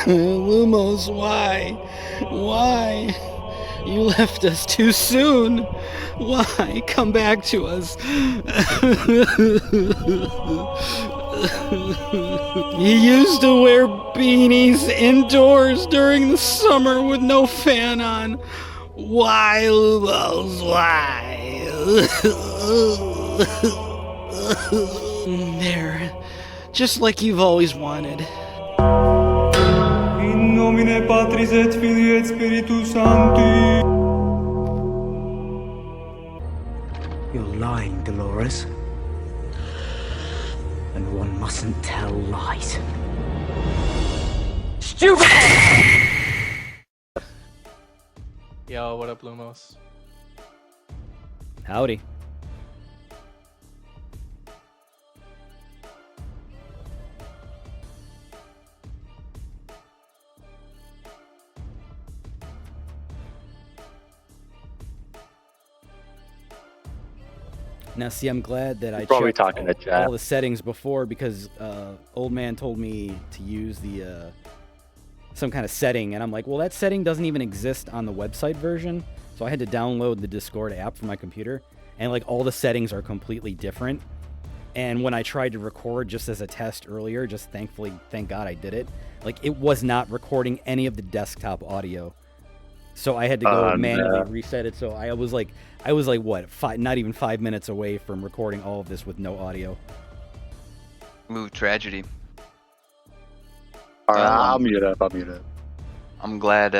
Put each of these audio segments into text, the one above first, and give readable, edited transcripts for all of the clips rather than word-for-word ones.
Lumos, why? Why? You left us too soon. Why? Come back to us. You used to wear beanies indoors during the summer with no fan on. Why, Lumos, why? There, just like you've always wanted. In nomine Patris et Filii et Spiritus Sancti. You're lying, Dolores. And one mustn't tell lies. Stupid! Yo, what up, Lumos? Howdy. Now, see, I'm glad that I Probably checked talking to chat. all the settings before because old man told me to use the some kind of setting, and I'm like, well, that setting doesn't even exist on the website version, so I had to download the Discord app for my computer, and like all the settings are completely different. And when I tried to record just as a test earlier, just thank God I did it, like it was not recording any of the desktop audio. So I had to go manually reset it. So I was like what, not even 5 minutes away from recording all of this with no audio. Ooh, tragedy. Alright, Well, I'll mute up. I'm glad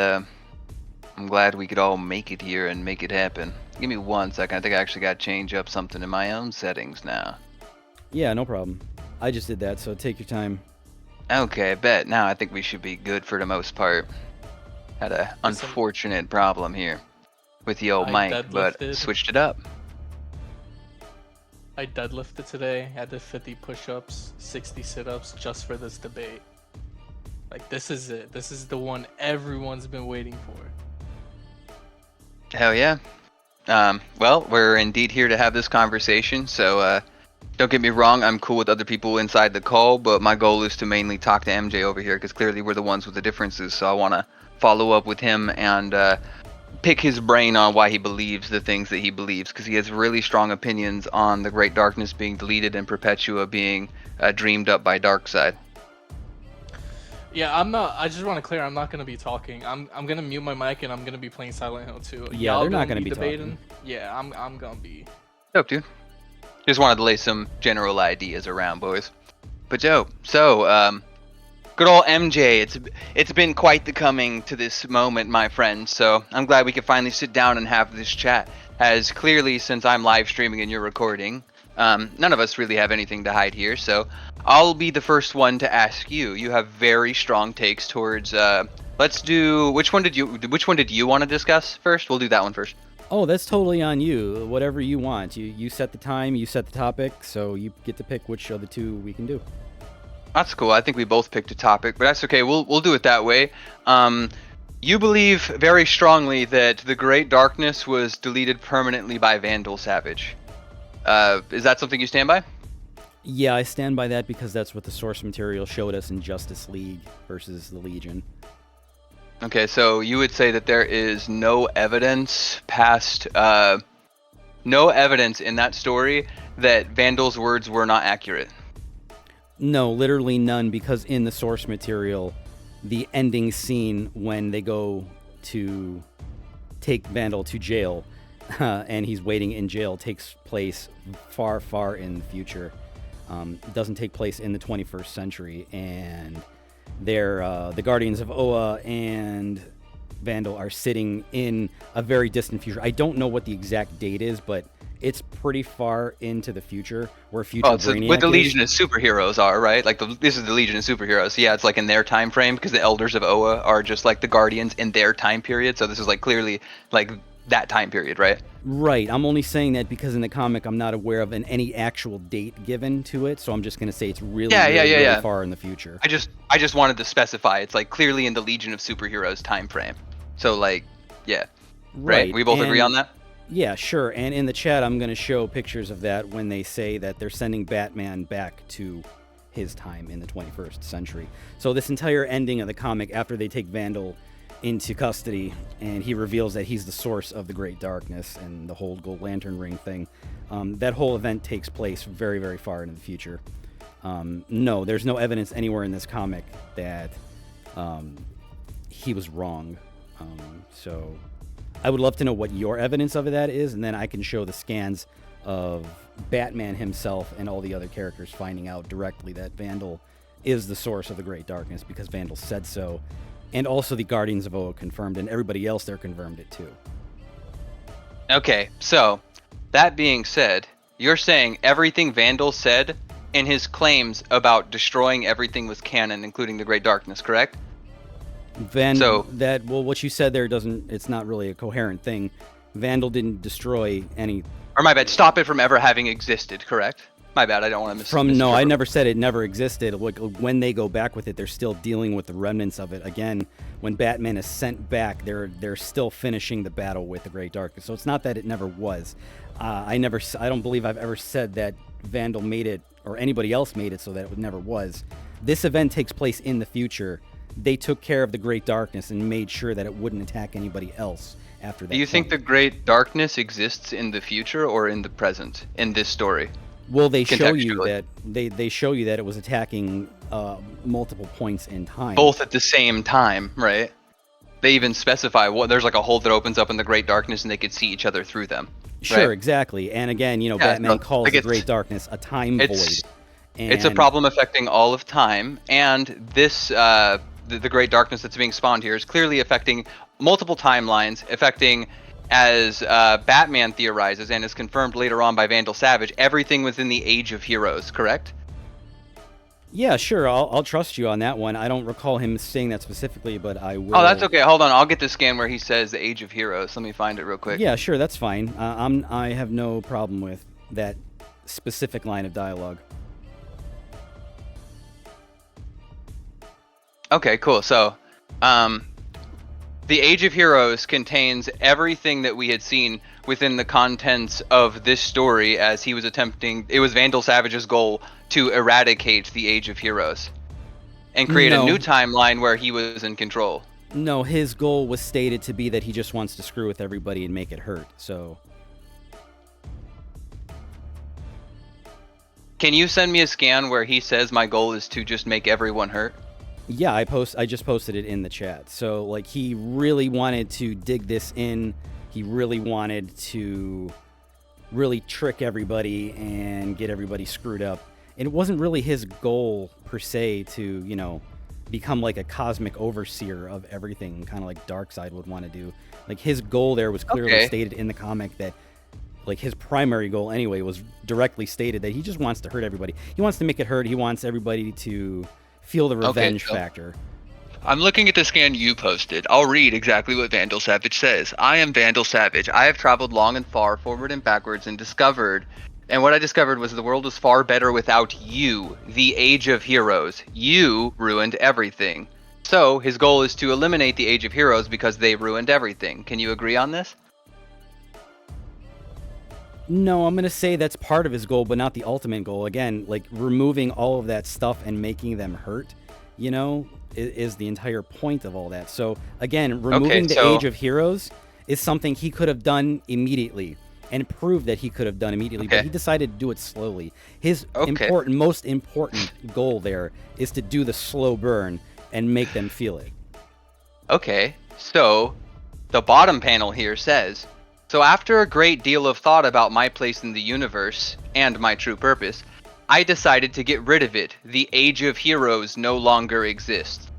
we could all make it here and make it happen. Give me 1 second. I think I actually got to change up something in my own settings now. Yeah, no problem. I just did that, so take your time. Okay, I bet. Now I think we should be good for the most part. Had a unfortunate problem here with the old mic, but switched it up. I deadlifted today. I did 50 push-ups, 60 sit-ups just for this debate. Like, this is it. This is the one everyone's been waiting for. Hell yeah. Well, we're indeed here to have this conversation, so don't get me wrong, I'm cool with other people inside the call, but my goal is to mainly talk to MJ over here, because clearly we're the ones with the differences, so I want to follow up with him and pick his brain on why he believes the things that he believes, because he has really strong opinions on the Great Darkness being deleted and Perpetua being dreamed up by Darkseid. Yeah, I just want to clear, I'm not going to be talking. I'm going to mute my mic and I'm going to be playing Silent Hill 2. Yeah, they're not going to be debating. Yeah, I'm going to be. Dope, dude. Just wanted to lay some general ideas around, boys. But dope. So, good old MJ, it's been quite the coming to this moment, my friend. So I'm glad we could finally sit down and have this chat. As clearly, since I'm live streaming and you're recording, none of us really have anything to hide here. So I'll be the first one to ask you. You have very strong takes towards. Let's do. Which one did you want to discuss first? We'll do that one first. Oh, that's totally on you. Whatever you want. You set the time, you set the topic, so you get to pick which of the two we can do. That's cool. I think we both picked a topic, but that's okay. We'll do it that way. You believe very strongly that the Great Darkness was deleted permanently by Vandal Savage. Is that something you stand by? Yeah, I stand by that because that's what the source material showed us in Justice League versus the Legion. Okay, so you would say that there is no evidence no evidence in that story that Vandal's words were not accurate. No, literally none, because in the source material, the ending scene when they go to take Vandal to jail, and he's waiting in jail, takes place far, far in the future. It doesn't take place in the 21st century, and they're the Guardians of Oa and Vandal are sitting in a very distant future. I don't know what the exact date is, but it's pretty far into the future where future Brainiac with the is. Legion of Superheroes are, right? Like this is the Legion of Superheroes. So yeah, it's like in their time frame because the Elders of Oa are just like the Guardians in their time period. So this is like clearly like that time period, right? Right. I'm only saying that because in the comic I'm not aware of any actual date given to it, so I'm just gonna say it's really, really far in the future. I just wanted to specify it's like clearly in the Legion of Superheroes time frame. So like, yeah. Right. We both agree on that? Yeah, sure. And in the chat, I'm going to show pictures of that when they say that they're sending Batman back to his time in the 21st century. So this entire ending of the comic, after they take Vandal into custody and he reveals that he's the source of the Great Darkness and the whole Gold Lantern ring thing, that whole event takes place very, very far into the future. No, there's no evidence anywhere in this comic that he was wrong. So I would love to know what your evidence of that is, and then I can show the scans of Batman himself and all the other characters finding out directly that Vandal is the source of the Great Darkness because Vandal said so. And also the Guardians of Oa confirmed, and everybody else there confirmed it too. Okay, so that being said, you're saying everything Vandal said in his claims about destroying everything was canon, including the Great Darkness, correct? What you said there it's not really a coherent thing. Vandal didn't destroy any. Or my bad, stop it from ever having existed, correct? My bad, I don't want to No, I never said it never existed. Like, when they go back with it, they're still dealing with the remnants of it. Again, when Batman is sent back, they're still finishing the battle with the Great Darkness. So it's not that it never was. I don't believe I've ever said that Vandal made it or anybody else made it so that it never was. This event takes place in the future. They took care of the Great Darkness and made sure that it wouldn't attack anybody else after that. Do you think the Great Darkness exists in the future or in the present in this story? Well, they show you that they show you that it was attacking multiple points in time. Both at the same time, right? They even specify there's like a hole that opens up in the Great Darkness and they could see each other through them. Sure, right? Exactly. And again, Batman calls the Great Darkness a time void. It's a problem affecting all of time, and this the Great Darkness that's being spawned here is clearly affecting multiple timelines, affecting, as Batman theorizes and is confirmed later on by Vandal Savage, everything within the Age of Heroes, correct? Yeah, sure. I'll trust you on that one. I don't recall him saying that specifically, but I will. Oh, that's okay. Hold on. I'll get the scan where he says the Age of Heroes. Let me find it real quick. Yeah, sure. That's fine. I have no problem with that specific line of dialogue. Okay, cool. So, the Age of Heroes contains everything that we had seen within the contents of this story as he was attempting. It was Vandal Savage's goal to eradicate the Age of Heroes and create a new timeline where he was in control. No, his goal was stated to be that he just wants to screw with everybody and make it hurt. So, can you send me a scan where he says my goal is to just make everyone hurt? Yeah, I just posted it in the chat. So, like, he really wanted to dig this in. He really wanted to really trick everybody and get everybody screwed up. And it wasn't really his goal, per se, to, become like a cosmic overseer of everything, kind of like Darkseid would want to do. Like, his goal there was clearly stated in the comic that, like, his primary goal anyway was directly stated that he just wants to hurt everybody. He wants to make it hurt. He wants everybody to feel the revenge factor. I'm looking at the scan you posted. I'll read exactly what Vandal Savage says. I am Vandal Savage. I have traveled long and far, forward and backwards, and what I discovered was the world was far better without you, the Age of Heroes. You ruined everything. So, his goal is to eliminate the Age of Heroes because they ruined everything. Can you agree on this? No, I'm going to say that's part of his goal, but not the ultimate goal. Again, like, removing all of that stuff and making them hurt, is the entire point of all that. So, again, removing the Age of Heroes is something he could have done immediately and proved that he could have done immediately, but he decided to do it slowly. His most important goal there is to do the slow burn and make them feel it. Okay, so the bottom panel here says, so after a great deal of thought about my place in the universe and my true purpose, I decided to get rid of it. The Age of Heroes no longer exists.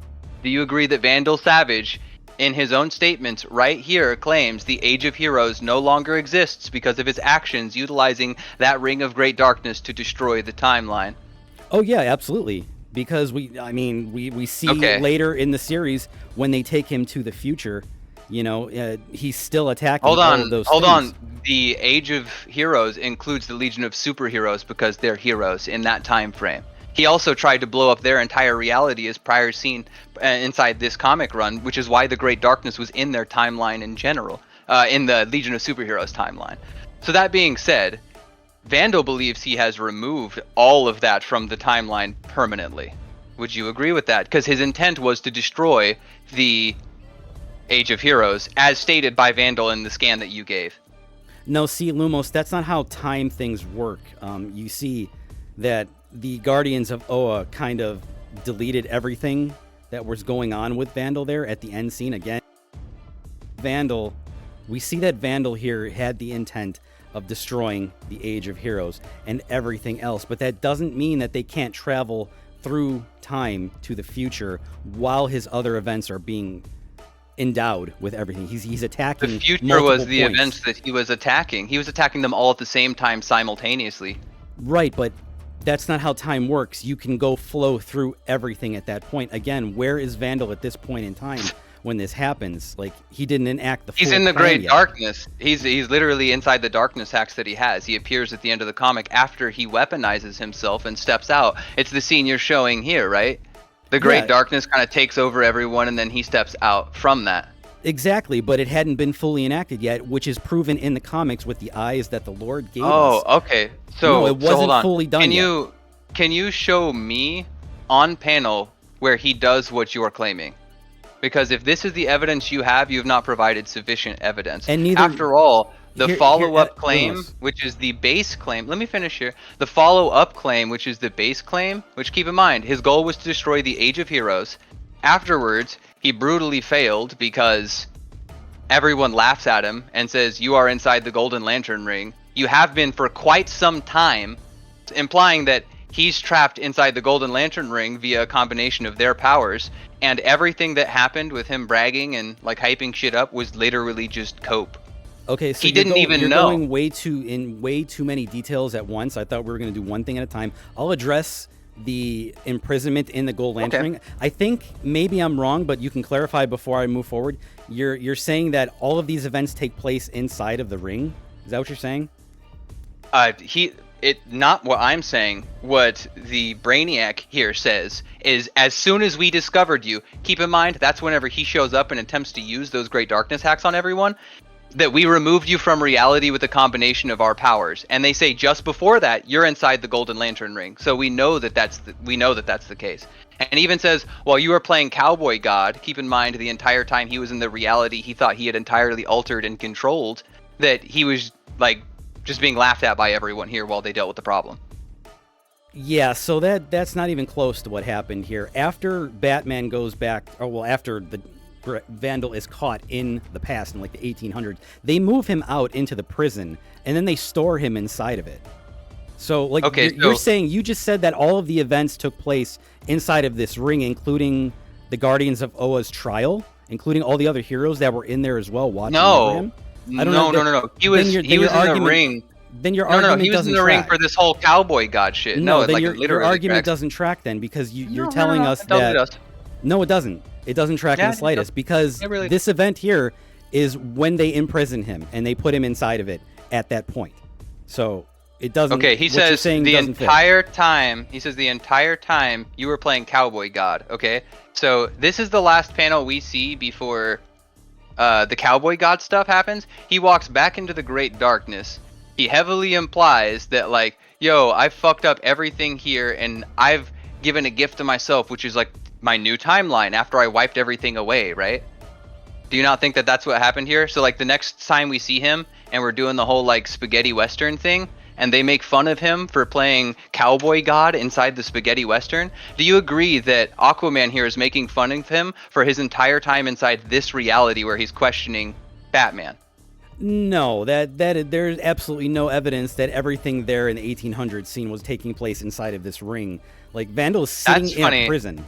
Do you agree that Vandal Savage, in his own statements right here, claims the Age of Heroes no longer exists because of his actions utilizing that Ring of Great Darkness to destroy the timeline? Oh yeah, absolutely. Because we see later in the series when they take him to the future, he's still attacking all of those things. Hold on. The Age of Heroes includes the Legion of Superheroes because they're heroes in that time frame. He also tried to blow up their entire reality as prior seen inside this comic run, which is why the Great Darkness was in their timeline in general, in the Legion of Superheroes timeline. So that being said, Vandal believes he has removed all of that from the timeline permanently. Would you agree with that? Because his intent was to destroy the Age of Heroes, as stated by Vandal in the scan that you gave. No, see, Lumos, that's not how time things work. You see that the Guardians of Oa kind of deleted everything that was going on with Vandal there at the end scene again. Vandal, we see that Vandal here had the intent of destroying the Age of Heroes and everything else, but that doesn't mean that they can't travel through time to the future while his other events are being endowed with everything. He's attacking. The future was the points. events that he was attacking. He was attacking them all at the same time simultaneously. Right, but that's not how time works. You can go flow through everything at that point. Again, where is Vandal at this point in time when this happens? Like, he didn't enact the full He's in the plan Great yet. Darkness. He's literally inside the darkness hacks that he has. He appears at the end of the comic after he weaponizes himself and steps out. It's the scene you're showing here, right? The Great Darkness kind of takes over everyone, and then he steps out from that. Exactly, but it hadn't been fully enacted yet, which is proven in the comics with the eyes that the Lord gave us. Oh, okay. So, No, it wasn't hold on. fully done yet. Can you show me on panel where he does what you're claiming? Because if this is the evidence you have not provided sufficient evidence. And neither- After all, the Here- follow-up here- claim, Lumos. which is the base claim. Let me finish here. The follow-up claim, which is the base claim, which, keep in mind, his goal was to destroy the Age of Heroes. Afterwards, he brutally failed because everyone laughs at him and says, "You are inside the Golden Lantern Ring. You have been for quite some time," implying that he's trapped inside the Golden Lantern Ring via a combination of their powers, and everything that happened with him bragging and like hyping shit up was literally just cope. Okay, so He didn't even you're know. going way too many details at once. I thought we were going to do one thing at a time. I'll address the imprisonment in the Gold Lantern Ring. I think maybe I'm wrong, but you can clarify before I move forward. You're saying that all of these events take place inside of the ring? Is that what you're saying? Not what I'm saying. What the Brainiac here says is, as soon as we discovered you, keep in mind that's whenever he shows up and attempts to use those Great Darkness hacks on everyone, that we removed you from reality with a combination of our powers. And they say just before that, you're inside the Golden Lantern Ring. So we know that that's the case. And even says, while you were playing Cowboy God, keep in mind the entire time he was in the reality he thought he had entirely altered and controlled, that he was like just being laughed at by everyone here while they dealt with the problem. Yeah, so that's not even close to what happened here. After Batman goes back, after the Vandal is caught in the past in like the 1800s, they move him out into the prison and then they store him inside of it. So like, you're saying, you just said that all of the events took place inside of this ring, including the Guardians of Oa's trial, including all the other heroes that were in there as well watching over him? I don't know. No. He was in the ring. Then your argument he was doesn't in the ring track. for this whole Cowboy God shit. No, then like your argument tracks. doesn't track then, because you're telling us it does, that... it does. No, it doesn't. It doesn't track in the slightest, because really this event here is when they imprison him and they put him inside of it at that point. So it doesn't... Okay, he what you're says saying the doesn't fit. entire time. He says the entire time you were playing Cowboy God. Okay, so this is the last panel we see before the Cowboy God stuff happens. He walks back into the Great Darkness. He heavily implies that, like, yo, I fucked up everything here and I've given a gift to myself, which is like my new timeline after I wiped everything away, right? Do you not think that that's what happened here? So like the next time we see him and we're doing the whole like spaghetti western thing and they make fun of him for playing Cowboy God inside the spaghetti western, do you agree that Aquaman here is making fun of him for his entire time inside this reality where he's questioning Batman? No, that there's absolutely no evidence that everything there in the 1800s scene was taking place inside of this ring. Like, Vandal is sitting in a prison.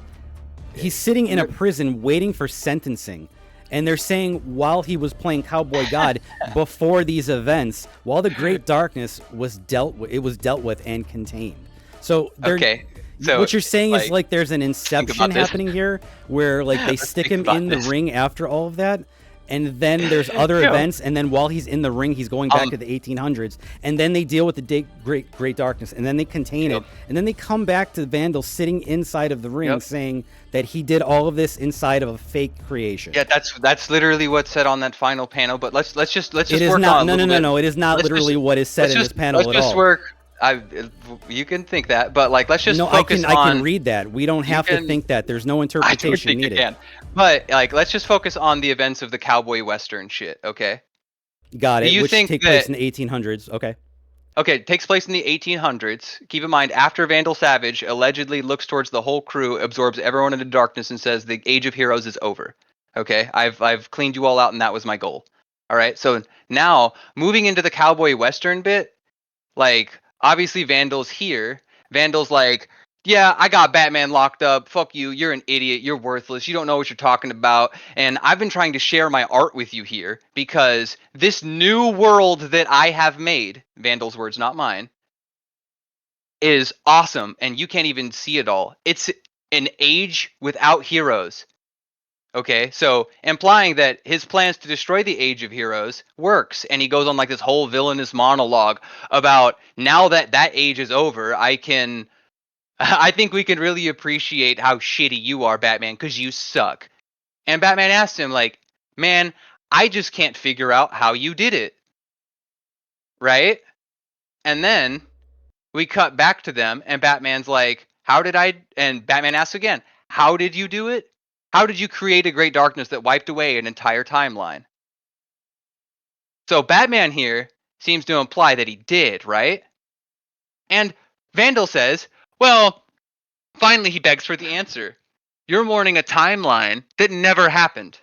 He's sitting in a prison waiting for sentencing. And they're saying while he was playing Cowboy God before these events, while the Great Darkness was dealt with and contained. So So what you're saying like, is like there's an inception happening here where like they stick him in the this. ring after all of that. and then there's other Yo. events, and then while he's in the ring, he's going back to the 1800s, and then they deal with the great darkness, and then they contain it, and then they come back to Vandal sitting inside of the ring, saying that he did all of this inside of a fake creation. Yeah, that's literally what's said on that final panel. But let's just It is work not. on No. It is not literally what is said in this panel at all. Let's just work. You can think that, but like, let's just focus on. I can read that. We don't have to think that. There's no interpretation I don't think needed. you can. But like, let's just focus on the events of the cowboy western shit. Okay. Got it. Do you which think take place in the 1800s. Okay. Okay, it takes place in the 1800s. Keep in mind, after Vandal Savage allegedly looks towards the whole crew, absorbs everyone into darkness, and says the Age of Heroes is over. Okay, I've cleaned you all out, and that was my goal. All right, so now moving into the cowboy western bit, like obviously Vandal's here. Vandal's like, yeah, I got Batman locked up. Fuck you. You're an idiot. You're worthless. You don't know what you're talking about. And I've been trying to share my art with you here because this new world that I have made, Vandal's words, not mine, is awesome. And you can't even see it all. It's an age without heroes. Okay, so implying that his plans to destroy the Age of Heroes works, and he goes on like this whole villainous monologue about now that that age is over, I think we can really appreciate how shitty you are, Batman, because you suck. And Batman asked him, like, man, I just can't figure out how you did it. Right? And then we cut back to them, and Batman's like, and Batman asks again, how did you do it? How did you create a great darkness that wiped away an entire timeline? So Batman here seems to imply that he did, right? And Vandal says, well, finally he begs for the answer. You're mourning a timeline that never happened.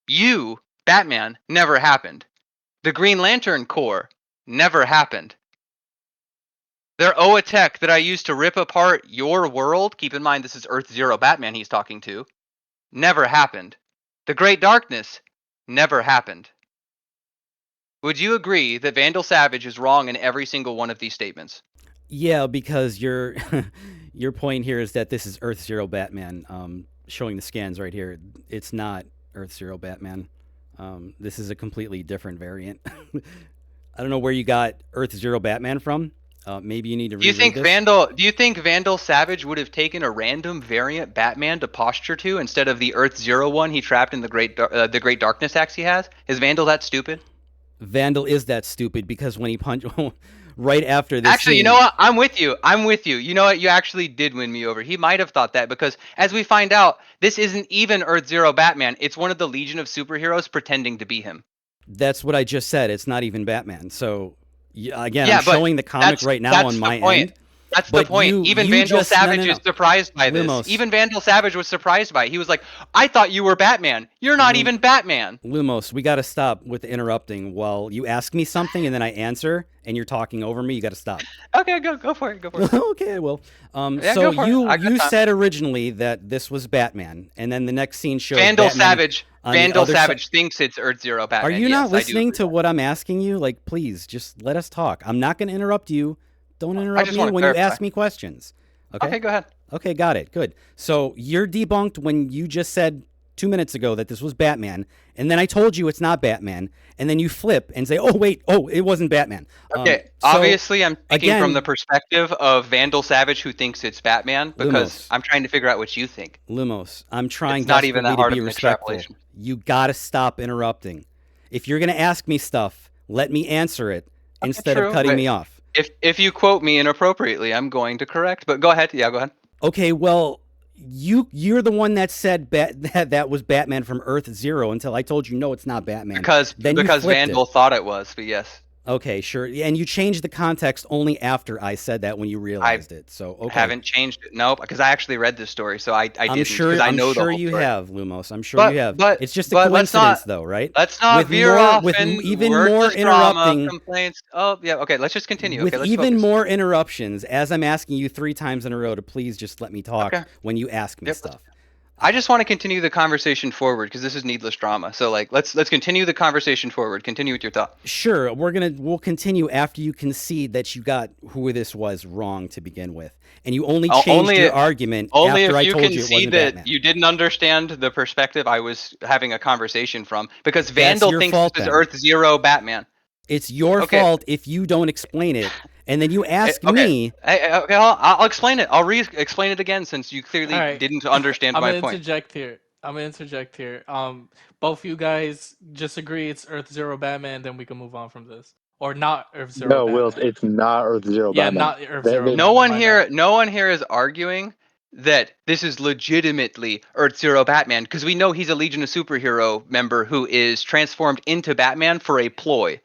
You, Batman, never happened. The Green Lantern Corps never happened. Their OA tech that I used to rip apart your world, keep in mind this is Earth Zero Batman he's talking to, never happened. The Great Darkness never happened. Would you agree that Vandal Savage is wrong in every single one of these statements? Yeah, because your point here is that this is Earth Zero Batman. Showing the scans right here, it's not Earth Zero Batman. This is a completely different variant. I don't know where you got Earth Zero Batman from. Maybe you need to. Do you think Vandal Savage would have taken a random variant Batman to posture to instead of the Earth Zero one he trapped in the Great Darkness axe he has? Is Vandal that stupid? Vandal is that stupid because when he punched right after this. Actually, you know what? I'm with you. You know what? You actually did win me over. He might have thought that because, as we find out, this isn't even Earth Zero Batman. It's one of the Legion of Superheroes pretending to be him. That's what I just said. It's not even Batman. So. Again, I'm showing the comic right now on my end. That's the point. Even Vandal Savage is surprised by this. Lumos. Even Vandal Savage was surprised by it. He was like, I thought you were Batman. You're not even Batman. Lumos, we got to stop with the interrupting while you ask me something and then I answer and you're talking over me. You got to stop. Okay, go for it. Okay, well. So you said originally that this was Batman, and then the next scene shows Vandal Savage thinks it's Earth Zero Batman. Are you not listening to what I'm asking you? Like, please, just let us talk. I'm not going to interrupt you. Don't interrupt me when you ask me questions. Okay, go ahead. Okay, got it. Good. So you're debunked when you just said 2 minutes ago that this was Batman, and then I told you it's not Batman, and then you flip and say, oh, wait, it wasn't Batman. Okay, obviously I'm speaking from the perspective of Vandal Savage who thinks it's Batman, because Lumos. I'm trying to figure out what you think. Lumos, I'm trying not even that hard to be of an respectful. extrapolation. You got to stop interrupting. If you're going to ask me stuff, let me answer it instead of cutting me off. If you quote me inappropriately, I'm going to correct, but go ahead. Yeah, go ahead. Okay, well, you're the one that said that was Batman from Earth Zero until I told you no, it's not Batman. Because Vandal thought it was, but yes. Okay, sure. And you changed the context only after I said that when you realized it. So okay. Haven't changed it. Nope, because I actually read this story, so I didn't. I'm sure you have, Lumos. I'm sure you have. But it's just a coincidence, though, right? Let's not veer off with and even more interrupting complaints. Oh yeah, okay. Let's just continue. With okay, let's even focus. more interruptions, as I'm asking you 3 times in a row to please just let me talk when you ask me stuff. I just want to continue the conversation forward because this is needless drama. So like, let's continue the conversation forward. Continue with your thought. Sure, we'll continue after you concede that you got who this was wrong to begin with, and you only changed your argument Only after if I you told can you it see wasn't that Batman. you didn't understand the perspective I was having a conversation from, because That's Vandal your thinks fault, this is then. Earth Zero Batman. It's your Okay. fault if you don't explain it, and then you ask Okay. me. Okay, I'll explain it. I'll explain it again since you clearly All right. didn't understand I'm my gonna point. interject here. Both you guys just agree it's Earth Zero Batman, then we can move on from this. Or not Earth Zero No, Will, Batman. it's not Earth Zero Yeah, Batman. not Earth Zero No Batman. one my here, bad. no one here is arguing that this is legitimately Earth Zero Batman, because we know he's a Legion of Superhero member who is transformed into Batman for a ploy.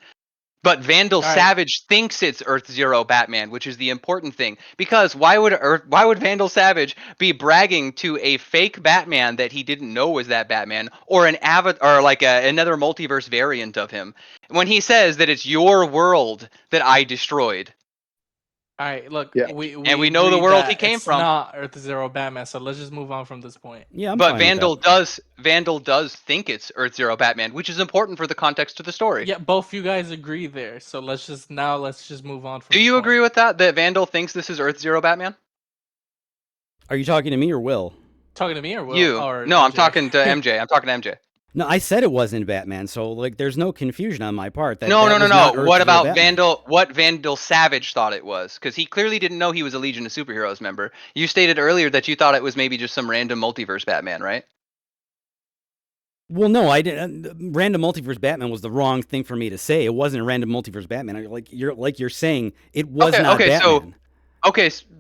But Vandal All right. Savage thinks it's Earth Zero Batman, which is the important thing. Because why would Vandal Savage be bragging to a fake Batman that he didn't know was that Batman, or an avatar, or like another multiverse variant of him, when he says that it's your world that I destroyed? All right, look, Yeah. We know the agreed world he that came it's from. not Earth Zero Batman, so let's just move on from this point. Yeah, I'm But fine with that. Vandal does think it's Earth Zero Batman, which is important for the context of the story. Yeah, both you guys agree there, so let's just move on from Do the you point. agree with that? That Vandal thinks this is Earth Zero Batman? Are you talking to me or Will? Talking to me or Will? You? Or No, I'm MJ? talking to MJ. I'm talking to MJ. No, I said it wasn't Batman, so like, there's no confusion on my part. That No. was not Earth What Zero about Batman. Vandal? What Vandal Savage thought it was? Because he clearly didn't know he was a Legion of Superheroes member. You stated earlier that you thought it was maybe just some random multiverse Batman, right? Well, no, I didn't. Random multiverse Batman was the wrong thing for me to say. It wasn't a random multiverse Batman. You're saying it was not Batman.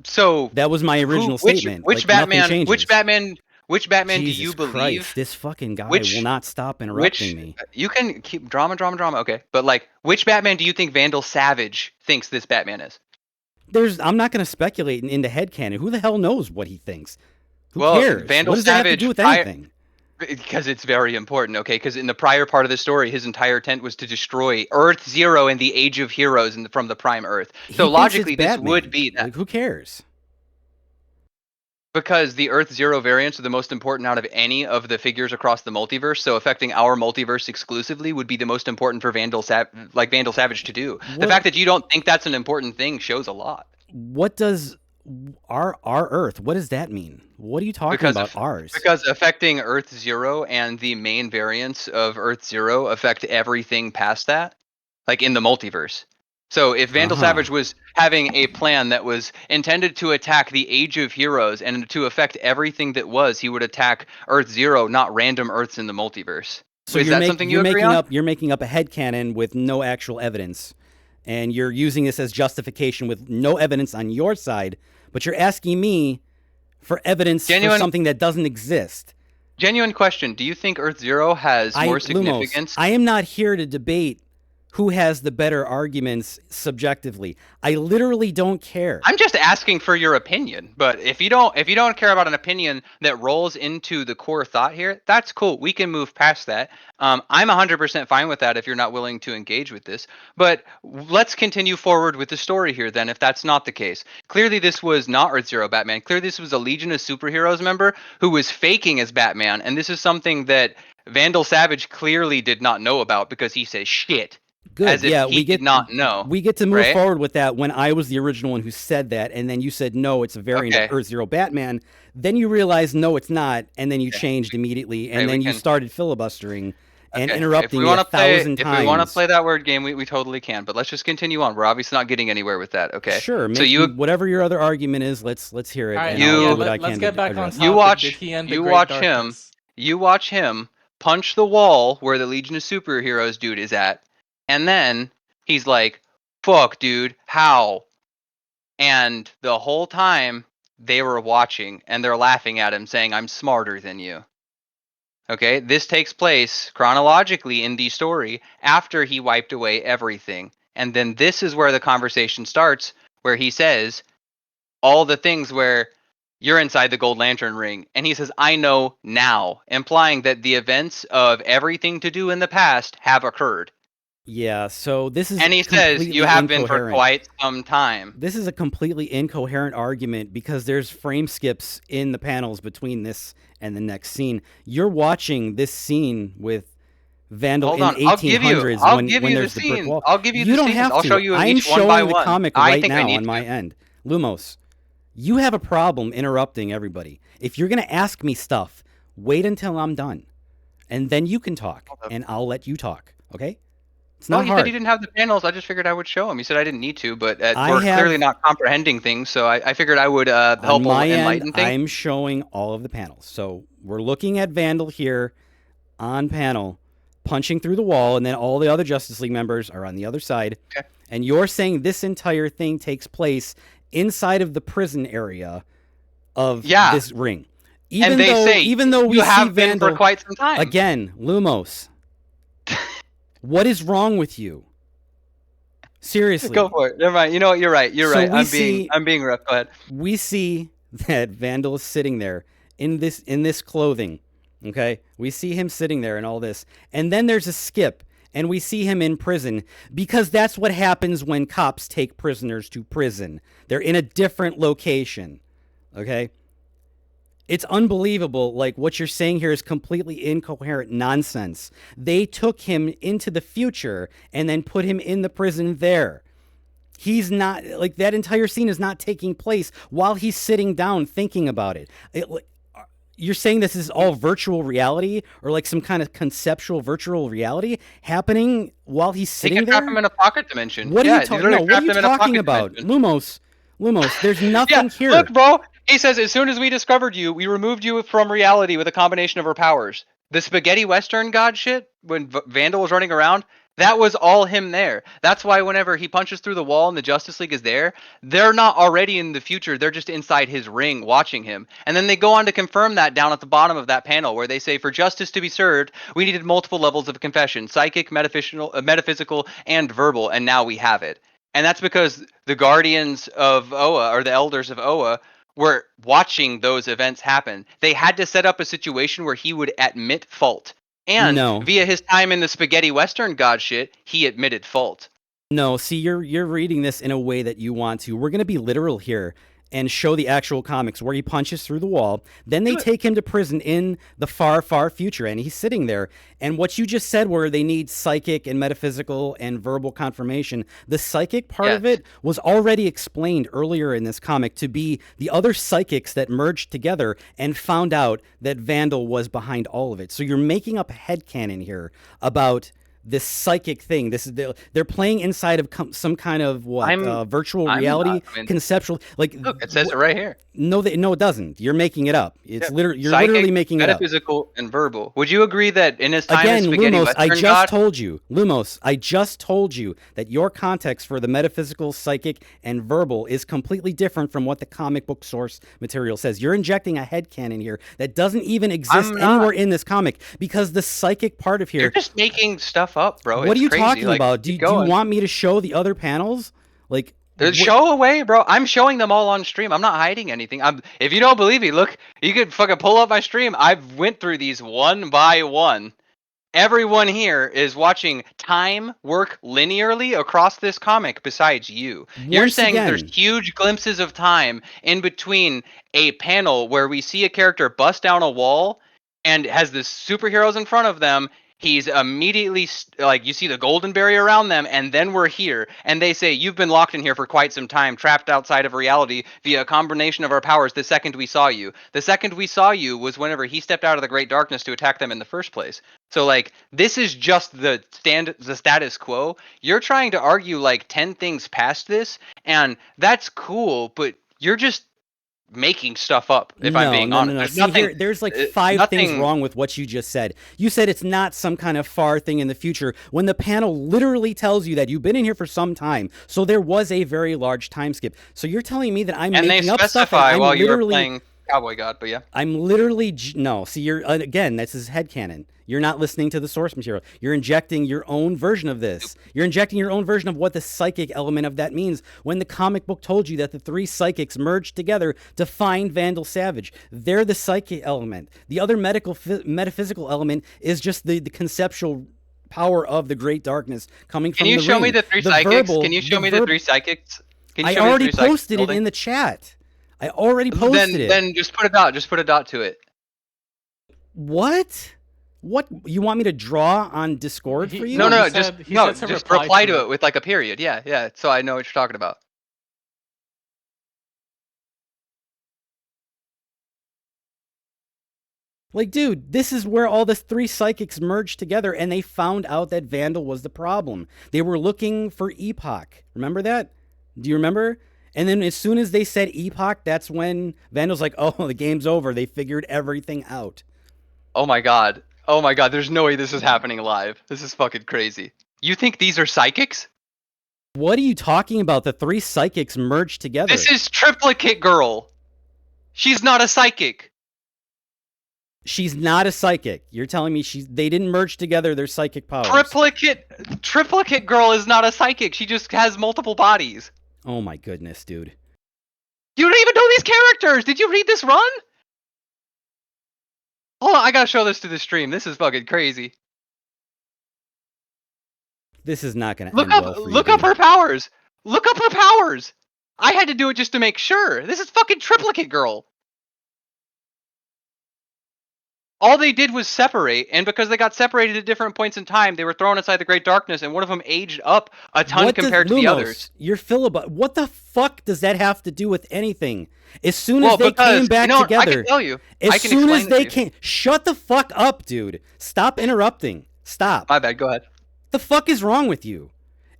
So That was my original statement. Which Like, nothing Batman? changes. Which Batman do Jesus you Christ, believe? this fucking guy Which will not stop interrupting which me. you can keep drama. Okay, but like, which Batman do you think Vandal Savage thinks this Batman is? I'm not going to speculate into headcanon. Who the hell knows what he thinks? Who Well, cares? Vandal What does that have to Savage do with anything? Because it's very important, okay? Because in the prior part of the story, his entire intent was to destroy Earth Zero and the Age of Heroes from the Prime Earth. He So thinks logically, it's this Batman. would be that. Like, who cares? Because the Earth Zero variants are the most important out of any of the figures across the multiverse, so affecting our multiverse exclusively would be the most important for Vandal Savage to do. The fact that you don't think that's an important thing shows a lot. What does our Earth? What does that mean? What are you talking about? Ours? Because affecting Earth Zero and the main variants of Earth Zero affect everything past that, like in the multiverse. So if Vandal Savage was having a plan that was intended to attack the Age of Heroes and to affect everything that was, he would attack Earth Zero, not random Earths in the multiverse. So is that something you agree on? You're making up a headcanon with no actual evidence, and you're using this as justification with no evidence on your side, but you're asking me for evidence for something that doesn't exist. Genuine question. Do you think Earth Zero has more significance? Lumos, I am not here to debate who has the better arguments subjectively. I literally don't care. I'm just asking for your opinion. But if you don't care about an opinion that rolls into the core thought here, that's cool. We can move past that. I'm 100% fine with that if you're not willing to engage with this. But let's continue forward with the story here then, if that's not the case. Clearly this was not Earth Zero Batman. Clearly this was a Legion of Superheroes member who was faking as Batman, and this is something that Vandal Savage clearly did not know about because he says shit. Good. As if he did not know. We get to move forward with that when I was the original one who said that, and then you said, no, it's a variant of Earth Zero Batman. Then you realized, no, it's not, and then you changed immediately, and then you started filibustering and interrupting me 1,000 times. If we want to play that word game, we totally can, but let's just continue on. We're obviously not getting anywhere with that, okay? Sure. Whatever your other argument is, let's hear it. Right, and I'll do what I can let's get back on topic. You watch him punch the wall where the Legion of Superheroes dude is at, and then he's like, fuck, dude, how? And the whole time they were watching and they're laughing at him saying, I'm smarter than you. Okay, this takes place chronologically in the story after he wiped away everything. And then this is where the conversation starts, where he says all the things where you're inside the Gold Lantern ring. And he says, I know now, implying that the events of everything to do in the past have occurred. Yeah, so this is And he says, completely you have been for incoherent. quite some time. This is a completely incoherent argument because there's frame skips in the panels between this and the next scene. You're watching this scene with Vandal Hold in on, the I'll give you 1800s when the there's the brick scenes. wall. I'll give you You the don't scenes. have I'll to. show you I'm each one by showing the one. comic I right think I now need on my to. end. Lumos, you have a problem interrupting everybody. If you're going to ask me stuff, wait until I'm done. And then you can talk, and I'll let you talk, okay? It's Well, not you said hard. you didn't have the panels. I just figured I would show him. You said I didn't need to, but I we're have- clearly not comprehending things, so I figured I would On help my end, enlighten things. I'm showing all of the panels. So we're looking at Vandal here on panel, punching through the wall, and then all the other Justice League members are on the other side. Okay. And you're saying this entire thing takes place inside of the prison area of this ring. And they say, even though we you see have been Vandal, for quite some time. again, Lumos, what is wrong with you? Seriously. Go for it. Never mind. You know what? You're right. You're So right. we I'm being rough. Go ahead. We see that Vandal is sitting there in this clothing. Okay, we see him sitting there and all this, and then there's a skip, and we see him in prison because that's what happens when cops take prisoners to prison. They're in a different location. Okay. It's unbelievable. Like, what you're saying here is completely incoherent nonsense. They took him into the future and then put him in the prison there. He's not, like, that entire scene is not taking place while he's sitting down thinking about it. You're saying this is all virtual reality, or like some kind of conceptual virtual reality happening while he's sitting They can there? trap him in a pocket dimension. What are you, literally what are trapped you him in a talking pocket about? dimension. Lumos, there's nothing here. Look, bro. He says, as soon as we discovered you, we removed you from reality with a combination of our powers. The spaghetti western god shit, when Vandal was running around, that was all him there. That's why whenever he punches through the wall and the Justice League is there, they're not already in the future. They're just inside his ring watching him. And then they go on to confirm that down at the bottom of that panel where they say, for justice to be served, we needed multiple levels of confession, psychic, metaphysical, and verbal, and now we have it. And that's because the guardians of Oa, or the elders of Oa, were watching those events happen. They had to set up a situation where he would admit fault. And via his time in the spaghetti western god shit, he admitted fault. No, see, you're reading this in a way that you want to. We're going to be literal here and show the actual comics where he punches through the wall. Then they take him to prison in the far, far future, and he's sitting there. And what you just said, where they need psychic and metaphysical and verbal confirmation, the psychic part of it was already explained earlier in this comic to be the other psychics that merged together and found out that Vandal was behind all of it. So you're making up a headcanon here about this psychic thing. This is they're playing inside of some kind of virtual reality conceptual. Like, look, it says it right here. No, it doesn't. You're making it up. It's literally you're literally making it up. Metaphysical and verbal. Would you agree that in his time as spaghetti Lumos, western I just told you, Lumos, I just told you that your context for the metaphysical, psychic, and verbal is completely different from what the comic book source material says. You're injecting a headcanon here that doesn't even exist anywhere in this comic, because the psychic part of here. You're just making stuff up, bro. What are you talking like, about? Do you want me to show the other panels? Like, show away, bro. I'm showing them all on stream. I'm not hiding anything. If you don't believe me, look, you could fucking pull up my stream. I've went through these one by one. Everyone here is watching time work linearly across this comic besides you. You're saying there's huge glimpses of time in between a panel where we see a character bust down a wall and has the superheroes in front of them. He's immediately, like, you see the golden barrier around them, and then we're here, and they say, you've been locked in here for quite some time, trapped outside of reality via a combination of our powers the second we saw you. The second we saw you was whenever he stepped out of the great darkness to attack them in the first place. So, like, this is just the status quo. You're trying to argue, like, 10 things past this, and that's cool, but you're just making stuff up, if I'm being honest. See, there's like five things wrong with what you just said. You said it's not some kind of far thing in the future when the panel literally tells you that you've been in here for some time. So there was a very large time skip. So you're telling me that I'm making up stuff. And I'm while you were playing Cowboy God, but yeah. I'm literally no. See, you're again. This is headcanon. You're not listening to the source material. You're injecting your own version of this. You're injecting your own version of what the psychic element of that means, when the comic book told you that the three psychics merged together to find Vandal Savage. They're the psychic element. The other metaphysical element is just the conceptual power of the Great Darkness coming from Can you the show ring. me the 3 psychics? Verbal, Can you show me the 3 psychics? Can you I show me the already 3 psychics posted it building? in the chat. I already posted it. Then just put a dot. Just put a dot to it. What? What? You want me to draw on Discord for you? No, he just said to just reply reply to to it. it with like a period. Yeah. So I know what you're talking about. Like, dude, this is where all the 3 psychics merged together, and they found out that Vandal was the problem. They were looking for Epoch. Remember that? Do you remember? And then as soon as they said Epoch, that's when Vandal's like, oh, the game's over. They figured everything out. Oh my god. There's no way this is happening live. This is fucking crazy. You think these are psychics? What are you talking about? The 3 psychics merged together. This is Triplicate Girl. She's not a psychic. She's not a psychic. You're telling me they didn't merge together their psychic powers. Triplicate Girl is not a psychic. She just has multiple bodies. Oh my goodness, dude. You don't even know these characters. Did you read this run? Hold on, I gotta show this to the stream. This is fucking crazy. This is not gonna end well for you, Look up dude. her powers. Look up her powers. I had to do it just to make sure. This is fucking Triplicate Girl. All they did was separate, and because they got separated at different points in time, they were thrown inside the Great Darkness, and one of them aged up a ton compared to the others. You're filibuster. What the fuck does that have to do with anything? As soon as they came back together, I can tell you. As soon as they came, shut the fuck up, dude. Stop interrupting. Stop. My bad. Go ahead. The fuck is wrong with you?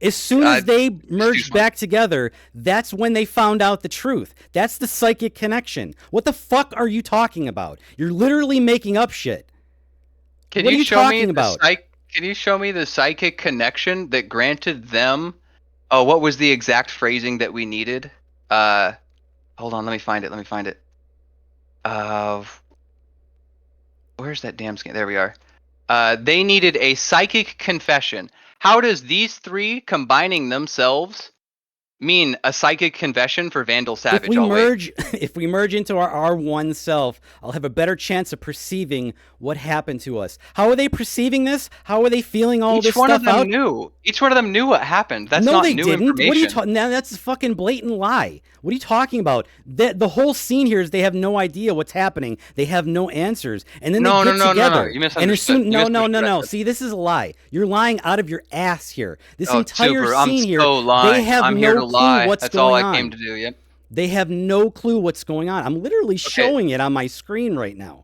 As soon as they merged back together, that's when they found out the truth. That's the psychic connection. What the fuck are you talking about? You're literally making up shit. Can you show me the psychic connection that granted them? Oh, what was the exact phrasing that we needed? Hold on, let me find it. Where's that damn scan? There we are. They needed a psychic confession. How does these 3 combining themselves mean a psychic confession for Vandal Savage? If we merge into our R1 self, I'll have a better chance of perceiving what happened to us. How are they perceiving this? How are they feeling all this stuff out? Each one of them knew what happened. That's no, not they new didn't. information. What are you talking? Now that's a fucking blatant lie. What are you talking about? The whole scene here is they have no idea what's happening. They have no answers, and then they get together. No. You misunderstood. No. See, this is a lie. You're lying out of your ass here. This entire super. scene here, lying. they have I'm no here to clue lie. what's That's going on. all I came to do. Yep. They have no clue what's going on. I'm literally showing it on my screen right now.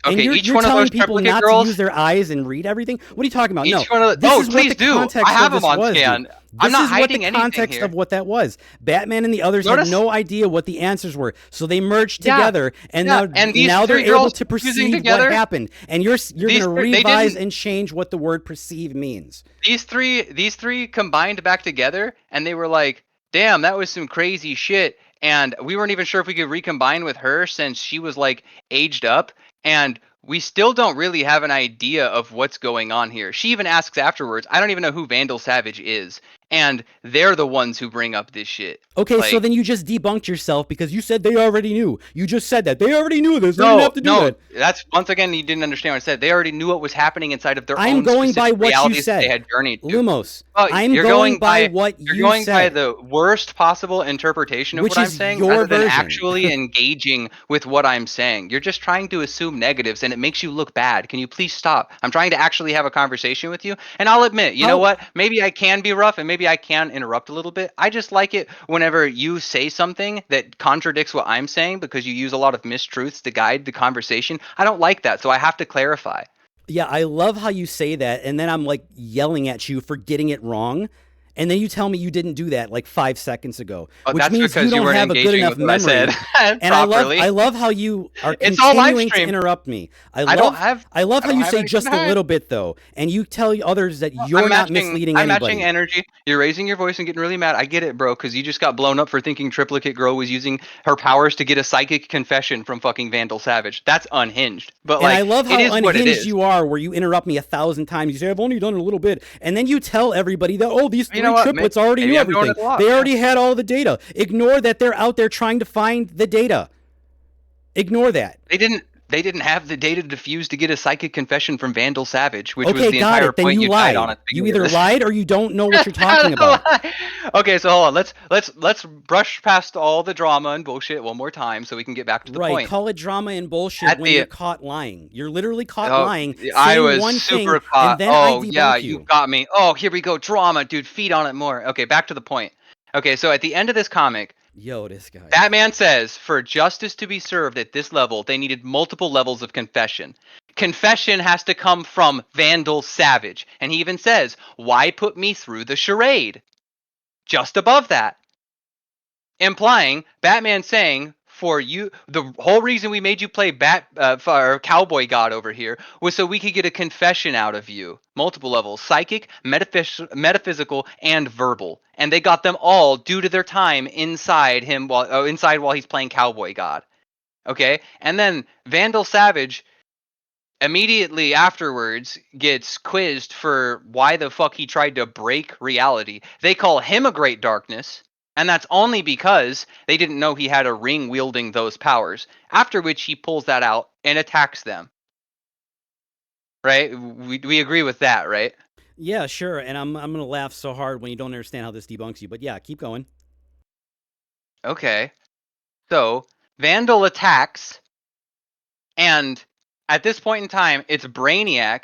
Okay, and you're, each you're one of telling those people Triplicate not girls, to use their eyes and read everything? What are you talking about? Please do. I have them on scan. I'm not hiding anything here. This is what the context of what that was. Batman and the others had no idea what the answers were, so they merged together, and now they're able to perceive what happened. And you're going to revise and change what the word perceive means. These three combined back together, and they were like, "Damn, that was some crazy shit." And we weren't even sure if we could recombine with her since she was like aged up, and we still don't really have an idea of what's going on here. She even asks afterwards, I don't even know who Vandal Savage is. And they're the ones who bring up this shit. Okay, so then you just debunked yourself because you said they already knew. You just said that. They already knew this. They didn't have to do that. That's, once again, you didn't understand what I said. They already knew what was happening inside of their I'm own going by specific what you realities said. they had journeyed to. Lumos, Well, I'm going by what you said. You're going by the worst possible interpretation of Which what I'm is saying your rather than version. actually engaging with what I'm saying. You're just trying to assume negatives, and it makes you look bad. Can you please stop? I'm trying to actually have a conversation with you, and I'll admit, you know what? Maybe I can be rough, and maybe I can interrupt a little bit. I just like it whenever you say something that contradicts what I'm saying because you use a lot of mistruths to guide the conversation. I don't like that, so I have to clarify. Yeah, I love how you say that, and then I'm like yelling at you for getting it wrong. And then you tell me you didn't do that like 5 seconds ago, which that's means because you don't have a good enough with what memory. I said And I love how you are It's all live continuing to stream. interrupt me. I don't love how you say anything just to a hide. little bit though, and you tell others that you're not misleading I'm anybody. matching energy. You're raising your voice and getting really mad. I get it, bro, because you just got blown up for thinking Triplicate Girl was using her powers to get a psychic confession from fucking Vandal Savage. That's unhinged. But And I love how it is what it unhinged is. you are, where you interrupt me 1,000 times. You say, "I've only done it a little bit," and then you tell everybody that, "Oh, these 3 You know what? triplets already Maybe knew I'm doing everything. it a lot. They already had all the data." Ignore that they're out there trying to find the data. Ignore that. They didn't. They didn't have the data to defuse to get a psychic confession from Vandal Savage, which was Okay, the got entire it. Then point you guide on lied. at the You beginning of either this. lied or you don't know what you're talking about. Okay, so hold on. Let's brush past all the drama and bullshit one more time so we can get back to the Right, point. call it drama and bullshit At when the you're caught lying. You're literally caught oh, lying, I saying was one super thing, caught. and then Oh I yeah, debunk you you. got me. Oh, here we go. Drama, dude. Feed on it more. Okay, back to the point. Okay, so at the end of this comic, Yo, this guy. Batman says for justice to be served at this level, they needed multiple levels of confession. Confession has to come from Vandal Savage. And he even says, why put me through the charade? Just above that. Implying Batman saying, for you, the whole reason we made you play for Cowboy God over here was so we could get a confession out of you. Multiple levels: psychic, metaphysical, and verbal. And they got them all due to their time inside him while he's playing Cowboy God. Okay, and then Vandal Savage immediately afterwards gets quizzed for why the fuck he tried to break reality. They call him a Great Darkness, and that's only because they didn't know he had a ring wielding those powers. After which he pulls that out and attacks them. Right? We agree with that, right? Yeah, sure. And I'm gonna laugh so hard when you don't understand how this debunks you. But yeah, keep going. Okay. So Vandal attacks, and at this point in time, it's Brainiac,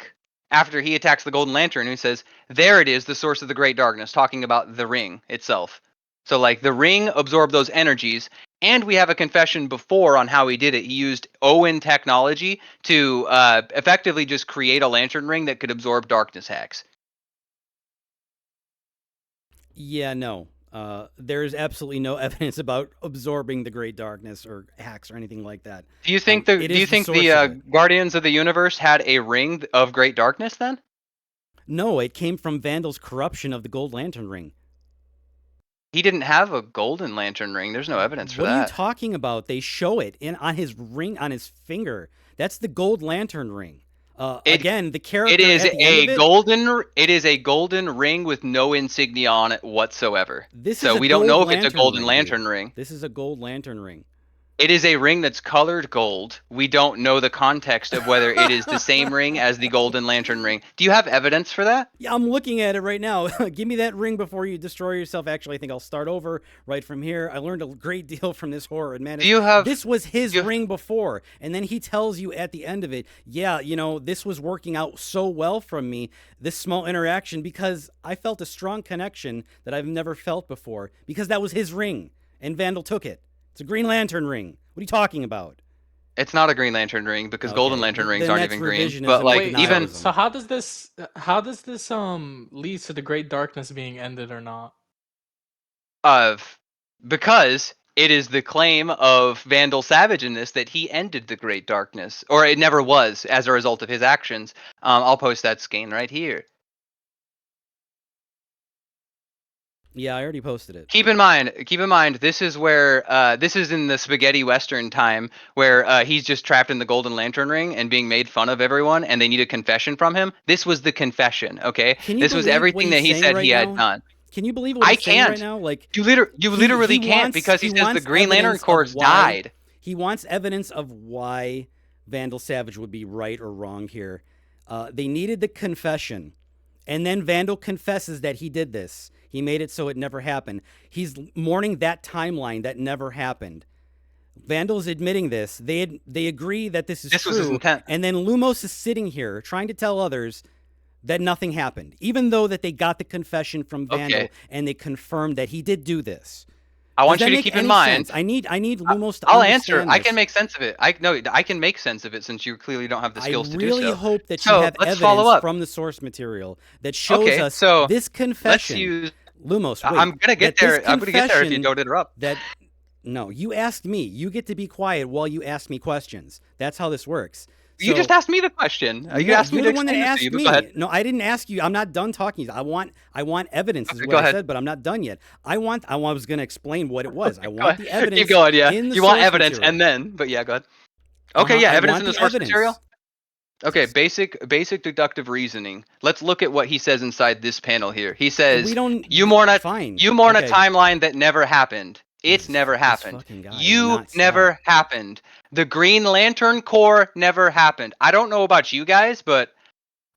after he attacks the Golden Lantern, who says, there it is, the source of the Great Darkness, talking about the ring itself. So, like, the ring absorbed those energies, and we have a confession before on how he did it. He used Owen technology to effectively just create a lantern ring that could absorb darkness hacks. Yeah, no. There's absolutely no evidence about absorbing the Great Darkness or hacks or anything like that. Do you think it is the Guardians of the Universe had a ring of Great Darkness then? No, it came from Vandal's corruption of the Gold Lantern ring. He didn't have a Golden Lantern ring. There's no evidence for that. What are you talking about? They show it on his ring, on his finger. That's the Gold Lantern ring. Again, the character. It is at the end of it, golden. It is a golden ring with no insignia on it whatsoever. So we don't know if it's a Golden Lantern ring. This is a Gold Lantern ring. It is a ring that's colored gold. We don't know the context of whether it is the same ring as the Golden Lantern ring. Do you have evidence for that? Yeah, I'm looking at it right now. Give me that ring before you destroy yourself. Actually, I think I'll start over right from here. I learned a great deal from this horror. And man, this was his ring before. And then he tells you at the end of it, yeah, you know, this was working out so well from me, this small interaction, because I felt a strong connection that I've never felt before, because that was his ring. And Vandal took it. It's a Green Lantern ring. What are you talking about? It's not a Green Lantern ring because Okay, Golden Lantern rings then aren't that's even green. revisionism But like and even denialism. So how does this lead to the Great Darkness being ended or not? Because it is the claim of Vandal Savage in this that he ended the Great Darkness, or it never was as a result of his actions. I'll post that scan right here. Yeah, I already posted it. Keep in mind, this is where this is in the spaghetti western time where he's just trapped in the Golden Lantern ring and being made fun of everyone, and they need a confession from him. This was the confession, okay? This was everything that he said he had done. Can you believe what he's saying right now? Like you literally can't, because he says the Green Lantern Corps died. He wants evidence of why Vandal Savage would be right or wrong here. They needed the confession, and then Vandal confesses that he did this. He made it so it never happened. He's mourning that timeline that never happened. Vandal's admitting this. They agree that this is true. Was his intent. And then Lumos is sitting here trying to tell others that nothing happened, even though that they got the confession from Vandal and they confirmed that he did do this. I want you to keep in mind. I need Lumos to I'll understand answer. this. I can make sense of it. I can make sense of it since you clearly don't have the skills to do so. I really hope that you have evidence from the source material that shows us this confession. Let's use Lumos, wait, I'm gonna get there. I'm gonna get there if you don't interrupt. No, you asked me. You get to be quiet while you ask me questions. That's how this works. You just asked me the question. You asked me to explain it to you. Go ahead. No, I didn't ask you. I'm not done talking. I want evidence. Is what I said, but I'm not done yet. I was going to explain what it was. I want the evidence. Keep going. Yeah, in the you want evidence, material. and then, but yeah, go ahead. Okay, yeah, evidence in the source material. Okay, basic deductive reasoning. Let's look at what he says inside this panel here. He says, you mourn a timeline that never happened. It's never happened. You never happened. The Green Lantern Corps never happened. I don't know about you guys, but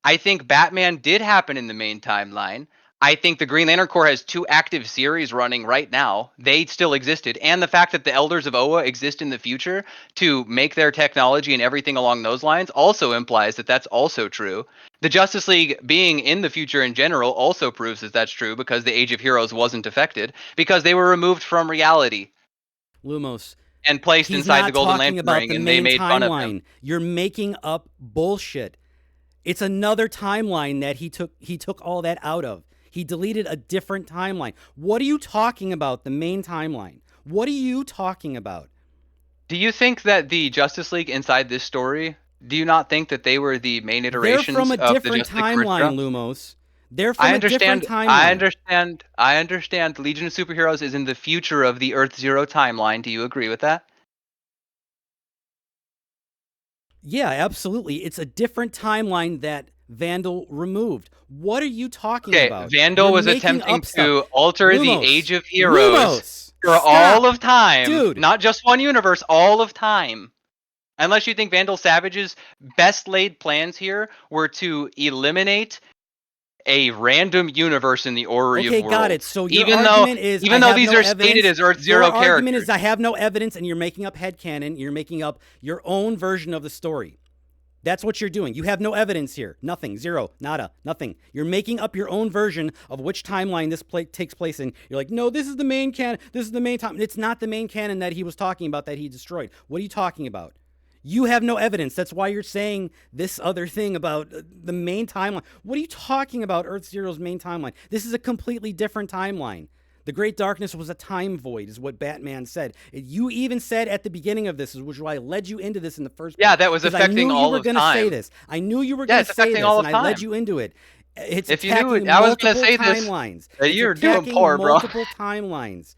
I think Batman did happen in the main timeline. I think the Green Lantern Corps has 2 active series running right now. They still existed. And the fact that the Elders of Oa exist in the future to make their technology and everything along those lines also implies that that's also true. The Justice League being in the future in general also proves that that's true because the Age of Heroes wasn't affected because they were removed from reality Lumos, and placed he's inside not the Golden talking Lantern about ring, the and they main made fun of him. timeline. You're making up bullshit. It's another timeline that he took all that out of. He deleted a different timeline. What are you talking about? The main timeline. What are you talking about? Do you think that the Justice League inside this story, do you not think that they were the main iterations They're from a of the different Justice League timeline, original? Lumos. They're from a different timeline. I understand Legion of Superheroes is in the future of the Earth Zero timeline. Do you agree with that? Yeah, absolutely. It's a different timeline that Vandal removed. What are you talking Okay, about? Vandal You're was making attempting up to stuff. alter the Lumos, Age of Heroes Lumos, for stop. all of time. Dude. Not just one universe, all of time. Unless you think Vandal Savage's best laid plans here were to eliminate a random universe in the Orrery of Worlds. Okay, got it. So your even argument is even I though have these no are evidence. stated as Earth Zero Your characters. argument is I have no evidence, and you're making up headcanon. You're making up your own version of the story. That's what you're doing. You have no evidence here. Nothing. Zero. Nada. Nothing. You're making up your own version of which timeline this takes place in. You're like, no, this is the main canon. This is the main time. It's not the main canon that he was talking about that he destroyed. What are you talking about? You have no evidence. That's why you're saying this other thing about the main timeline. What are you talking about, Earth Zero's main timeline? This is a completely different timeline. The Great Darkness was a time void, is what Batman said. You even said at the beginning of this, which is why I led you into this in the first place. Yeah, that was affecting all of time. I knew you were going to say this. I knew you were going to say this, and I led you into it. It's if you knew attacking it, I was going multiple to say timelines. this. You're doing poor, bro. Multiple timelines.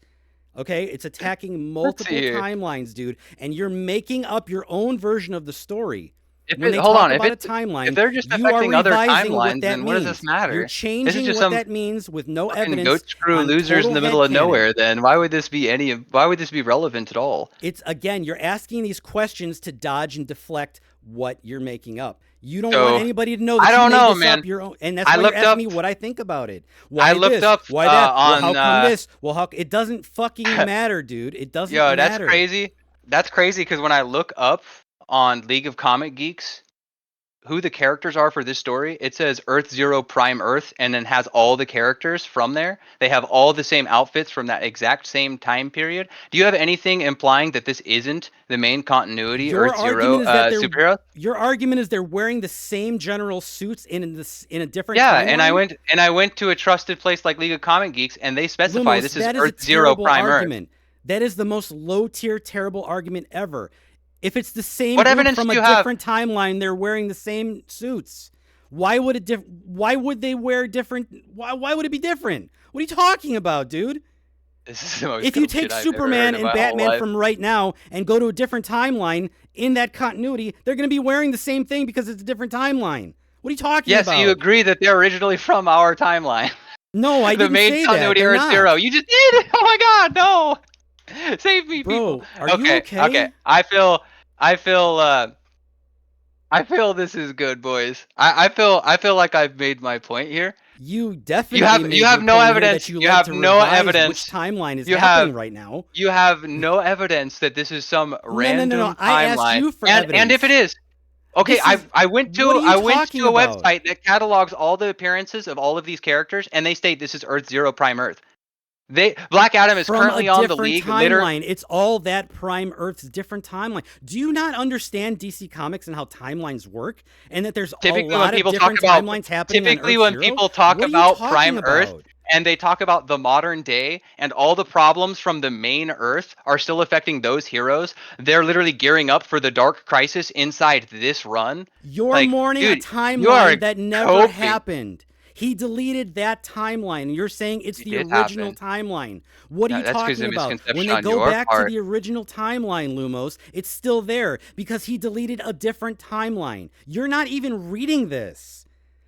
Okay, it's attacking multiple timelines, dude, and you're making up your own version of the story. When they talk about a timeline, if they're just you are affecting other revising what timelines, that then what means. does this matter? You're changing what that means with no evidence. Goat screw losers in the middle of nowhere. Then why would this be relevant at all? It's again, you're asking these questions to dodge and deflect what you're making up. You don't want anybody to know that you made this up your own, and that's why you're asking me what I think about it. Why I looked this? up Why that? on, well, how come this? Well, how it doesn't fucking matter, dude. It doesn't matter. That's crazy. That's crazy because when I look up on League of Comic Geeks who the characters are for this story, it says Earth Zero Prime Earth, and then has all the characters from there. They have all the same outfits from that exact same time period. Do you have anything implying that this isn't the main continuity Earth Zero superhero? Your argument is they're wearing the same general suits in a different timeline? and I went to a trusted place like League of Comic Geeks, and they specify Lumos, this is Earth Zero Prime argument. Earth. That is the most low-tier, terrible argument ever. If it's the same what group from a different timeline, they're wearing the same suits. Why would they wear different? Why would it be different? What are you talking about, dude? This is the most if you take Superman and Batman from right now and go to a different timeline in that continuity, they're going to be wearing the same thing because it's a different timeline. What are you talking about? Yes, you agree that they're originally from our timeline. No, I didn't say that. The main continuity Earth Zero. You just did. Oh my God, no! Save me, bro. People. Are you okay? Okay. I feel this is good, boys. I feel like I've made my point here. You definitely you have no evidence. You have no evidence which timeline is happening right now. You have no evidence that this is some random timeline. I asked you for evidence. And if it is, okay, I went to a website that catalogs all the appearances of all of these characters, and they state this is Earth Zero Prime Earth. Black Adam is currently on the League timeline. It's all that Prime Earth's different timeline. Do you not understand DC Comics and how timelines work, and that there's a lot of different timelines happening? Typically, when people talk about Prime Earth and they talk about the modern day and all the problems from the main Earth are still affecting those heroes, they're literally gearing up for the Dark Crisis inside this run. You're mourning a timeline that never happened. He deleted that timeline, and you're saying it's the original timeline. What are you talking about? When they go back to the original timeline, Lumos, it's still there because he deleted a different timeline. You're not even reading this.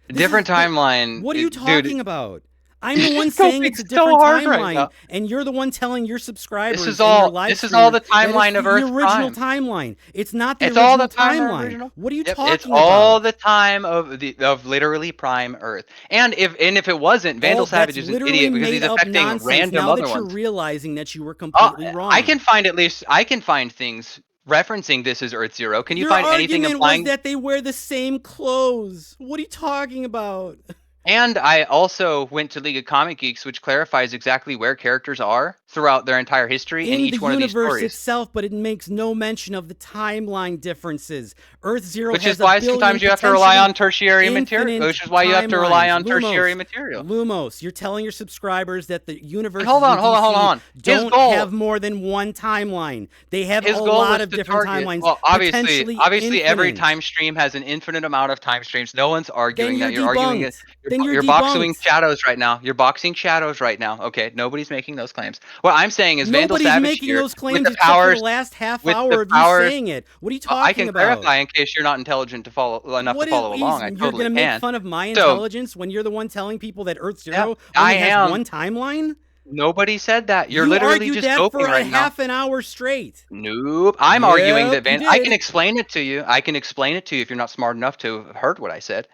Different timeline. What are you talking about? I'm the one Go saying big it's a so different hard right timeline, now. and you're the one telling your subscribers This is and your all. live This is all the streamers that timeline it's of the Earth original Prime. timeline. It's not the It's all original the time of timeline. original. What are you Yep, talking it's all about? the time of literally prime Earth. And if it wasn't, Vandal That's Savage is an literally idiot because he's made up affecting nonsense. random Now other that you're ones. realizing that you were completely wrong. I can find things referencing this as Earth Zero. Can you Your find anything argument was implying? that they wear the same clothes. What are you talking about? And I also went to League of Comic Geeks, which clarifies exactly where characters are throughout their entire history in In the each one of these universe stories. itself, but it makes no mention of the timeline differences. Earth Zero Which has is why a billion, sometimes you have to rely on potentially tertiary material. infinite Which is why you have to rely timelines. on tertiary material. Lumos, you're telling your subscribers that the universes hold on, in hold on, hold DC on. His don't goal- have more than one timeline. They have His a goal lot was of to different target. timelines. Well, Potentially obviously, every infinite. time stream has an infinite amount of time streams. No one's arguing Then that. you're You're arguing it. debunked. Then you're You're boxing debunked. shadows right now. You're boxing shadows right now. Okay, nobody's making those claims. What I'm saying is Vandal Nobody's Savage making here those with claims the except for the powers. last half With hour the of you powers, saying it. What are you I talking can about? clarify in case you're not intelligent to follow enough to follow along. I You're totally gonna make can. fun of my So, intelligence when you're the one telling people that Earth yeah, Zero I only has am. one timeline? Nobody said that. You're You literally argued just that coping for a right now. half an hour straight. Nope. I'm arguing that Yep, you I can did. explain it to you. I can explain it to you if you're not smart enough to have heard what I said.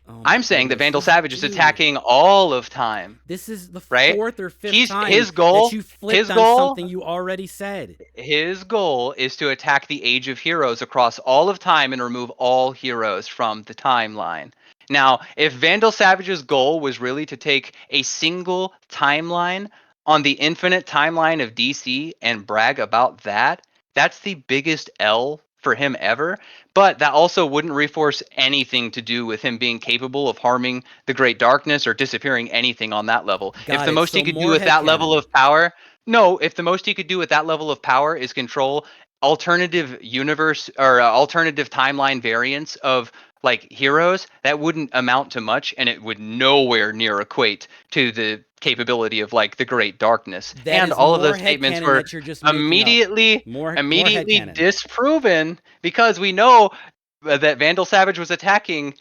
Oh my I'm saying that goodness, Vandal Savage is dude. attacking all of time. This is the Right? fourth or fifth time His goal. that you flipped His on goal. something you already said. His goal is to attack the Age of Heroes across all of time and remove all heroes from the timeline. Now, if Vandal Savage's goal was really to take a single timeline on the infinite timeline of DC and brag about that, that's the biggest L for him ever. But that also wouldn't reinforce anything to do with him being capable of harming the Great Darkness or disappearing anything on that level. If Got the it. most So he could do more with that level headcanon. of power, no, if the most he could do with that level of power is control alternative universe or alternative timeline variants of like heroes, that wouldn't amount to much, and it would nowhere near equate to the capability of like the Great Darkness. That And is all of more those statements headcanon were that you're just making up. immediately More immediately headcanon. disproven because we know that Vandal Savage was attacking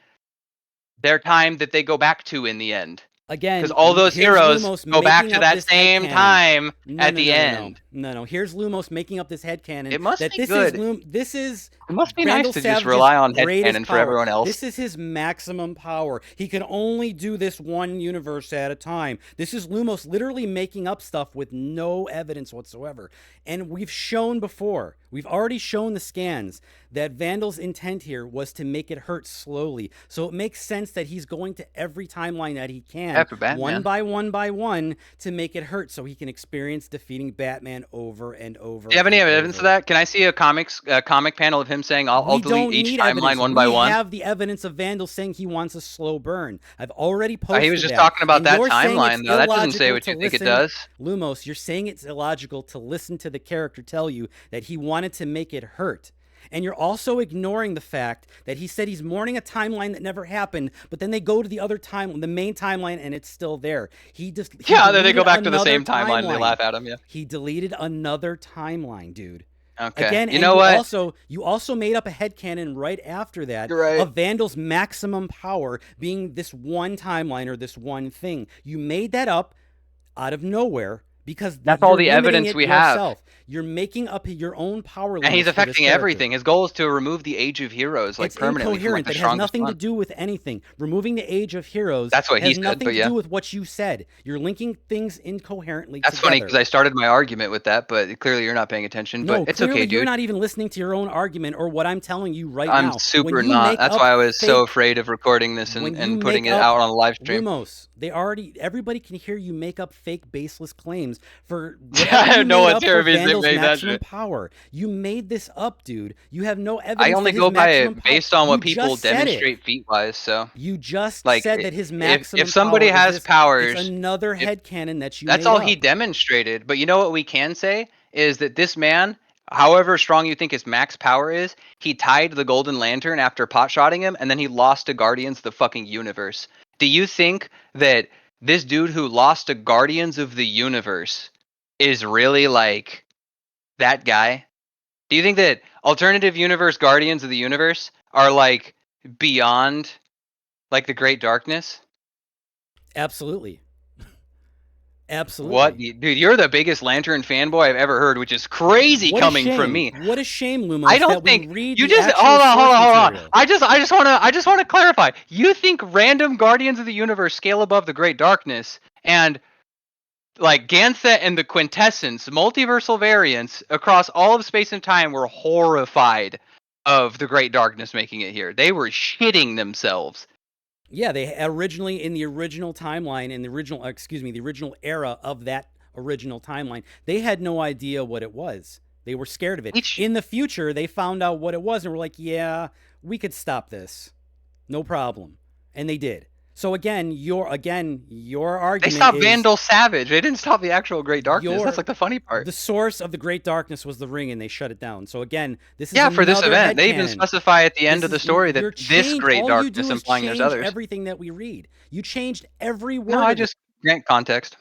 their time that they go back to in the end. Again, Because all those here's heroes Lumos go back making to up that this same headcanon. time No, at no, the no, end. no. Here's Lumos making up this headcanon. It must that be this good. This is It must be Vandal nice to just Savage's rely on greatest headcanon for power. everyone else. This is his maximum power. He can only do this one universe at a time. This is Lumos literally making up stuff with no evidence whatsoever. And we've shown before, we've already shown the scans that Vandal's intent here was to make it hurt slowly. So it makes sense that he's going to every timeline that he can, After Batman. one by one, to make it hurt so he can experience defeating Batman over and over. Do you have any evidence over. of that? Can I see a comic panel of him saying, I'll delete each timeline one by one? We have the evidence of Vandal saying he wants a slow burn. I've already posted He was just that. talking about And that you're saying timeline, it's though. That doesn't say illogical what to you think it listen- does. Lumos, you're saying it's illogical to listen to the character tell you that he wanted to make it hurt. And you're also ignoring the fact that he said he's mourning a timeline that never happened, but then they go to the other time, the main timeline, and it's still there. He Then they go deleted back to the another same timeline and they laugh at him, yeah. He deleted another timeline, dude. Okay. Again, you know what? You also made up a headcanon right after that You're right. of Vandal's maximum power being this one timeline or this one thing. You made that up out of nowhere because that's all the you're limiting evidence it we have. yourself. You're making up your own power limits. And he's for this affecting character. everything. His goal is to remove the Age of Heroes, like It's permanently. incoherent. From, like, That the has nothing to one. do with anything. Removing the Age of Heroes That's what he has said, nothing but to yeah. do with what you said. You're linking things incoherently That's together. funny because I started my argument with that, but clearly you're not paying attention. No, but it's clearly okay, dude. you're not even listening to your own argument or what I'm telling you right now. I'm super not. That's why I was so afraid of recording this and putting it out on a live stream. Lumos, everybody can hear you make up fake baseless claims for no one's hearing me Vandal's make that maximum shit. power. You made this up, dude. You have no evidence. I only that his go by maximum it based on what people just said it. demonstrate feat-wise. So You just like, said that his maximum if somebody power has is powers, it's another headcanon that you that's made all up. he demonstrated. But you know what we can say is that this man, however strong you think his max power is, he tied the Golden Lantern after pot-shotting him, and then he lost to Guardians of the fucking Universe. Do you think that this dude who lost to Guardians of the Universe is really like that guy? Do you think that alternative universe Guardians of the Universe are like beyond like the Great Darkness? Absolutely. Absolutely. What, dude? You're the biggest Lantern fanboy I've ever heard, which is crazy What a coming shame. from me. What a shame, Lumos, I don't that we think read you the just actual hold on. source material. I just want to clarify. You think random Guardians of the Universe scale above the Great Darkness, and like Ganthet and the Quintessence, multiversal variants across all of space and time were horrified of the Great Darkness making it here. They were shitting themselves. Yeah, they originally, in the original timeline, in the original era of that original timeline, they had no idea what it was. They were scared of it. In the future, they found out what it was and were like, yeah, we could stop this. No problem. And they did. So again, your argument They stopped is Vandal Savage. They didn't stop the actual Great Darkness. That's like the funny part. the source of the Great Darkness was the ring, and they shut it down. So again, this is for this event, they even headcanon. specify at the end of the story that this Great all Darkness you do implying is there's change others. everything that we read. You changed every word. No, I just grant context.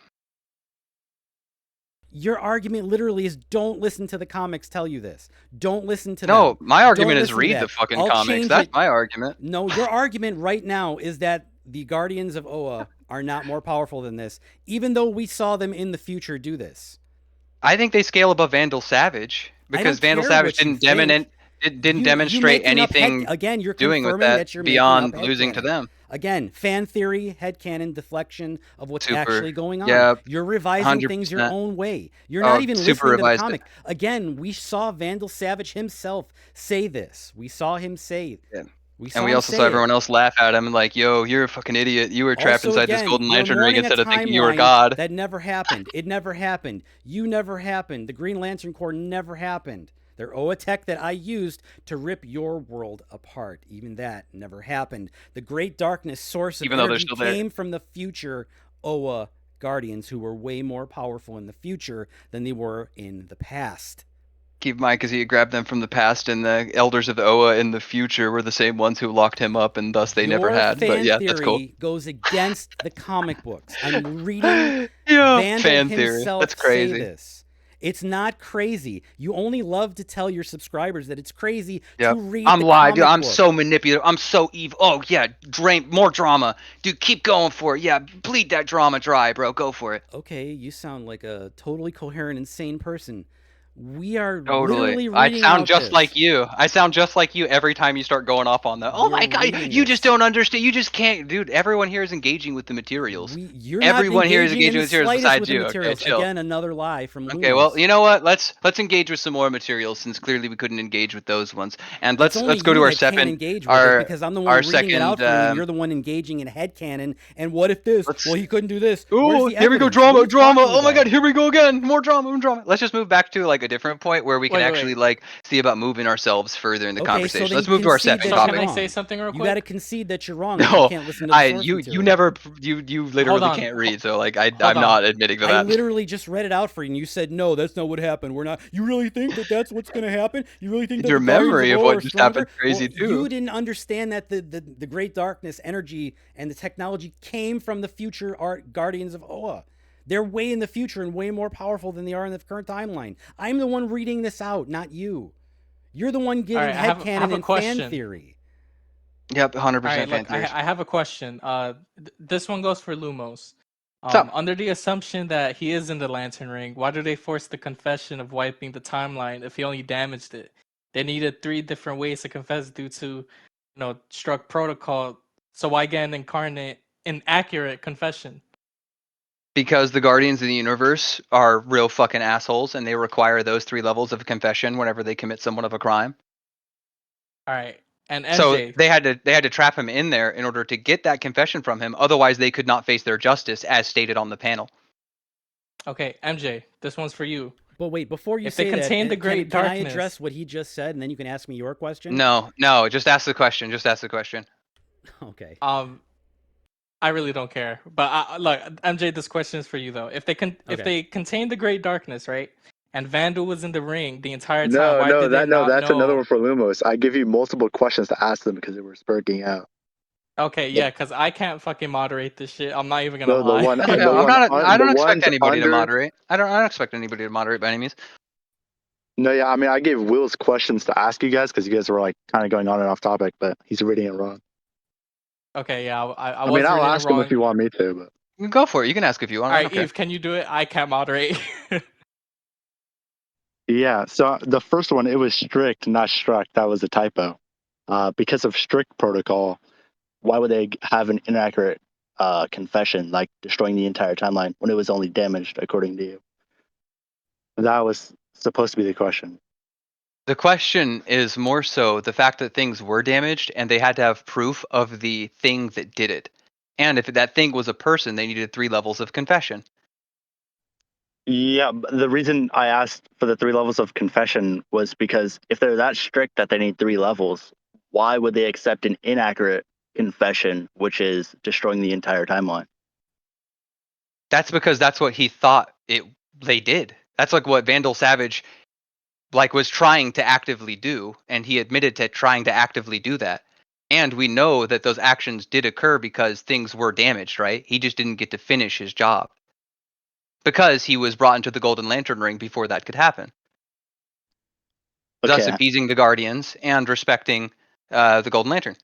Your argument literally is don't listen to the comics tell you this. Don't listen to No, them. my argument Don't is listen to read that. the fucking I'll comics. change That's it. my argument. No, your argument right now is that the Guardians of Oa are not more powerful than this, even though we saw them in the future do this. I think they scale above Vandal Savage because Vandal Savage didn't demonstrate anything again, you're doing with confirming that you're beyond making up losing to headcanon. them. Again, fan theory, headcanon, deflection of what's actually going on. Yeah, you're revising things your 100%. own way. You're not even listening to the revised comic. Again, we saw Vandal Savage himself say this. We saw him say Yeah. We And we also saw everyone else laugh at him and like, yo, you're a fucking idiot. You were trapped Also, inside this again, golden you're lantern ring mourning a instead of thinking you were timeline God. That never happened. It never happened. You never happened. The Green Lantern Corps never happened. They're Oa tech that I used to rip your world apart. Even that never happened. The Great Darkness source of energy came from the future Oa Guardians, who were way more powerful in the future than they were in the past. Keep in mind, because he had grabbed them from the past, and the elders of the Oa in the future were the same ones who locked him up, and thus they never had. But yeah, that's cool. Your fan theory goes against the comic books. I'm reading fan Vandal theory. himself That's crazy. say this. It's not crazy. You only love to tell your subscribers that it's crazy to read I'm the live, dude. comic I'm book. so manipulative. I'm so evil. Oh yeah, more drama, dude. Keep going for it. Yeah, bleed that drama dry, bro. Go for it. Okay, you sound like a totally coherent, insane person. We are Totally. literally I reading sound out just this. like you. I sound just like you every time you start going off on that. Oh my god, you just don't understand. You just can't, dude. Everyone here is engaging with the materials. Everyone here is engaging with the materials besides you. Okay, chill. Again, another lie from Lumos. Okay, well, you know what? Let's engage with some more materials since clearly we couldn't engage with those ones. And let's go to our second. Because I'm the one reading it out for you, and you're the one engaging in headcanon. And what if this? Well, he couldn't do this. Oh, here we go, drama. Oh my god, here we go again. More drama. Let's just move back to like a different point where we can actually like see about moving ourselves further in the conversation. So let's move to our second topic. Can I say something real quick? You got to concede that you're wrong. No, you can't listen to the source material. you literally can't read. So like I'm not admitting to that. I literally just read it out for you, and you said no, that's not what happened. We're not. You really think that that's what's going to happen? You really think that your memory of what just happened crazy too? You didn't understand that the Great Darkness energy and the technology came from the future Guardians of Oa. They're way in the future and way more powerful than they are in the current timeline. I'm the one reading this out, not you. You're the one getting headcanon and fan theory. Yep, 100% fan theory. I have a question. This one goes for Lumos. Under the assumption that he is in the Lantern Ring, why do they force the confession of wiping the timeline if he only damaged it? They needed 3 different ways to confess due to, struck protocol. So why get an inaccurate confession? Because the Guardians of the Universe are real fucking assholes, and they require those 3 levels of confession whenever they commit somewhat of a crime. All right, and MJ, so they had to trap him in there in order to get that confession from him. Otherwise, they could not face their justice, as stated on the panel. Okay, MJ, this one's for you. But wait, before you say that, the Great Darkness, can I address what he just said, and then you can ask me your question? No, just ask the question. Okay. I really don't care. But look, MJ, this question is for you though. If they contain the Great Darkness, right? And Vandal was in the ring the entire time. That's another one for Lumos. I give you multiple questions to ask them because they were spurting out. Okay, yeah, because I can't fucking moderate this shit. I'm not even gonna lie. I don't expect anybody to moderate. I don't expect anybody to moderate by any means. No, yeah, I mean, I gave Will's questions to ask you guys because you guys were like kind of going on and off topic, but he's reading it wrong. Okay, yeah, I mean, I'll ask him if you want me to, but Go for it. You can ask if you want. All I right, don't care. Eve, can you do it? I can't moderate. Yeah. So the first one, it was strict, not struck. That was a typo. Because of strict protocol, why would they have an inaccurate confession, like destroying the entire timeline when it was only damaged, according to you? That was supposed to be the question. The question is more so the fact that things were damaged and they had to have proof of the thing that did it. And if that thing was a person, they needed 3 levels of confession. Yeah, the reason I asked for the 3 levels of confession was because if they're that strict that they need 3 levels, why would they accept an inaccurate confession, which is destroying the entire timeline? That's because that's what he thought they did. That's like what Vandal Savage was trying to actively do, and he admitted to trying to actively do that. And we know that those actions did occur because things were damaged, right? He just didn't get to finish his job because he was brought into the Golden Lantern Ring before that could happen. Thus Okay, appeasing the Guardians and respecting the Golden Lantern.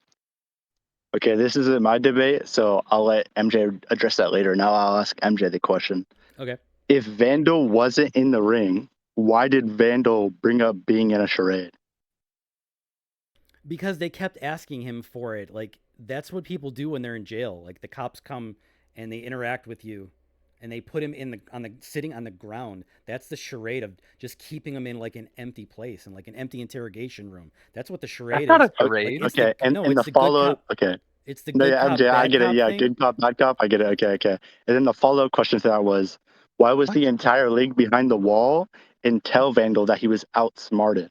okay, this isn't my debate, so I'll let MJ address that later. Now I'll ask MJ the question. Okay. If Vandal wasn't in the ring, why did Vandal bring up being in a charade? Because they kept asking him for it. Like, that's what people do when they're in jail. Like, the cops come and they interact with you and they put him sitting on the ground. That's the charade of just keeping him in like an empty place and like an empty interrogation room. That's what the charade not is. a charade. Like, it's Okay, and it's the the good follow. cop. Okay, It's the no, good yeah, cop, MJ, I bad get it. cop Yeah, thing. good cop, bad cop. I get it. Okay, okay. And then the follow-up question to that was, why was the entire league behind the wall and tell Vandal that he was outsmarted?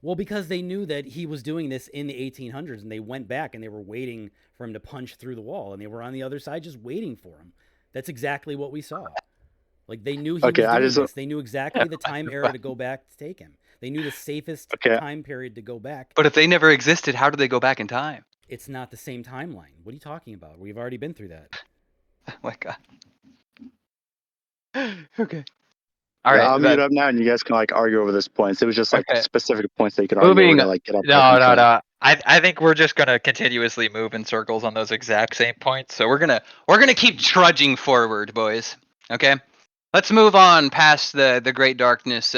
Well, because they knew that he was doing this in the 1800s, and they went back and they were waiting for him to punch through the wall, and they were on the other side just waiting for him. That's exactly what we saw. Like, they knew he Okay, was I doing just this. They knew exactly the time era to go back to take him. They knew the safest okay. time period to go back. But if they never existed, how do they go back in time? It's not the same timeline. What are you talking about? We've already been through that. Oh my god. Okay. All Yeah, right. I'll mute up now, and you guys can like argue over this points. It was just like Okay. specific points that you could argue over Moving. to like get up. No. I think we're just gonna continuously move in circles on those exact same points. So we're gonna keep trudging forward, boys. Okay. Let's move on past the Great Darkness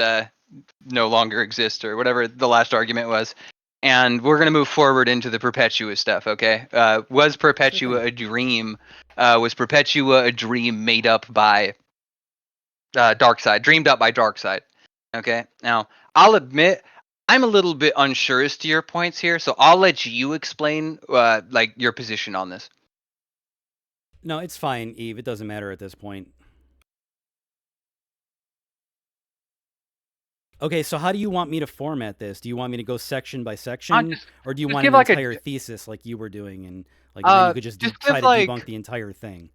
no longer exists or whatever the last argument was, and we're gonna move forward into the Perpetua stuff. Okay. Was Perpetua a dream? Was Perpetua a dream made up by Darkseid, dreamed up by Darkseid? Okay. Now I'll admit I'm a little bit unsure as to your points here, so I'll let you explain like your position on this. No, it's fine, Eve. It doesn't matter at this point. Okay, so how do you want me to format this? Do you want me to go section by section, or do you want an entire thesis like you were doing, and then you could just try to debunk the entire thing?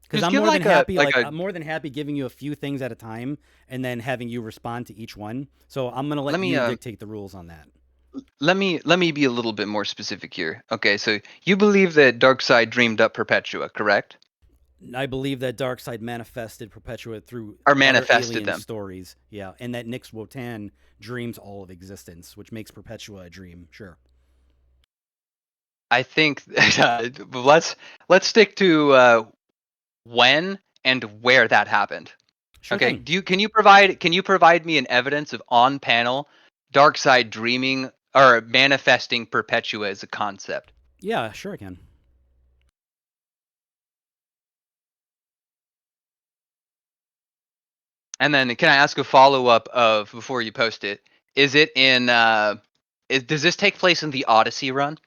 Because I'm more than happy, I'm more than happy giving you a few things at a time, and then having you respond to each one. So I'm gonna let you dictate the rules on that. Let me be a little bit more specific here. Okay, so you believe that Darkseid dreamed up Perpetua, correct? I believe that Darkseid manifested Perpetua through manifested alien them. stories. Yeah, and that Nyx Wotan dreams all of existence, which makes Perpetua a dream. Sure. I think let's stick to when and where that happened. Sure okay. thing. Can you provide me an evidence of on panel Darkseid dreaming or manifesting Perpetua as a concept? Yeah, sure I can. And then can I ask a follow up of before you post it? Is it in does this take place in the Odyssey run?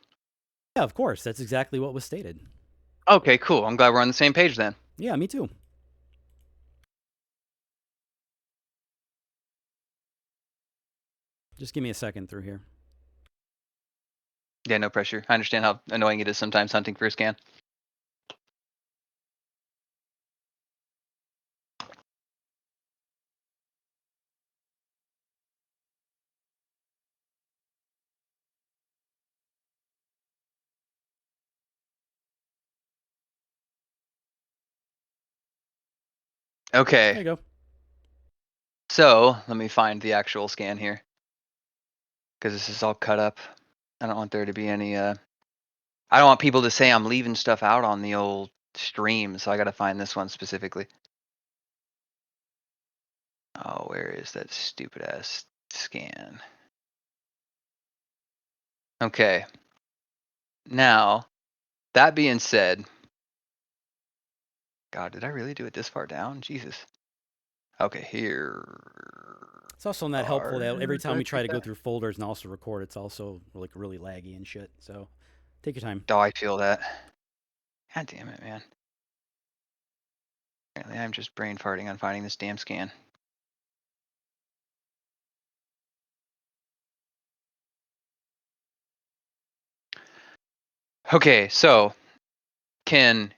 Yeah, of course. That's exactly what was stated. Okay, cool. I'm glad we're on the same page then. Yeah, me too. Just give me a second through here. Yeah, no pressure. I understand how annoying it is sometimes hunting for a scan. Okay. There you go. So let me find the actual scan here, because this is all cut up. I don't want there to be any I don't want people to say I'm leaving stuff out on the old stream, so I gotta find this one specifically. Oh, where is that stupid ass scan? Okay. Now, that being said, God, did I really do it this far down? Jesus. Okay, here. It's also not helpful that every time we try to go that? through folders and also record, it's also like really laggy and shit. So take your time. Oh, I feel that. God damn it, man. Apparently, I'm just brain farting on finding this damn scan. Okay, so can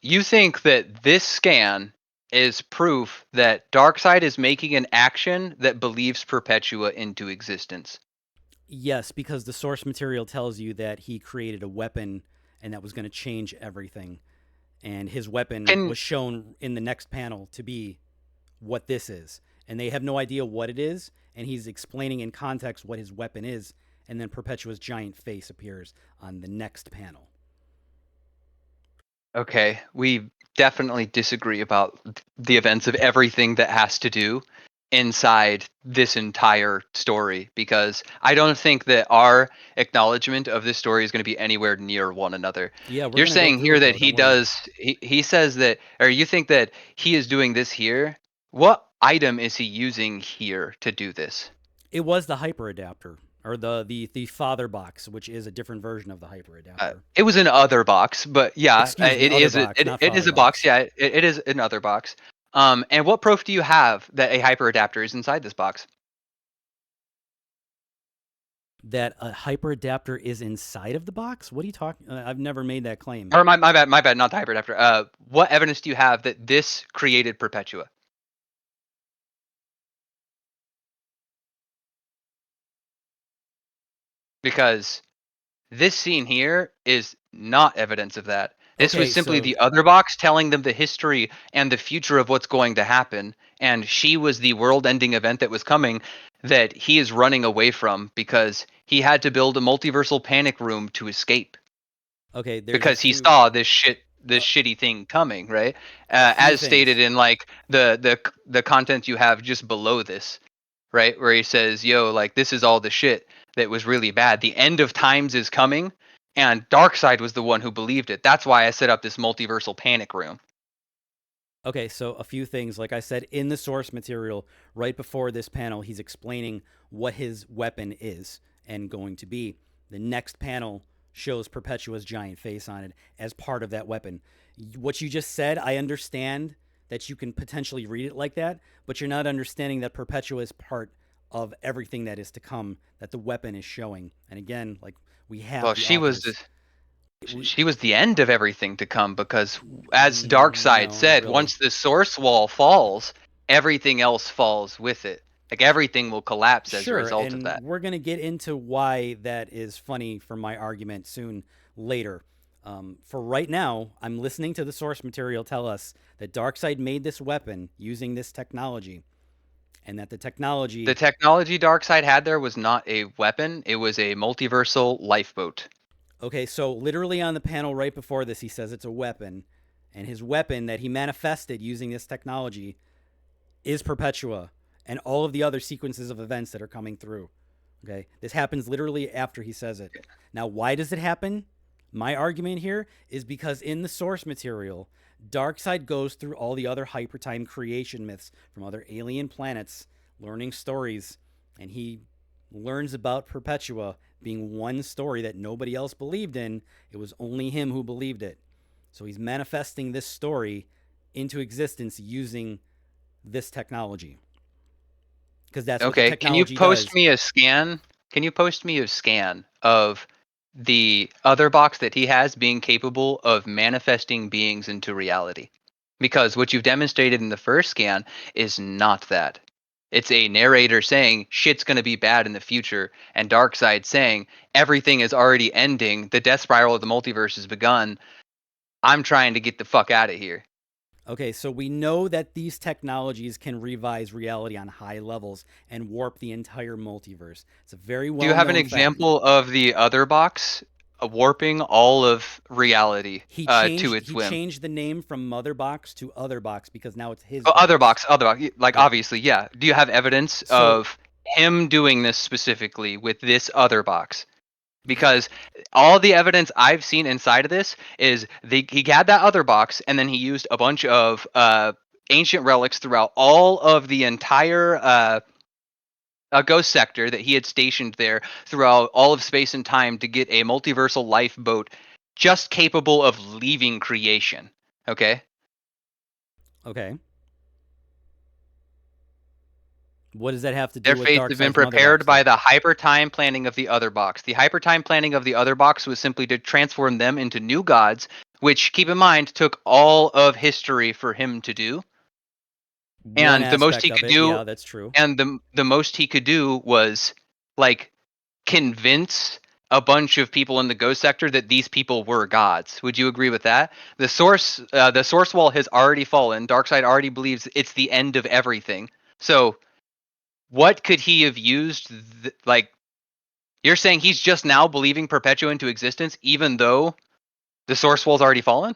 you think that this scan is proof that Darkseid is making an action that believes Perpetua into existence? Yes, because the source material tells you that he created a weapon and that was going to change everything. And his weapon was shown in the next panel to be what this is. And they have no idea what it is. And he's explaining in context what his weapon is. And then Perpetua's giant face appears on the next panel. Okay, we definitely disagree about the events of everything that has to do inside this entire story, because I don't think that our acknowledgement of this story is going to be anywhere near one another. Yeah, we're You're going to go saying through here it, that though. Don't worry. he says that, or you think that he is doing this here. What item is he using here to do this? It was the hyper adapter, or the father box, which is a different version of the hyper adapter. It was an other box, but yeah, Excuse me, it other is box, not it is father a box. box. Yeah, it is another box. And what proof do you have that a hyper adapter is inside this box? That a hyper adapter is inside of the box? What are you talking? I've never made that claim. Or my bad, not the hyper adapter. What evidence do you have that this created Perpetua? Because this scene here is not evidence of that. This was Okay, simply so the other box telling them the history and the future of what's going to happen. And she was the world ending event that was coming that he is running away from because he had to build a multiversal panic room to escape. okay, there's Because he saw this shitty thing coming, right? a few As things. stated in like the content you have just below this, right? Where he says, yo, like this is all the shit that was really bad. The end of times is coming, and Darkseid was the one who believed it. That's why I set up this multiversal panic room. Okay, so a few things. Like I said, in the source material, right before this panel, he's explaining what his weapon is and going to be. The next panel shows Perpetua's giant face on it as part of that weapon. What you just said, I understand that you can potentially read it like that, but you're not understanding that Perpetua is part of everything that is to come, that the weapon is showing. And again, like we have Well, the she was authors. she was the end of everything to come because, as Darkseid No, not said, really. once the source wall falls, everything else falls with it. Like everything will collapse as a Sure, result of and that. we're going to get into why that is funny for my argument soon later. For right now, I'm listening to the source material tell us that Darkseid made this weapon using this technology, and that the The technology. technology Darkseid had there was not a weapon; it was a multiversal lifeboat. Okay, so literally on the panel right before this, he says it's a weapon, and his weapon that he manifested using this technology is Perpetua and all of the other sequences of events that are coming through. Okay, this happens literally after he says it. Now, why does it happen? My argument here is because in the source material, Darkseid goes through all the other hypertime creation myths from other alien planets, learning stories, and he learns about Perpetua being one story that nobody else believed in. It was only him who believed it. So he's manifesting this story into existence using this technology. Because that's what the Okay, can you technology post does. me a scan? Can you post me a scan of the other box that he has being capable of manifesting beings into reality? Because what you've demonstrated in the first scan is not that. It's a narrator saying shit's going to be bad in the future, and Darkseid saying everything is already ending. The death spiral of the multiverse has begun. I'm trying to get the fuck out of here. Okay, so we know that these technologies can revise reality on high levels and warp the entire multiverse. It's a very Do you well have an known fact. example of the other box warping all of reality He to changed. its He whim. changed the name from Mother Box to Other Box because now it's his. Oh, other box. box. Like Yeah. obviously, yeah. Do you have evidence So of him doing this specifically with this other box? Because all the evidence I've seen inside of this is he had that other box, and then he used a bunch of ancient relics throughout all of the entire ghost sector that he had stationed there throughout all of space and time to get a multiversal lifeboat just capable of leaving creation. Okay? okay. What does that have to do Their with fates have been Darkseid's Mother prepared Box? by Though? the hyper time planning of the other box. The hyper time planning of the other box was simply to transform them into new gods, which, keep in mind, took all of history for him to do. One And the most aspect he of could it, do, yeah, that's true. and the most he could do was like convince a bunch of people in the ghost sector that these people were gods. Would you agree with that? The source wall has already fallen. Darkseid already believes it's the end of everything. So, what could he have used? Like, you're saying he's just now believing Perpetua into existence, even though the source wall's already fallen?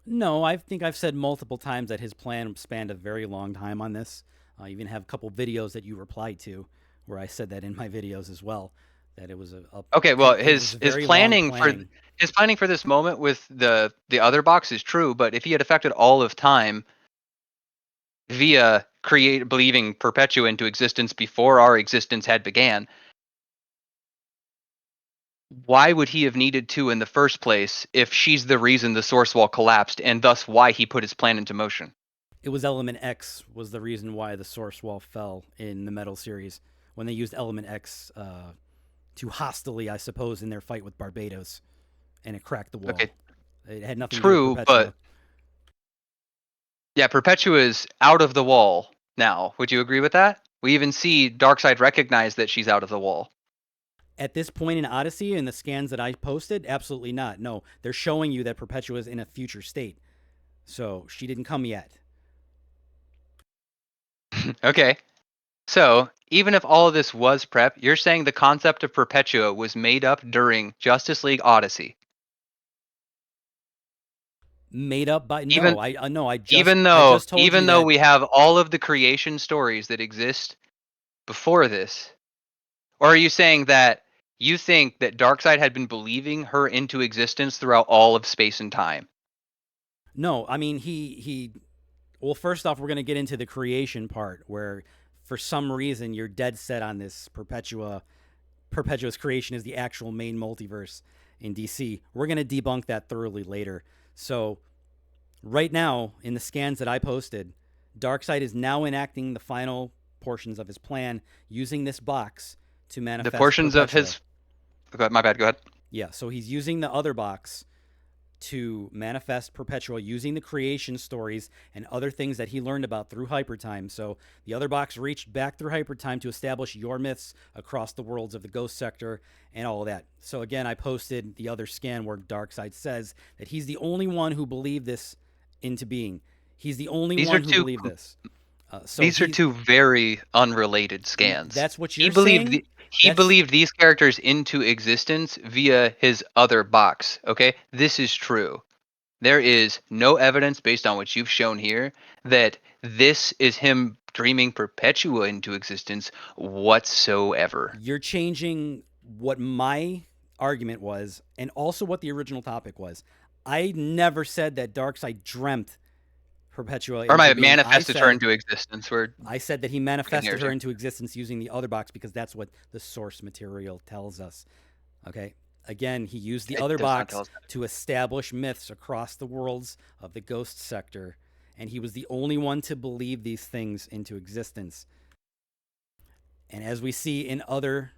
No, I think I've said multiple times that his plan spanned a very long time on this. I even have a couple videos that you replied to where I said that in my videos as well, that it was Okay, well, it was his very long planning for planning. his planning for this moment with the other box is true, but if he had affected all of time via believing Perpetua into existence before our existence had began, why would he have needed to in the first place if she's the reason the source wall collapsed and thus why he put his plan into motion? It was Element X was the reason why the source wall fell in the Metal series when they used Element X too hostily, I suppose, in their fight with Barbados, and it cracked the wall. Okay, It had nothing to do with true, but Perpetua. yeah, Perpetua is out of the wall now. Would you agree with that? We even see Darkseid recognize that she's out of the wall. At this point in Odyssey, in the scans that I posted, absolutely not. No, they're showing you that Perpetua is in a future state. So she didn't come yet. Okay. So, even if all of this was prep, you're saying the concept of Perpetua was made up during Justice League Odyssey. Made up by Even no, I no, even I though just told you even though that we have all of the creation stories that exist before this, or are you saying that you think that Darkseid had been believing her into existence throughout all of space and time? no, I mean he well, first off, we're going to get into the creation part where for some reason you're dead set on this Perpetua's creation is the actual main multiverse in DC. We're going to debunk that thoroughly later. So, right now in the scans that I posted, Darkseid is now enacting the final portions of his plan using this box to The manifest portions of Perpetua. his my bad, go ahead. Yeah, so he's using the other box to manifest Perpetua using the creation stories and other things that he learned about through Hypertime. So the other box reached back through Hypertime to establish your myths across the worlds of the Ghost Sector and all of that. So again, I posted the other scan where Darkseid says that he's the only one who believed this into being. He's the only These are one who two believed this. So These are two very unrelated scans. that's what you're saying. He That's believed these characters into existence via his other box. Okay, this is true. There is no evidence based on what you've shown here that this is him dreaming Perpetua into existence whatsoever. you're changing what my argument was and also what the original topic was. I never said that Darkseid dreamt Perpetua Or into my being. manifested her into existence. We're I said that he splitting manifested hairs her here. into existence using the other box because that's what the source material tells us. Okay? Again, he used the It other does not tell box us that. to establish myths across the worlds of the Ghost Sector, and he was the only one to believe these things into existence. And as we see in other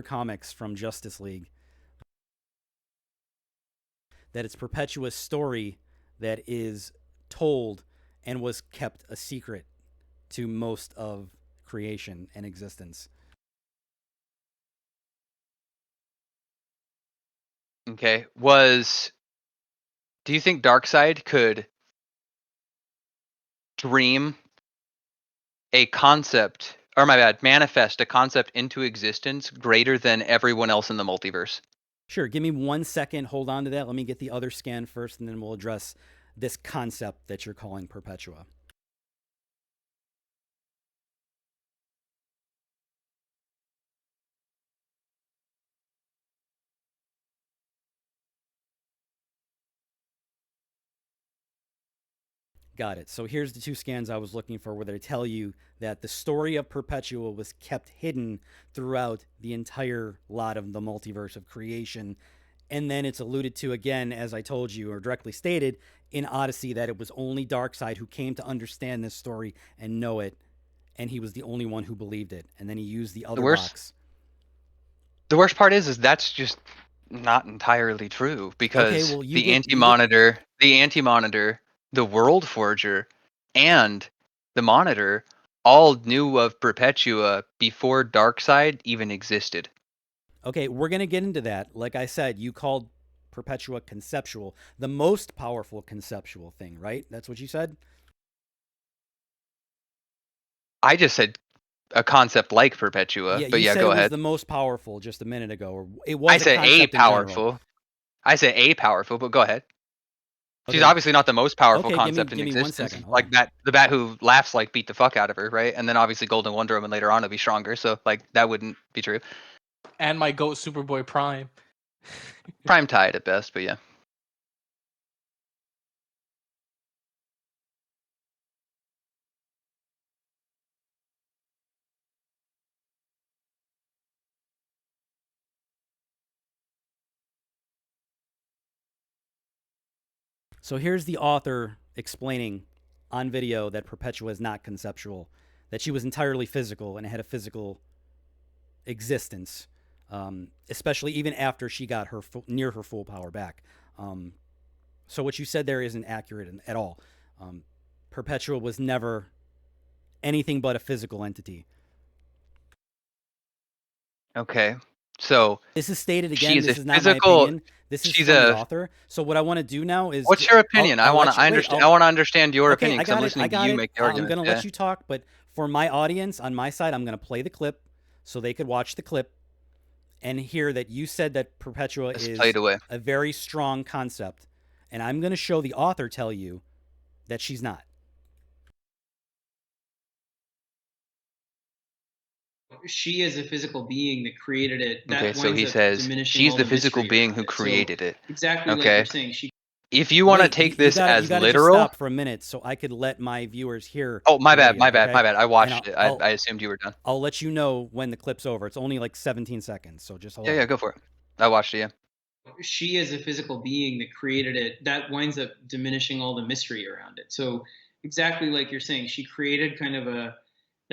comics from Justice League, that it's Perpetua's story that is told and was kept a secret to most of creation and existence. Okay. Do you think Darkseid could dream a concept, or my bad, manifest a concept into existence greater than everyone else in the multiverse? Sure, give me 1 second. Hold on to that. Let me get the other scan first, and then we'll address this concept that you're calling Perpetua. Got it. So here's the 2 scans I was looking for, where they tell you that the story of Perpetua was kept hidden throughout the entire lot of the multiverse of creation. And then it's alluded to again, as I told you, or directly stated in Odyssey, that it was only Darkseid who came to understand this story and know it. And he was the only one who believed it. And then he used the other box. The worst part is that's just not entirely true, because Okay, well, the Anti-Monitor, the World Forger, and the Monitor all knew of Perpetua before Darkseid even existed. Okay, we're going to get into that. Like I said, you called Perpetua conceptual, the most powerful conceptual thing, right? That's what you said? I just said a concept like Perpetua, Yeah, but you yeah, said go it was ahead. the most powerful just a minute ago, or it I was a said a concept in general. powerful. I said a powerful, but go ahead. She's Okay, obviously not the most powerful okay, concept give in me 1 existence. second. Hold Like on. that, the bat who laughs like beat the fuck out of her, right? And then obviously Golden Wonder Woman later on will be stronger, so like that wouldn't be true. And my goat Superboy Prime. Prime tied at best, but yeah. So here's the author explaining on video that Perpetua is not conceptual, that she was entirely physical and had a physical existence, especially even after she got her near her full power back. So what you said there isn't accurate at all. Perpetua was never anything but a physical entity. Okay. So This is stated she again. is a This is not my physical. opinion. This is She's from the a. author. So what I want to do now is, What's your opinion? I'll let you I wait. understand. I want to understand your Okay, opinion I because I'm got it. I listening to got you it. make the I'm argument. gonna let you talk, but for my audience on my side, I'm gonna play the clip so they could watch the clip and hear that you said that Perpetua Let's is play it away. a very strong concept, and I'm gonna show the author tell you that she's not. She is a physical being that created it. Okay, That so winds he up says diminishing she's all the the physical mystery being around who it. So created it. exactly like Okay. you're saying, she. If you want to Wait, take you this gotta as just literal. stop for a minute so I could let my viewers hear. Oh, my the bad, video, my bad, okay? my bad. I And watched it. I assumed you were done. I'll let you know when the clip's over. It's only like 17 seconds, so just hold on. Yeah, go for it. I watched it. Yeah. She is a physical being that created it. That winds up diminishing all the mystery around it. So exactly like you're saying, she created kind of a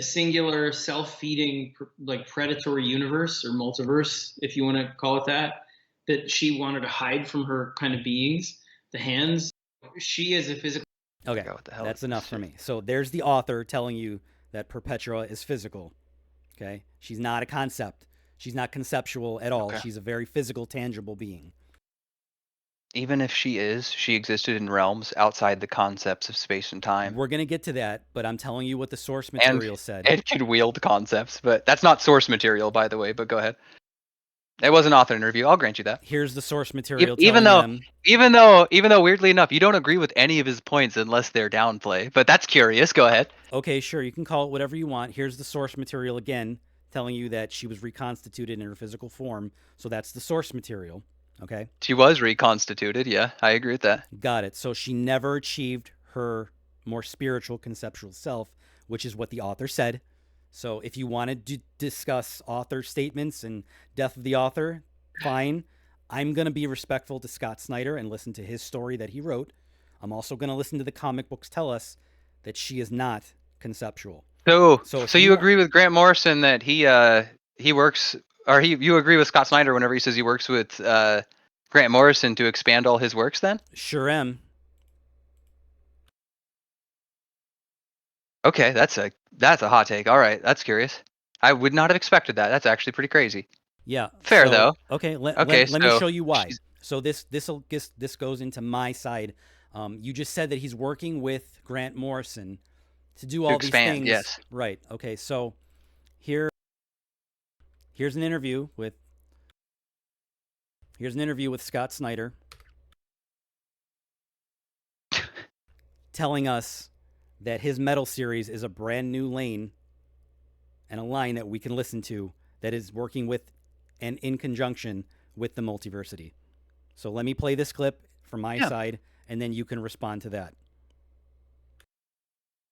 singular self-feeding like predatory universe or multiverse, if you want to call it that she wanted to hide from her kind of beings, the hands. She is a physical. Okay, What the hell that's is enough this for shit? me. So there's the author telling you that Perpetua is physical. Okay, she's not a concept. She's not conceptual at all. Okay. She's a very physical, tangible being. Even if she is, she existed in realms outside the concepts of space and time. We're gonna get to that, but I'm telling you what the source And material said. it could wield concepts, but that's not source material, by the way. But go ahead. It was an author interview. I'll grant you that. Here's the source material Even telling them. even though, weirdly enough, you don't agree with any of his points unless they're downplay. But that's curious. Go ahead. Okay, sure, you can call it whatever you want. Here's the source material again, telling you that she was reconstituted in her physical form. So that's the source material. Okay. She was reconstituted. Yeah, I agree with that. Got it. So she never achieved her more spiritual conceptual self, which is what the author said. So if you wanted to discuss author statements and death of the author, fine. I'm going to be respectful to Scott Snyder and listen to his story that he wrote. I'm also going to listen to the comic books tell us that she is not conceptual. So if you agree with Grant Morrison that he works, or you agree with Scott Snyder whenever he says he works with Grant Morrison to expand all his works then? Sure am. Okay, that's a hot take. All right, that's curious. I would not have expected that. That's actually pretty crazy. Yeah. Fair so, though. Okay, let Okay, me so show you why. she's- So this goes into my side. You just said that he's working with Grant Morrison to do all expand, these things. yes. Right. Okay. So here's an interview with Here's an interview with Scott Snyder telling us that his metal series is a brand new lane and a line that we can listen to that is working with and in conjunction with the multiversity. So let me play this clip from my side, and then you can respond to that.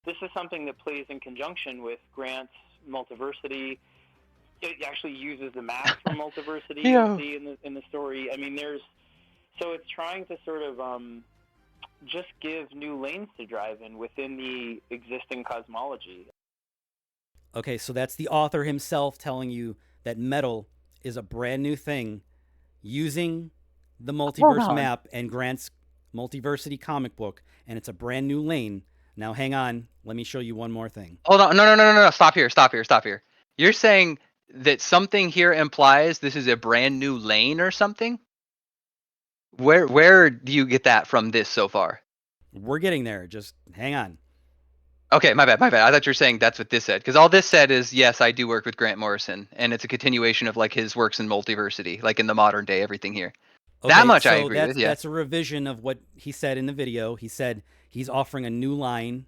This is something that plays in conjunction with Grant's multiversity. It actually uses the map from multiversity you see in the story. I mean, so it's trying to sort of just give new lanes to drive in within the existing cosmology. Okay, so that's the author himself telling you that metal is a brand new thing using the multiverse map and Grant's multiversity comic book, and it's a brand new lane. Now, hang on. Let me show you one more thing. Hold on. No. Stop here. You're saying that something here implies this is a brand new lane or something? Where do you get that from this so far? We're getting there. Just hang on. Okay, my bad. I thought you were saying that's what this said. Because all this said is, yes, I do work with Grant Morrison, and it's a continuation of like his works in multiversity, like in the modern day, everything here. Okay, that much so I agree with, yeah. That's a revision of what he said in the video. He said he's offering a new line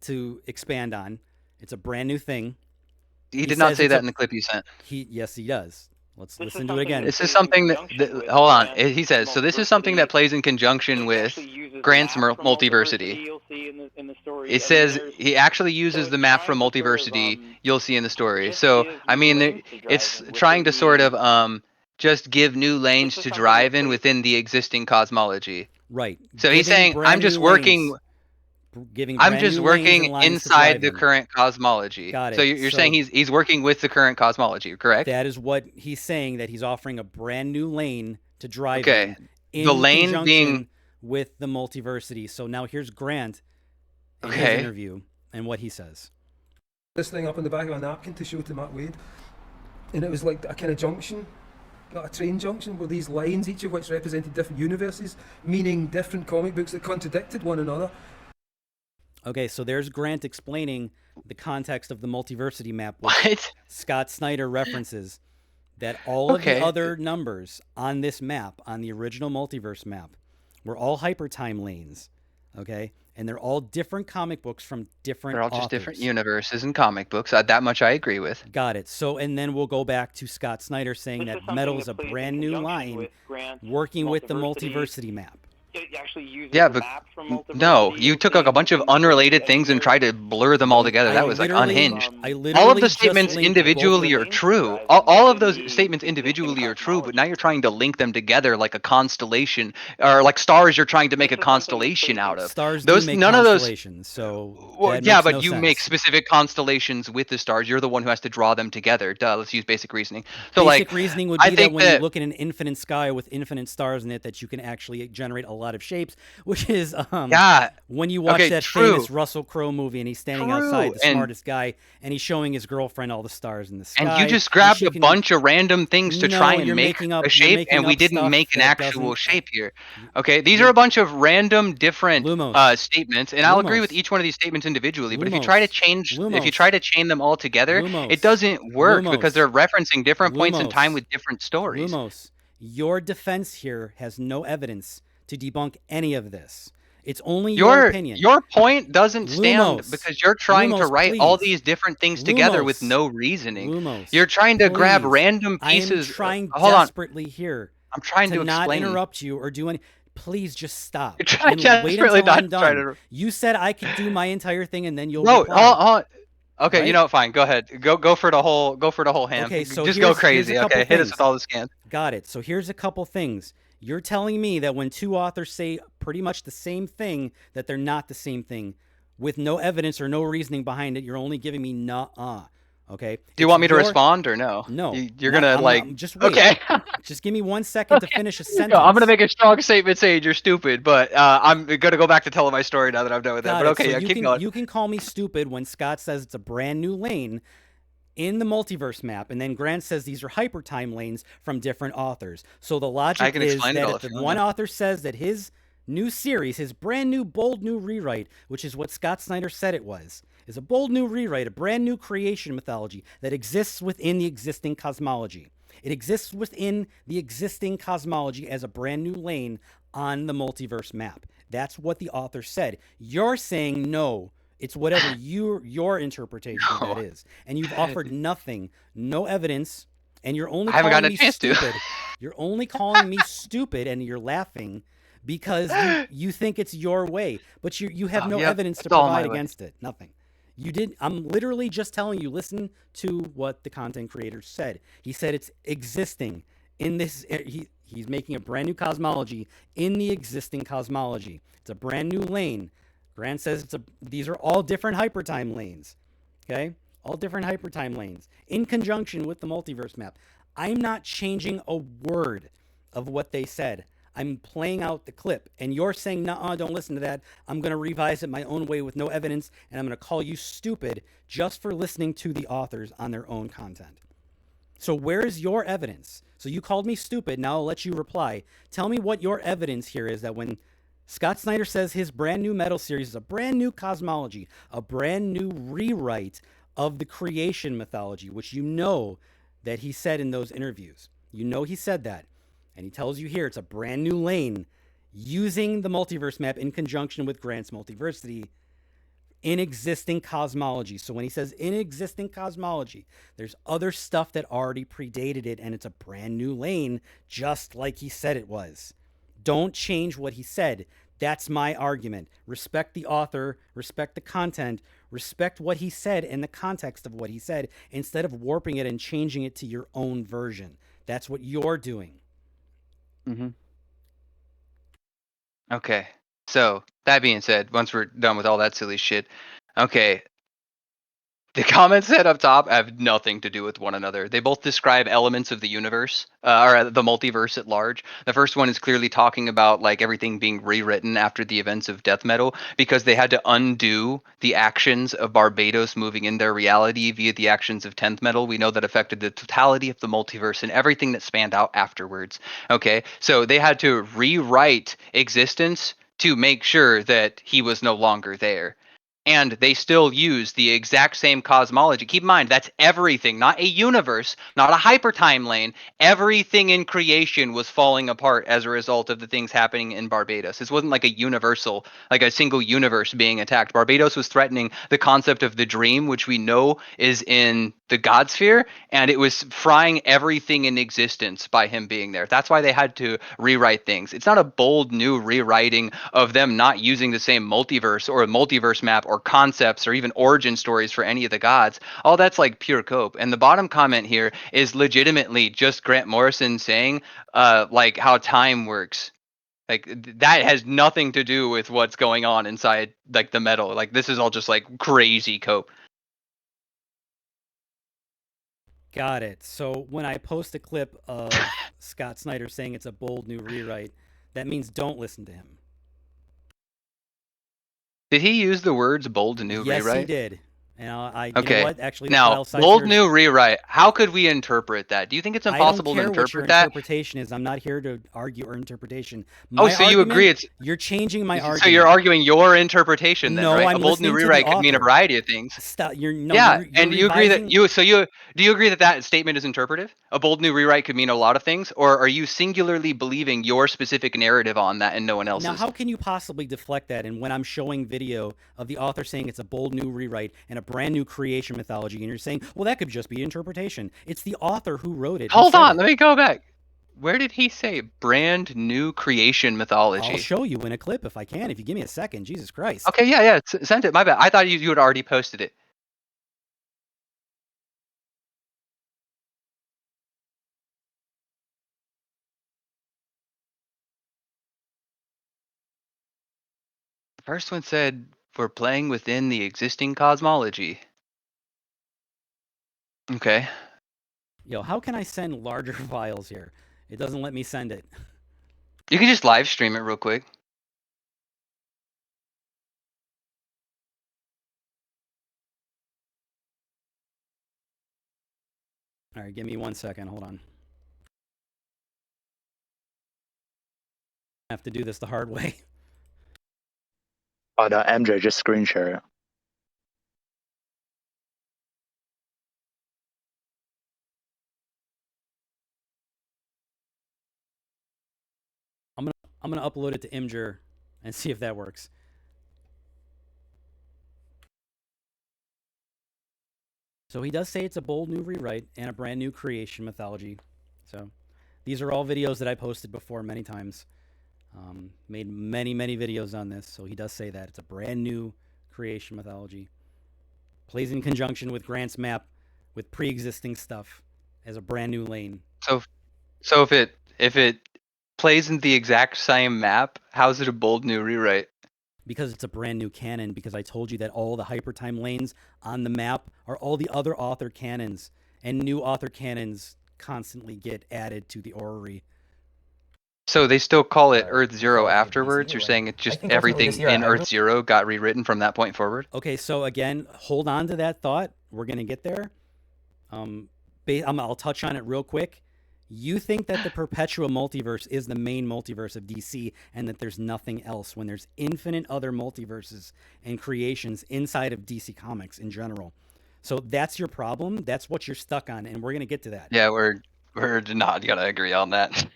to expand on. It's a brand new thing. He did not say that in the clip you sent. Yes, he does. Let's listen to it again. This is something that hold on. He says, so this is something that plays in conjunction with Grant's multiversity. It says he actually uses the map from multiversity you'll see in the story. So, I mean, it's trying to sort of just give new lanes to drive in within the existing cosmology. Right. So he's saying, I'm just working inside the current cosmology. Got it. So you're saying he's working with the current cosmology, correct? That is what he's saying, that he's offering a brand new lane to drive in the lane being with the multiversity. So now here's Grant in his interview and what he says. This thing up on the back of a napkin to show to Mark Waids, and it was like a kind of junction, a train junction, where these lines, each of which represented different universes, meaning different comic books that contradicted one another. Okay, so there's Grant explaining the context of the multiversity map, which Scott Snyder references, that all of the other numbers on this map, on the original multiverse map, were all hypertime lanes, okay? And they're all different comic books from different authors. They're all just different universes and comic books. That much I agree with. Got it. So, and then we'll go back to Scott Snyder saying that metal is a brand new line working with the multiversity map. It actually uses the map from multiversity. No, you took like a bunch of unrelated things and tried to blur them all together. That was like unhinged. All of the statements individually are true. All of those statements individually are true, but now you're trying to link them together like a constellation, or like stars you're trying to make a constellation out of. Stars do make constellations, so but you make specific constellations with the stars. You're the one who has to draw them together. Duh, let's use basic reasoning. So basic reasoning would be that when you look at an infinite sky with infinite stars in it, that you can actually generate a lot of shapes, which is when you watch that famous Russell Crowe movie and he's standing outside, the smartest guy, and he's showing his girlfriend all the stars in the sky. And you just grabbed a bunch of random things to try and make a shape, and we didn't make an actual shape here. Okay, these are a bunch of random different statements, and I'll agree with each one of these statements individually, but if you try to chain them all together, it doesn't work because they're referencing different points in time with different stories. Lumos, your defense here has no evidence to debunk any of this. It's only your opinion. Your point doesn't stand because you're trying to write all these different things together with no reasoning. You're trying to grab random pieces. I am trying desperately here. I'm trying to not explain. interrupt you or do any. Please just stop. You're trying desperately not I'm done. You said I could do my entire thing and then you'll. No, okay, right? You know what? Fine. Go ahead. Go for the whole. Go for the whole ham. Okay, so just go crazy. Okay, hit us with all the scans. Got it. So here's a couple things. You're telling me that when two authors say pretty much the same thing, that they're not the same thing, with no evidence or no reasoning behind it. You're only giving me nuh-uh. Okay. Do you want me to respond or no? No. You're gonna just wait. Okay. Just give me 1 second to finish a sentence. No, I'm gonna make a strong statement saying you're stupid, but I'm gonna go back to telling my story now that I'm done with that. But okay, keep going. You can call me stupid when Scott says it's a brand new lane in the multiverse map, and then Grant says these are hypertime lanes from different authors. So the logic is that if one author says that his new series, his brand new, bold new rewrite, which is what Scott Snyder said it was, is a bold new rewrite, a brand new creation mythology that exists within the existing cosmology. It exists within the existing cosmology as a brand new lane on the multiverse map. That's what the author said. You're saying no. It's whatever your interpretation of that is. And you've offered nothing, no evidence, and you're only I haven't calling gotten a me chance to. stupid. You're only calling me stupid, and you're laughing because you think it's your way, but you have no evidence to it's all provide my way. against it. Nothing. You did. I'm literally just telling you. Listen to what the content creator said. He said it's existing in this. He's making a brand new cosmology in the existing cosmology. It's a brand new lane. Grant says these are all different hypertime lanes. Okay? All different hypertime lanes in conjunction with the multiverse map. I'm not changing a word of what they said. I'm playing out the clip, and you're saying, "Nuh-uh, don't listen to that. I'm going to revise it my own way with no evidence, and I'm going to call you stupid just for listening to the authors on their own content." So where is your evidence? So you called me stupid. Now I'll let you reply. Tell me what your evidence here is that when Scott Snyder says his brand new Metal series is a brand new cosmology, a brand new rewrite of the creation mythology, which you know that he said in those interviews. You know he said that. And he tells you here it's a brand new lane using the multiverse map in conjunction with Grant's multiversity in existing cosmology. So when he says in existing cosmology, there's other stuff that already predated it, and it's a brand new lane, just like he said it was. Don't change what he said. That's my argument. Respect the author, respect the content, respect what he said and the context of what he said, instead of warping it and changing it to your own version. That's what you're doing. Mm-hmm. Okay. So that being said, once we're done with all that silly shit, okay. The comments said up top have nothing to do with one another. They both describe elements of the universe, or the multiverse at large. The first one is clearly talking about like everything being rewritten after the events of death metal because they had to undo the actions of Barbados moving in their reality via the actions of 10th metal. We know that affected the totality of the multiverse and everything that spanned out afterwards. Okay, so they had to rewrite existence to make sure that he was no longer there. And they still use the exact same cosmology. Keep in mind, that's everything, not a universe, not a hypertime lane. Everything in creation was falling apart as a result of the things happening in Barbados. This wasn't like a universal, like a single universe being attacked. Barbados was threatening the concept of the dream, which we know is in the God sphere, and it was frying everything in existence by him being there. That's why they had to rewrite things. It's not a bold new rewriting of them not using the same multiverse or a multiverse map or concepts or even origin stories for any of the gods. All that's like pure cope. And the bottom comment here is legitimately just Grant Morrison saying like how time works. Like that has nothing to do with what's going on inside like the metal. Like this is all just like crazy cope. Got it. So when I post a clip of Scott Snyder saying it's a bold new rewrite, that means don't listen to him. Did he use the words bold new Yes, rewrite? he did. And you Okay. know what? Actually, the Now, file size bold here is- new rewrite. How could we interpret that? Do you think it's I don't impossible to care what your interpret that? interpretation is. I'm not here to argue or interpretation. Oh, My so you agree argument- it's You're changing my so argument. you're arguing your interpretation then, No, right? I'm A bold new listening to the rewrite could mean a author. variety of things. Stop. You're and you agree that revising- do you agree that that statement is interpretive? A bold new rewrite could mean a lot of things, or are you singularly believing your specific narrative on that and no one else's? Now, how can you possibly deflect that? And when I'm showing video of the author saying it's a bold new rewrite and a brand new creation mythology, and you're saying, well, that could just be interpretation. It's the author who wrote it. Hold on, let me go back. Where did he say brand new creation mythology? I'll show you in a clip if I can. If you give me a second, Jesus Christ. Okay, yeah, send it. My bad. I thought you had already posted it. The first one said we're playing within the existing cosmology. Okay. Yo, how can I send larger files here? It doesn't let me send it. You can just live stream it real quick. All right, give me 1 second. Hold on. I have to do this the hard way. Oh, no, MJ, just screen share it. I'm gonna upload it to Imgur and see if that works. So he does say it's a bold new rewrite and a brand new creation mythology. So these are all videos that I posted before many times. Made many videos on this. So he does say that it's a brand new creation mythology. Plays in conjunction with Grant's map with pre-existing stuff as a brand new lane. So if it plays in the exact same map, how's it a bold new rewrite? Because it's a brand new canon, because I told you that all the hypertime lanes on the map are all the other author canons, and new author canons constantly get added to the orrery. So they still call it Earth Zero afterwards? You're saying it's just everything in Earth Zero got rewritten from that point forward? Okay, so again, hold on to that thought. We're going to get there. I'll touch on it real quick. You think that the Perpetua multiverse is the main multiverse of DC and that there's nothing else when there's infinite other multiverses and creations inside of DC Comics in general. So that's your problem. That's what you're stuck on, and we're going to get to that. Yeah, we're not going to agree on that.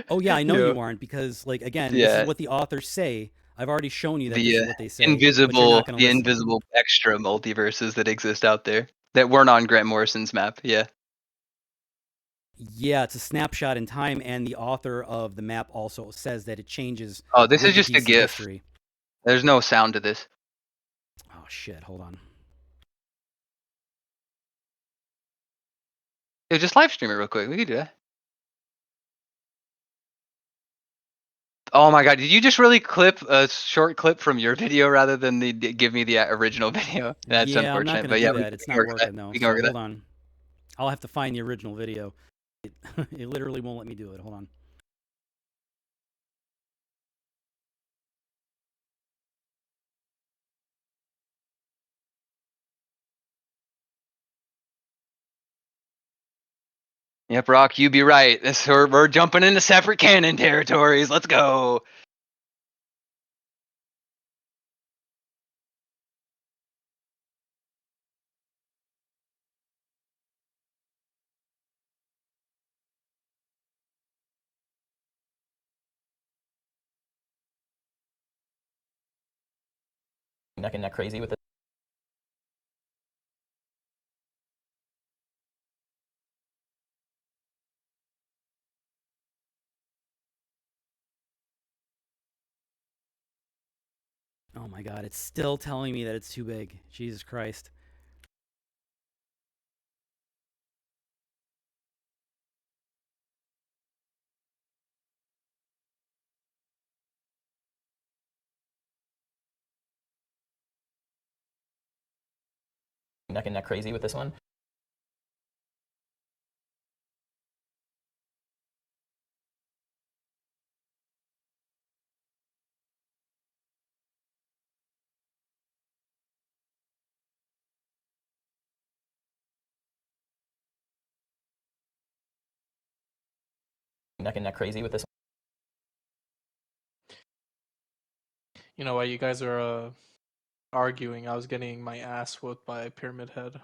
Oh, yeah, I know you aren't because, like, again, this is what the authors say. I've already shown you that this is what they say. Invisible extra multiverses that exist out there that weren't on Grant Morrison's map. Yeah. Yeah, it's a snapshot in time, and the author of the map also says that it changes. Oh, this is just a GIF. History. There's no sound to this. Oh shit! Hold on. Yeah, just live stream it real quick. We can do that. Oh my god! Did you just really clip a short clip from your video rather than give me the original video? That's yeah, unfortunate. I'm not but yeah, do that. It's not working though. So hold on. I'll have to find the original video. It literally won't let me do it. Hold on. Yep, Rock, you be right. We're jumping into separate canon territories. Let's go. Neck and neck crazy with it. Oh my god, it's still telling me that it's too big. Jesus Christ. Neck and neck crazy with this one. Neck and neck crazy with this one. You know, while you guys are arguing, I was getting my ass whooped by Pyramid Head.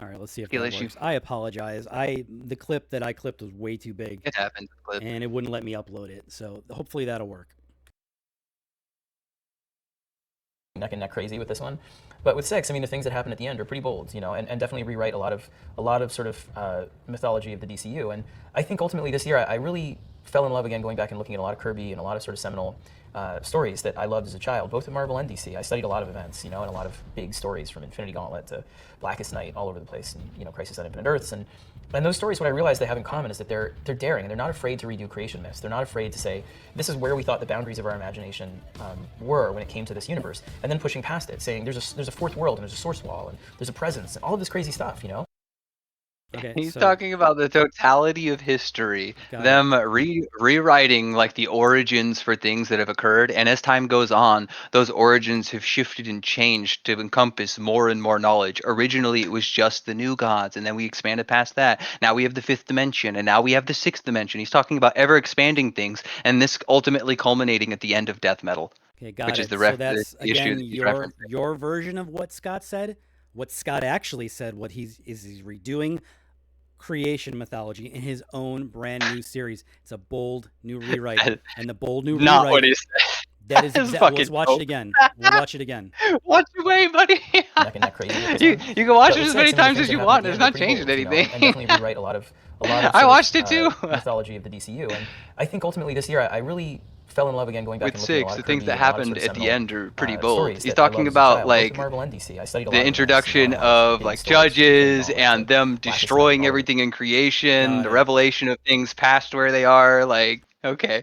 All right, let's see if that works. I apologize. The clip that I clipped was way too big. It happened. And it wouldn't let me upload it. So hopefully that'll work. Neck and neck crazy with this one. But with 6, I mean, the things that happen at the end are pretty bold, you know, and definitely rewrite a lot of sort of mythology of the DCU. And I think ultimately this year I really fell in love again going back and looking at a lot of Kirby and a lot of sort of seminal stories that I loved as a child, both at Marvel and DC. I studied a lot of events, you know, and a lot of big stories from Infinity Gauntlet to Blackest Night, all over the place, and, you know, Crisis on Infinite Earths. And those stories, what I realized they have in common is that they're daring, and they're not afraid to redo creation myths. They're not afraid to say, this is where we thought the boundaries of our imagination were when it came to this universe, and then pushing past it, saying there's a fourth world, and there's a source wall, and there's a presence, and all of this crazy stuff, you know? Okay, He's talking about the totality of history, them rewriting like the origins for things that have occurred, and as time goes on, those origins have shifted and changed to encompass more and more knowledge. Originally, it was just the new gods, and then we expanded past that. Now we have the 5th dimension, and now we have the 6th dimension. He's talking about ever expanding things, and this ultimately culminating at the end of Death Metal. Okay, got which it. is the So that's the issue again that he's your version of what Scott said. What Scott actually said, he's redoing creation mythology in his own brand new series. It's a bold new rewrite, and the bold new Not rewrite. what he said. That is That is exactly. Let's fucking watch dope. it again. We'll watch it again. Watch your way, buddy. Neck and neck crazy with this you, one. you can watch But it with as many Six, I mean, the times things as that you happen want. at the It's end are not pretty changing bold, you know, anything. and definitely rewrite a lot of I watched it too. mythology of the DCU. And I think ultimately this year I really fell in love again going back With and looking at a lot Six, the of things Kirby that and a lot of happened sort of at the seminal, end are pretty bold. stories He's that I talking loved as a about child, both like with Marvel and DC. I studied a lot the of introduction events, you know, a lot of big like stories, big judges things, all and that, them Black Attack, destroying all of it. everything in creation, Got the it. revelation of things past where they are. Like, okay.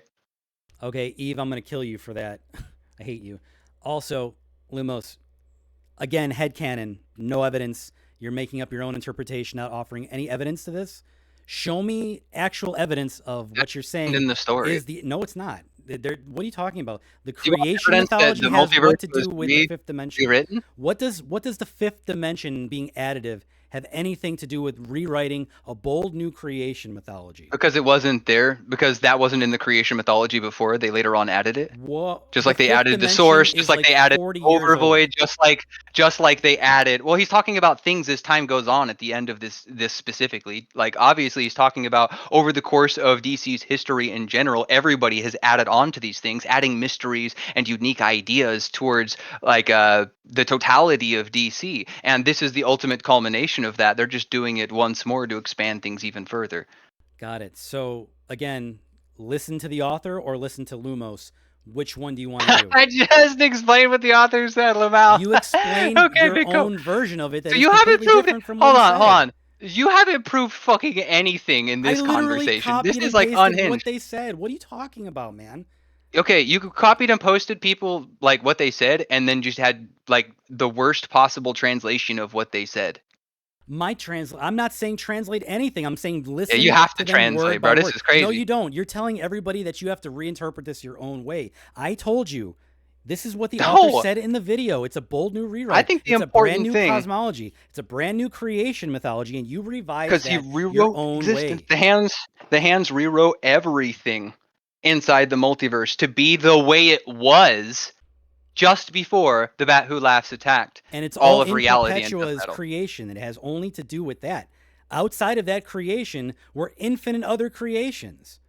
Okay, Eve, I'm gonna kill you for that. I hate you. Also, Lumos, again, headcanon, no evidence. You're making up your own interpretation, not offering any evidence to this. Show me actual evidence of what you're saying. In the story. Is the no, it's not. What are you talking about? The Do you want creation evidence that mythology the has multiverse what to was do with the fifth dimension. rewritten? What does the fifth dimension being additive have anything to do with rewriting a bold new creation mythology? Because it wasn't there. Because that wasn't in the creation mythology before. They later on added it. What? Just like The they fifth added the dimension source, is just like like they added 40 years old. Overvoid, just like they added. Well, he's talking about things as time goes on at the end of this specifically. Like obviously, he's talking about over the course of DC's history in general. Everybody has added on to these things, adding mysteries and unique ideas towards like the totality of DC. And this is the ultimate culmination of that. They're just doing it once more to expand things even further. Got it. So again, listen to the author or listen to Lumos. Which one do you want to do? I just explained what the author said, Lamal. You explained your own version of it that So is you haven't completely proved different it. from what he said. Hold on. You haven't proved fucking anything in this I literally conversation. copied This and is like pasted unhinged. what they said. What are you talking about, man? Okay, you copied and posted people like what they said, and then just had like the worst possible translation of what they said. I'm not saying translate anything. I'm saying listen. Yeah, you have to them translate, word bro. by This word. is crazy. No, you don't. You're telling everybody that you have to reinterpret this your own way. I told you. This is what the author said in the video. It's a bold new rewrite. I think the it's important a brand new thing, cosmology. It's a brand new creation mythology, and you revised that he rewrote your own existence. way. The hands rewrote everything inside the multiverse to be the way it was just before the Bat Who Laughs attacked. And it's all all of in reality and Perpetua's creation. It has only to do with that. Outside of that creation were infinite other creations.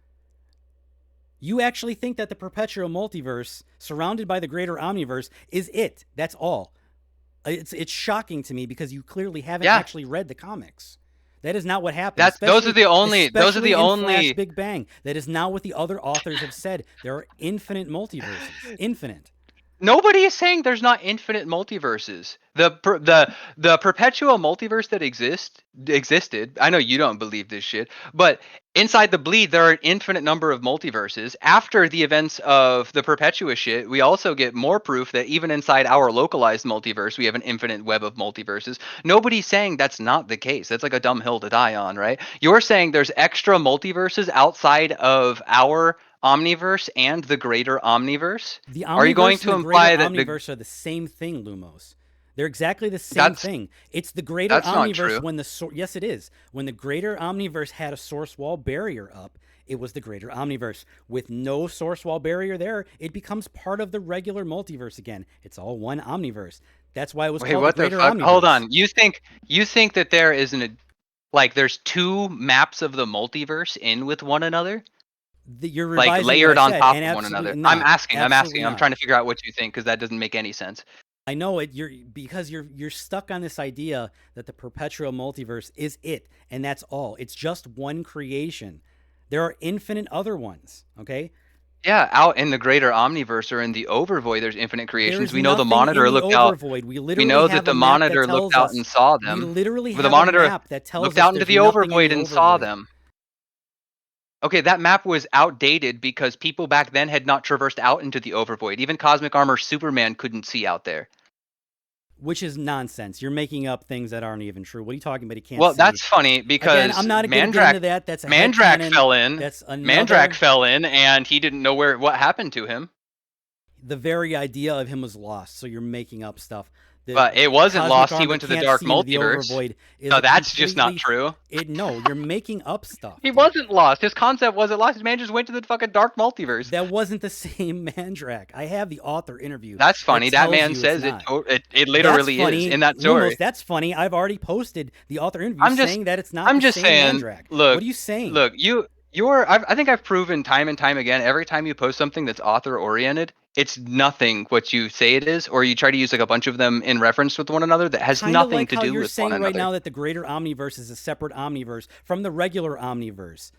You actually think that the perpetual multiverse, surrounded by the greater omniverse, is it. That's all. It's shocking to me because you clearly haven't actually read the comics. That is not what happened. Those are the only Flash Big Bang. That is not what the other authors have said. There are infinite multiverses. Infinite. Nobody is saying there's not infinite multiverses. The perpetual multiverse that existed. I know you don't believe this shit, but inside the Bleed there are an infinite number of multiverses. After the events of the Perpetua shit, we also get more proof that even inside our localized multiverse, we have an infinite web of multiverses. Nobody's saying that's not the case. That's like a dumb hill to die on, right? You're saying there's extra multiverses outside of our Omniverse and the greater Omniverse? The Are you going to imply that the Omniverse are the same thing, Lumos? They're exactly the same thing. It's the greater Omniverse when yes, it is. When the greater Omniverse had a source wall barrier up, it was the greater Omniverse. With no source wall barrier there, it becomes part of the regular multiverse again. It's all one Omniverse. That's why it was called the greater Omniverse. Hold on. You think that there isn't like there's two maps of the multiverse in with one another? You're like layered on top of one another. Not. I'm asking. Not. I'm trying to figure out what you think because that doesn't make any sense. I know it. You're stuck on this idea that the perpetual multiverse is it, and that's all. It's just one creation. There are infinite other ones. Okay. Yeah, out in the greater Omniverse or in the Overvoid, there's infinite creations. We know the Monitor looked out. We know that the Monitor looked out and saw them. We literally have the Monitor a map that tells looked us out into the Overvoid and saw them. Okay, that map was outdated because people back then had not traversed out into the Overvoid. Even Cosmic Armor Superman couldn't see out there. Which is nonsense. You're making up things that aren't even true. What are you talking about? He can't see. That's funny because again, I'm not going to get into that. That's a Mandrak fell in. That's Mandrak fell in, and he didn't know what happened to him. The very idea of him was lost. So you're making up stuff. But it wasn't cosmic lost. arm He that went to the can't dark see into the multiverse. overvoid is No, a that's just not completely- true. No, you're making up stuff. He wasn't lost. His concept wasn't lost. His man just went to the fucking dark multiverse. That wasn't the same Mandrak. I have the author interview. That's funny. That tells man you it's says not. it literally That's funny. is in that story. Lumos, that's funny. I've already posted the author interview I'm just saying that it's not I'm the just same saying, Mandrak. look, What are you saying? Look, I think I've proven time and time again, every time you post something that's author oriented, it's nothing what you say it is, or you try to use like a bunch of them in reference with one another that has Kinda nothing like to how do you're with saying one right another. now that the greater omniverse is a separate omniverse from the regular omniverse.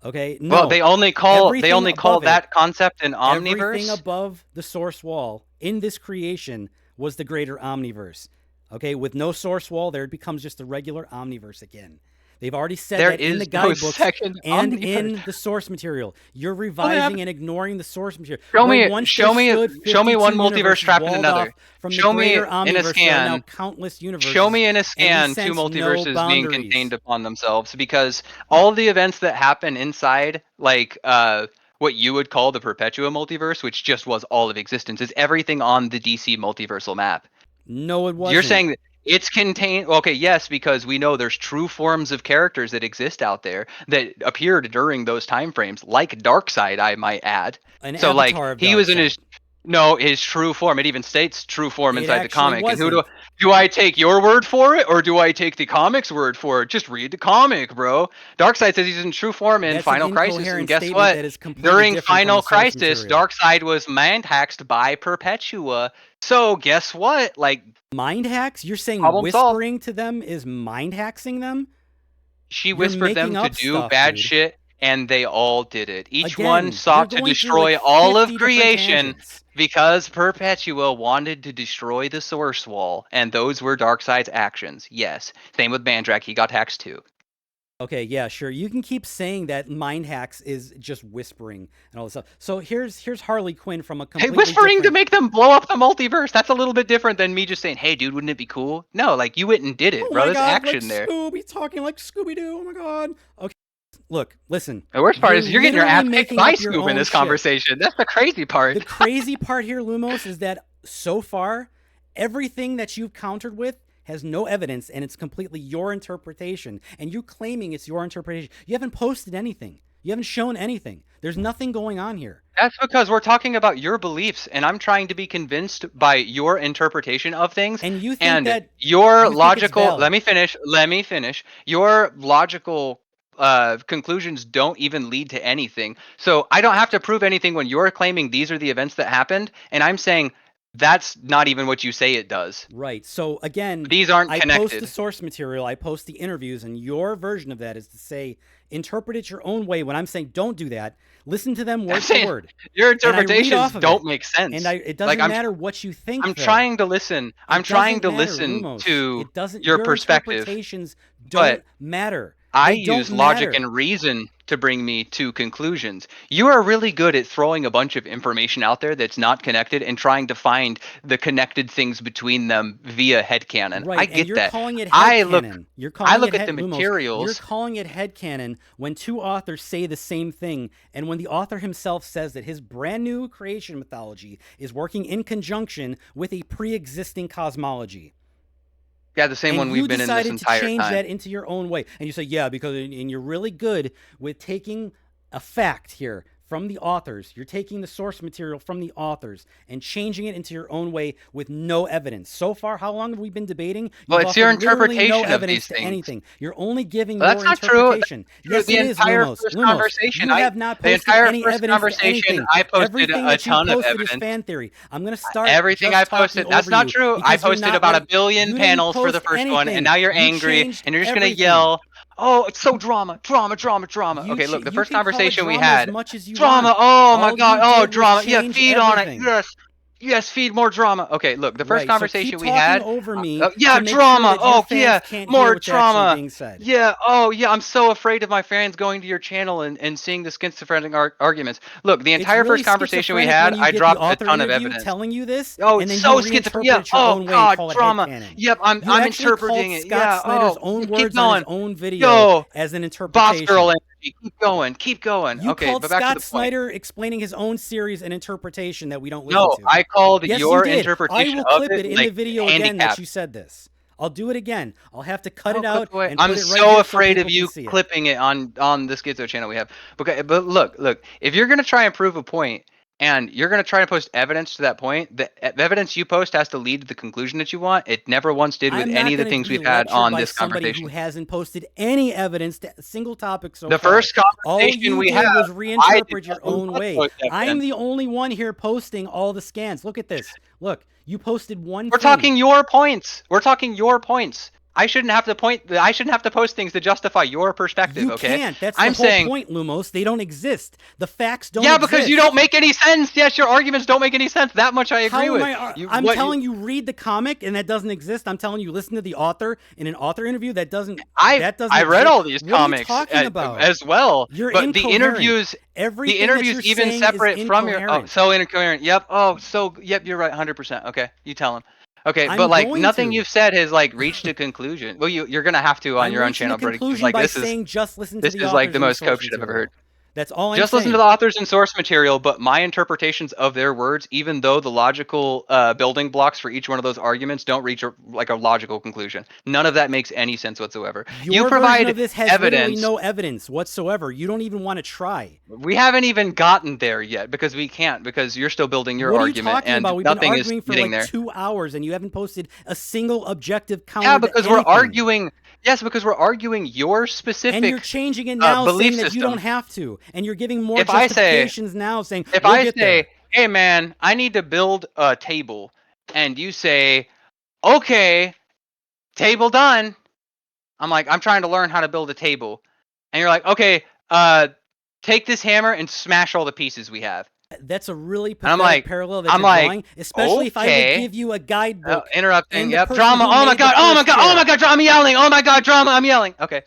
Okay? No. Well, they only call above that it, concept an omniverse. Everything above the source wall in this creation was the greater omniverse. Okay? With no source wall there, it becomes just the regular omniverse again. They've already said There that in the is no guidebooks second and omniverse. in the source material. You're revising and ignoring the source material. Show Where me once show there me stood show me 52 one multiverse universes trapped in walled another. off from Show the me greater in a omniverse, there are scan. now countless universes. Show me in a and we scan sense two no multiverses being boundaries. contained upon themselves, because all the events that happen inside, like what you would call the Perpetua multiverse, which just was all of existence, is everything on the DC multiversal map. No, it wasn't. You're saying that it's contained. Okay, yes, because we know there's true forms of characters that exist out there that appeared during those time frames, like Darkseid, I might add. An So like avatar of he was in Darkseid. his true form. It even states true form It inside the actually comic. And who wasn't. do I take your word for it, or do I take the comic's word for it? Just read the comic, bro. Darkseid says he's in true form in That's Final an Crisis, and incoherent guess statement what? that is completely During different from Final the source Crisis, material. Darkseid was mind hacked by Perpetua. So guess what? Like, mind hacks? You're saying problem solved. whispering to them is mind hacking them? She You're whispered them making to up do stuff, bad dude. shit, and they all did it. Each Again, one you're sought to going through, destroy like, all 50 of different creation tangents. because Perpetua wanted to destroy the source wall, and those were Darkseid's actions. Yes. Same with Mandrak, he got hacks too. Okay, yeah, sure. You can keep saying that mind hacks is just whispering and all this stuff. So here's Harley Quinn from a Hey, completely whispering to different... make them blow up the multiverse, that's a little bit different than me just saying, hey dude, wouldn't it be cool? No, like, you went and did it, Oh bro. my There's god, action like there. Scooby, talking like Scooby-Doo, oh my god. Okay, look, listen. The worst part is you're getting your ass literally kicked making by up your Scoob in own this shit. conversation. That's the crazy part. The crazy part here, Lumos, is that so far, everything that you've countered with has no evidence, and it's completely your interpretation. And you claiming it's your interpretation. You haven't posted anything. You haven't shown anything. There's nothing going on here. That's because we're talking about your beliefs, and I'm trying to be convinced by your interpretation of things. And you think and that your you think logical. it's valid. Let me finish. Your logical conclusions don't even lead to anything. So I don't have to prove anything when you're claiming these are the events that happened, and I'm saying that's not even what you say it does. Right. So again, These aren't I connected. post the source material, I post the interviews, and your version of that is to say, interpret it your own way. When I'm saying don't do that, listen to them word for word. Your And I read interpretations off of don't it. make sense. And it doesn't matter what you think. I'm though. trying to listen. I'm trying to doesn't matter, listen Lumos. to It doesn't, your perspective. Interpretations don't But matter. I They don't use logic matter. and reason to bring me to conclusions. You are really good at throwing a bunch of information out there that's not connected and trying to find the connected things between them via headcanon. Right, I get and you're that. calling it I look headcanon. You're calling I look it at the Lumos, materials. You're calling it headcanon when two authors say the same thing, and when the author himself says that his brand new creation mythology is working in conjunction with a pre-existing cosmology. Yeah, the same one we've been in this entire You decided to change time. that into your own way. And you say, yeah, because and you're really good with taking a fact here from the authors. You're taking the source material from the authors and changing it into your own way with no evidence. So far, how long have we been debating? Well, You've it's your offered literally interpretation no of evidence these to things. anything. You're only giving Well, your that's not true. interpretation. Yes, The it is, entire Lumos. first Lumos, conversation, you have not the posted entire any first evidence to conversation, anything. I posted Everything a that you ton of posted is evidence. fan theory. I'm going to start Everything just I posted, talking that's over not you true. I because you're posted not about ready. a billion You didn't panels for the post first one, anything. and now you're You angry, changed and you're just going to everything. yell, oh, it's so drama. Okay, look, the You first can call it conversation we drama had. as much as you Drama, want. oh my All god, you oh, did was drama. Yeah, change feed on it. everything. Yes. Yes, feed more drama. Okay, look, the first Right, conversation so we keep had. talking over me Yeah, to make drama. sure that your Oh, fans yeah, can't more hear what's actually drama. being said. Yeah, oh, yeah, I'm so afraid of my fans going to your channel and seeing the schizophrenic arguments. Look, the entire It's really first conversation we schizophrenic had, when you I get the dropped a author ton of interview evidence. telling you this, Oh, and then it's so you schizophrenic. reinterpret Yeah, it your oh own way god, and call it drama. headcanon. Yep, I'm You actually interpreting called it. Scott Yeah, Snyder's oh, own keep words on going. his own video Yo, as an Boss interpretation. girl energy. Keep going. Keep going. You Okay, called but back to Scott the point. Snyder explaining his own series and interpretation that we don't listen No, to. I called Yes, your you did. interpretation I will of clip it in like, the video again that handicapped. you said this. I'll do it again. I'll have to cut it I'll out clip away. and I'm put it right so here afraid so of people you can see it. clipping it on the Schizo channel we have. Okay, but look, if you're gonna try and prove a point, and you're gonna try to post evidence to that point, the evidence you post has to lead to the conclusion that you want. It never once did with I'm not any of the gonna things be we've had lectured on by this somebody conversation. who hasn't posted any evidence to a single topic so The far. first All conversation you we did had, was I did reinterpret your nothing own but way. post I'm evidence. the only one here posting all the scans. Look at this. Look, you posted one We're thing. talking your points. We're talking your points. I shouldn't have to post things to justify your perspective, You okay? can't. That's I'm the whole saying, point, Lumos. They don't exist. The facts don't yeah, exist. because you don't make any sense. Yes, your arguments don't make any sense. That much I agree How with. am I'm telling you, read the comic, and that doesn't exist. I'm telling you, listen to the author in an author interview. That doesn't. I exist. read all these what comics are you talking about? as well. You're but incoherent. the interviews, Everything the interviews that you're even saying separate is from your. Oh, incoherent. so incoherent. Yep. Oh, so yep. You're right. 100%. Okay, you tell him. Okay, I'm but like going nothing to. you've said has like reached a conclusion. Well, you're gonna have to on I'm your own reaching channel, a Brady. 'Cause, conclusion like by this is saying just listen to this the is authors like the and the most source coke shit I've ever material. heard. That's all I'm Just saying. listen to the authors and source material, but my interpretations of their words, even though the logical building blocks for each one of those arguments don't reach a logical conclusion. None of that makes any sense whatsoever. Your You provide version of this has literally evidence. no evidence whatsoever. You don't even want to try. We haven't even gotten there yet because we can't, because you're still building your What are you argument talking and about? We've been nothing is arguing for getting like there. 2 hours, and you haven't posted a single objective counter. Yeah, because to we're anything. arguing. Yes, because we're arguing your specific. And you're changing it now, belief saying that system. you don't have to, and you're giving more If I say, justifications now, saying if we'll I get say, there. hey man, I need to build a table, and you say, okay, table done. I'm like, I'm trying to learn how to build a table, and you're like, okay, take this hammer and smash all the pieces we have. That's a really And I'm pathetic like, parallel that you're drawing, especially if I would give you a guidebook. Interrupting. and the Yep. person Drama. who Oh my made the god. Oh my first god. Oh chair. my god. Drama yelling. Oh my god. Drama. I'm yelling. Okay.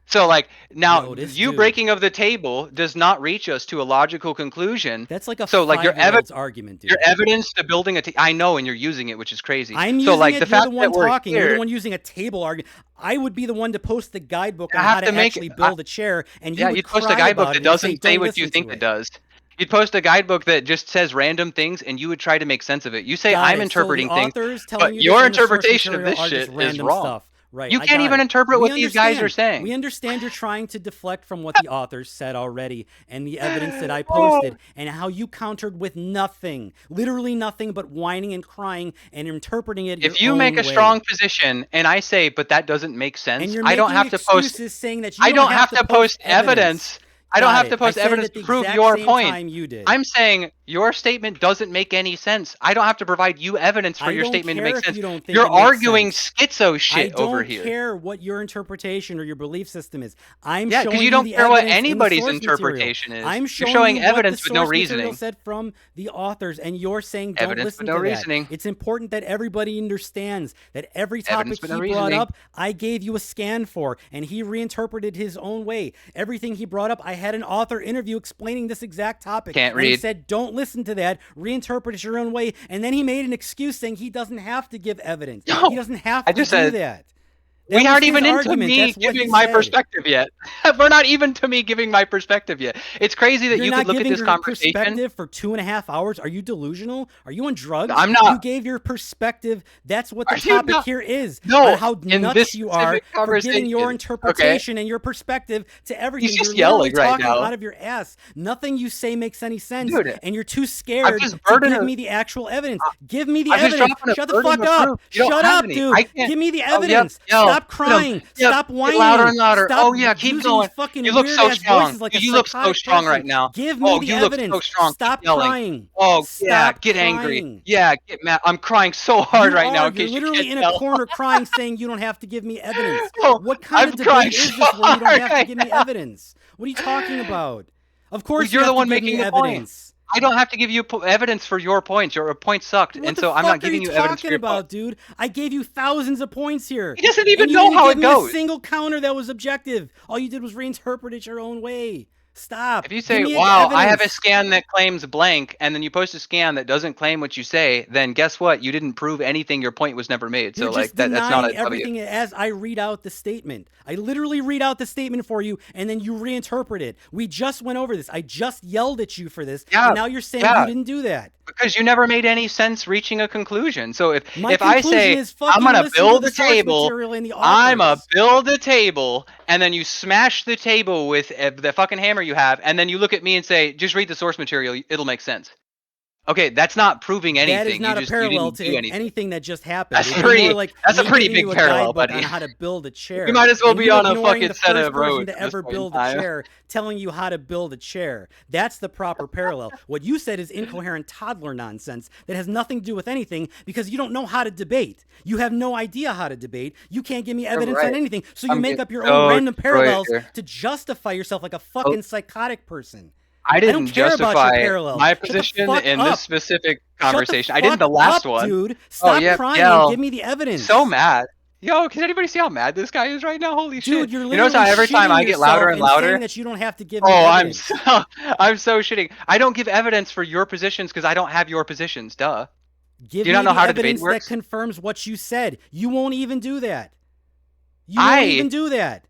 So like now you dude. breaking of the table does not reach us to a logical conclusion. That's like a so like your evidence argument, dude. Your evidence to building a I know, and you're using it, which is crazy. I'm so using like it. the You're fact the one that we're talking. here, You're the one using a table argument. I would be the one to post the guidebook on I how have to to make actually it- build a chair, and you yeah, would you'd post a cry guidebook about that it and doesn't say "Don't what you listen think to it does. You'd post a guidebook that just says random things, and you would try to make sense of it. You say Got I'm it. interpreting so the things, authors telling but you your this in the source interpretation of material this are just shit is random wrong. stuff. Right. You I can't got even it. interpret We what these guys are understand. saying. We understand you're trying to deflect from what the authors said already and the evidence that I posted and how you countered with nothing, literally nothing but whining and crying and interpreting it If your you make own a way. strong position and I say, but that doesn't make sense, And you're I don't making have to post. excuses saying that you I don't have to post evidence. evidence. I don't Got have it. to post I said it evidence at the to prove exact your same point. time you did. I'm saying your statement doesn't make any sense. I don't have to provide you evidence for I your don't statement to care make if sense. you don't think You're it makes arguing sense. schizo shit I don't over here. care what your interpretation or your belief system is. I'm Yeah, showing because you don't the care what evidence in the anybody's source interpretation material. is. I'm You're showing showing you evidence what the with no source material reasoning. said from the authors, and you're saying don't Evidence listen with no to reasoning. that. It's important that everybody understands that every topic Evidence with no he brought reasoning. up, I gave you a scan for, and he reinterpreted his own way. Everything he brought up, I had an author interview explaining this exact topic. Can't and he read. said, don't listen to that, reinterpret it your own way, and then he made an excuse saying he doesn't have to give evidence. No, he doesn't have I to just do said- that. We That aren't was his even into argument. me That's what he giving my said. perspective yet. We're not even to me giving my perspective yet. It's crazy that You're you not could look at giving this your conversation. perspective for 2.5 hours. Are you delusional? Are you on drugs? I'm not. You gave your perspective. That's what the Are you topic not? here is. No, on how in nuts this you are specific for giving your conversation, interpretation and your perspective to everything. He's just You're literally yelling right talking now. out of your ass. Nothing you say makes any sense, Dude, and you're too scared just to burden give a- me the actual evidence. Give me the I'm just evidence. dropping a Shut the burden fuck of up. proof. You don't Shut have up, any. dude. I can't- Give me the Oh, yep, evidence. yo, Stop get 'em. crying. Yep, Stop get whining. louder and louder. Stop Oh, yeah, keep using going. fucking You look so weird-ass strong. voices like a You look so psychotic strong person. right now. Give me Oh, the you look evidence. so strong. Stop Keep yelling. crying. Oh, yeah, Stop get crying. angry. Yeah, get mad. I'm crying so hard You right are. now. In You're case you literally can't in a tell. corner crying, saying you don't have to give me evidence. Oh, What kind of I'm crying debate is so this where you don't hard have to right give me now. evidence? What are you talking about? Of course You're you the have one to give making me the point. evidence. I don't have to give you evidence for your points. Your point sucked, What and the so I'm fuck not giving are you evidence for talking your about, point. dude? I gave you thousands of points here. He doesn't even and you know didn't how give it me goes. a single counter that was objective. All you did was reinterpret it your own way. Stop. If you Give say, me wow, I have a evidence. scan that claims blank, and then you post a scan that doesn't claim what you say, then guess what? You didn't prove anything. Your point was never made. You're So, like, just that's not denying a W. everything as I read out the statement. I literally read out the statement for you, and then you reinterpret it. We just went over this. I just yelled at you for this, Yeah, and now you're saying yeah. you didn't do that. Because you never made any sense reaching a conclusion. So if My if I conclusion say is I'm fucking gonna listen to build the a source table, material and the I'm a authors. build a table, and then you smash the table with the fucking hammer you have, and then you look at me and say, just read the source material, it'll make sense. Okay, that's not proving anything. That is not you a just parallel you didn't do to anything. anything that just happened. That's It'd be more pretty. like That's a me pretty giving you big a parallel, guidebook buddy. on how to build a chair. We might as well and be you on a ignoring fucking the set first of person roads to at this ever point in build a time. chair, telling you how to build a chair. That's the proper parallel. What you said is incoherent toddler nonsense that has nothing to do with anything because you don't know how to debate. You have no idea how to debate. You can't give me evidence on right. anything. So you I'm make getting up your so own random destroyed parallels here. to justify yourself like a Oh, fucking psychotic person. I I don't didn't care about your justify parallel. my Shut the position fuck in up. this specific Shut the conversation. I did in the fuck last up, one. dude. Oh, Stop yep, crying and yell. give me the evidence. So mad. Yo, can anybody see how mad this guy is right now? Holy Dude, shit. you're You notice literally how every time shitting I get louder yourself and and saying louder? that you don't have to give me Oh, evidence. I'm so shitting. I don't give evidence for your positions because I don't have your positions. Duh. Give Do you not me know the how the debate evidence that works? confirms what you said. You won't even do that. You won't even do that.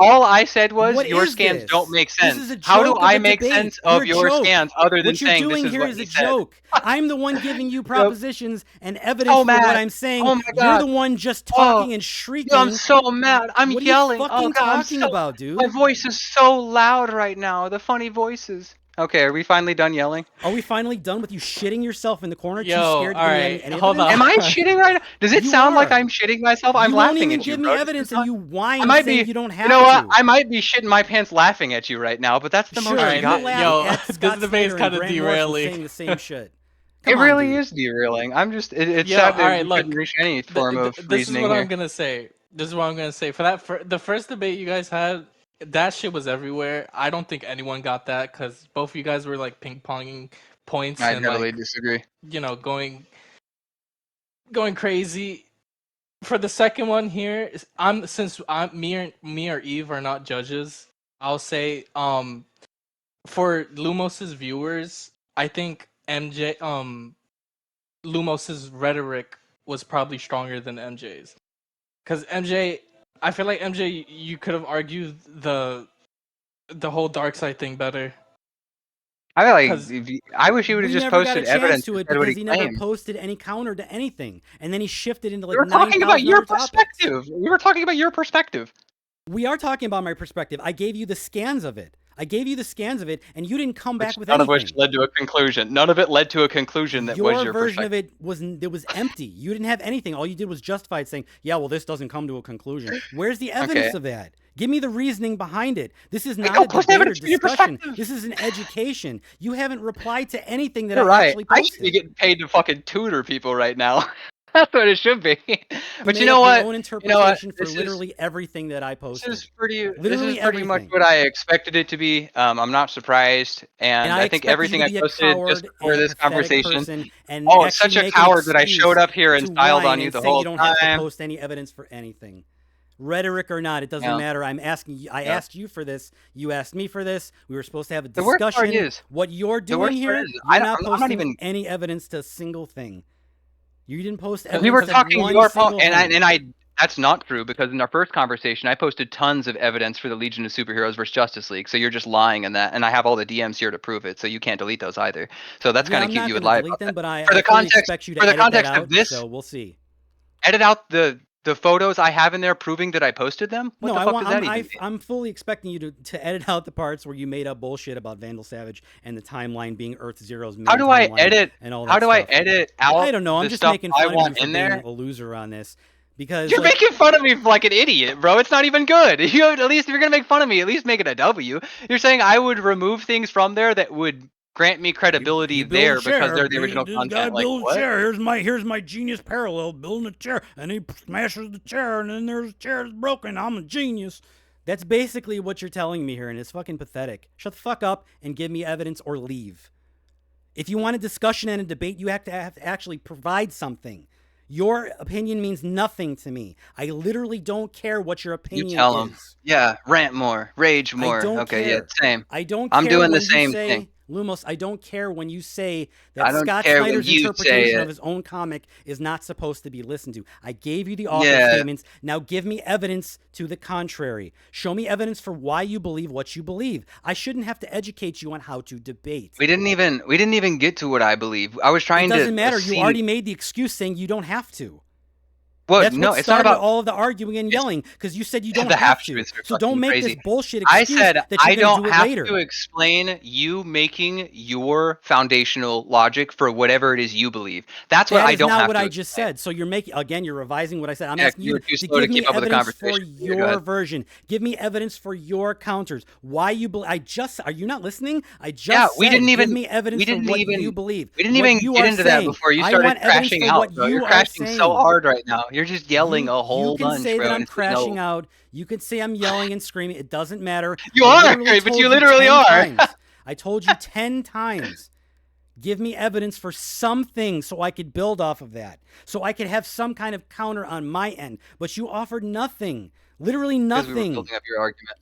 All I said was What your is scans this? don't make This sense. is a How do joke of I a make debate. sense You're of a your joke. scans other than What you're saying this doing is here what is he a said? joke. I'm the one giving you propositions and evidence So for what mad. I'm saying. Oh my You're God. the one just Oh, talking and yo, shrieking. I'm so mad. I'm What yelling. are you Oh fucking God, talking about, dude? my voice is so loud right now. The funny voices. Okay, are we finally done yelling? Are we finally done with you shitting yourself in the corner? Yo, too scared to give me alright, any hold evidence? Am I shitting right now? Does it You sound like are. I'm shitting myself? I'm You won't laughing even at you, give me bro. evidence and you whine I might saying be. you don't have You know what? to. I might be shitting my pants laughing at you right now, but that's the most Sure, I you got. laugh Yo, at this Scott debate is Slater and kind of Grant Morrison derailing. saying the same shit. It Come on, really dude. is derailing. I'm just. It's Yo, sad that alright, we look. couldn't reach any form of This is reasoning what here. I'm gonna say. This is what I'm gonna say. For that, for the first debate you guys had, that shit was everywhere. I don't think anyone got that because both of you guys were like ping ponging points I and heavily like, disagree. you know, going crazy. For the second one here, since me or Eve are not judges, I'll say for Lumos's viewers, I think Lumos's rhetoric was probably stronger than MJ's. Because MJ, I feel like MJ, you could have argued the whole dark side thing better. I wish he would have We just never got a posted chance evidence to it instead of what because he he never claimed. posted any counter to anything, and then he shifted into like We were talking about 9,000 your other topics. perspective. We were talking about your perspective. We are talking about my perspective. I gave you the scans of it. And you didn't come back with None anything. of which led to a conclusion. None of it led to a conclusion that was Your your version of perspective. it was empty. You didn't have anything. All you did was justify it, saying, "Yeah, well, this doesn't come to a conclusion." Where's the evidence of that? Give me the reasoning behind it. This is not a debate or discussion. This is an education. You haven't replied to anything that You're I right. actually I posted. should be getting paid to fucking tutor people right now. That's what it should be. But you you know made up what? your own interpretation for This literally everything that I posted. is pretty. Literally This is pretty much everything. what I expected it to be. I'm not surprised, and I I think expected everything you I to be a posted coward just before and a this pathetic conversation. person and Oh, actually such a make an coward that I showed up here and excuse to styled on whine you and the say whole you don't have to time. post any evidence for anything. Rhetoric or not, it doesn't Yeah. matter. I'm asking you. I Yeah. asked you for this. You asked me for this. We were supposed to have a The worst part discussion. is- What you're the worst doing part here, is, you're I'm not not posting even- any evidence to a single thing. You didn't post evidence We were to talking one your single thing. and I that's not true because in our first conversation I posted tons of evidence for the Legion of Superheroes versus Justice League. So you're just lying in that, and I have all the DMs here to prove it. So you can't delete those either. So that's kind of I'm cute. not You would gonna lie delete about them, that. but I For the fully context, expect you to for the edit that context out. of this, So we'll see. edit out the photos I have in there proving that I posted them. What the fuck does that even mean? I'm fully expecting you to edit out the parts where you made up bullshit about Vandal Savage and the timeline being Earth Zero's main How do I timeline edit? and all that How do I stuff. edit out? I don't know. I'm the just stuff making I fun of you want for in being there? a loser on this because You're making fun of me like an idiot, bro. It's not even good. You at least if you're gonna make fun of me, at least make it a W. You're saying I would remove things from there that would grant me credibility there because they're the original content. Like what? Here's my genius parallel building a chair, and he smashes the chair, and then there's a chair that's broken. I'm a genius. That's basically what you're telling me here, and it's fucking pathetic. Shut the fuck up and give me evidence or leave. If you want a discussion and a debate, you have to actually provide something. Your opinion means nothing to me. I literally don't care what your You opinion tell him. is. Yeah, rant more, rage more. I don't Okay, care. yeah, same. I don't I'm care doing when the you same say, thing. Lumos, I don't care when you say that I don't Scott care when Snyder's you say interpretation it. of his own comic is not supposed to be listened to. I gave you the author Yeah. statements. Now give me evidence to the contrary. Show me evidence for why you believe what you believe. I shouldn't have to educate you on how to debate. We didn't even get to what I believe. I was trying It to. doesn't matter. You see- already made the excuse saying you don't have to. Well, That's no, what it's not started about all of the arguing and yelling because you said you don't the have half to. truths are So don't fucking make crazy. this bullshit I excuse said that you're I going to don't do it have later. to explain you making your foundational logic for whatever it is you believe. That's what I don't That is not have what to I just explain. said. So you're making, again, you're revising what I said. I'm Yeah, asking you you were too to slow to give me keep up with the evidence for conversation. Yeah, go your ahead. version. Give me evidence for your counters. Why you believe? Are you not listening? I just Yeah, we said, didn't even. give me evidence We for didn't what even. you believe. We didn't What even you get are into that saying. before you I started want evidence crashing for out, what bro. you You're are crashing saying. so hard right now. You're just yelling a whole You can bunch, say bro. that I'm and it's like, no. crashing out. You can say I'm yelling and screaming. It doesn't matter. You I are, literally but told you literally 10 are. times. I told you 10 times. Give me evidence for something so I could build off of that. So I could have some kind of counter on my end. But you offered nothing. Literally Because we were nothing. building up your argument.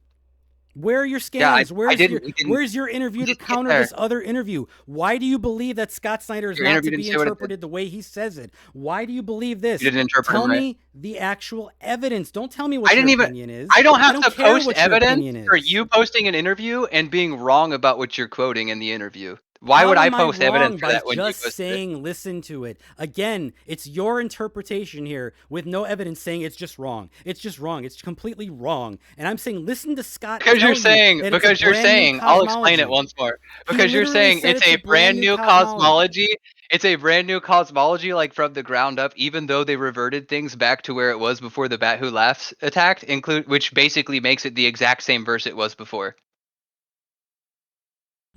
Where are your Yeah, scans? I didn't. Where's your interview to counter this other interview? Why do you believe that Scott Snyder is Your not interview to didn't be say what it interpreted the way he says it? Why do you believe this? You didn't interpret Tell him right. me the actual evidence. Don't tell me what I your didn't even. opinion is. I don't have to care post what your evidence opinion is. for you posting an interview and being wrong about what you're quoting in the interview. Why How would I am post wrong evidence for by that when you just posted it? saying listen to it? Again, it's your interpretation here with no evidence saying it's just wrong. It's just wrong. It's completely wrong. And I'm saying listen to Scott. Because you're tell saying, you that it's a because you're brand new saying, I'll explain it cosmology. once more. He Because you're literally saying said it's a brand new cosmology. It's a brand new cosmology, like from the ground up, even though they reverted things back to where it was before the Bat Who Laughs attacked, which basically makes it the exact same verse it was before.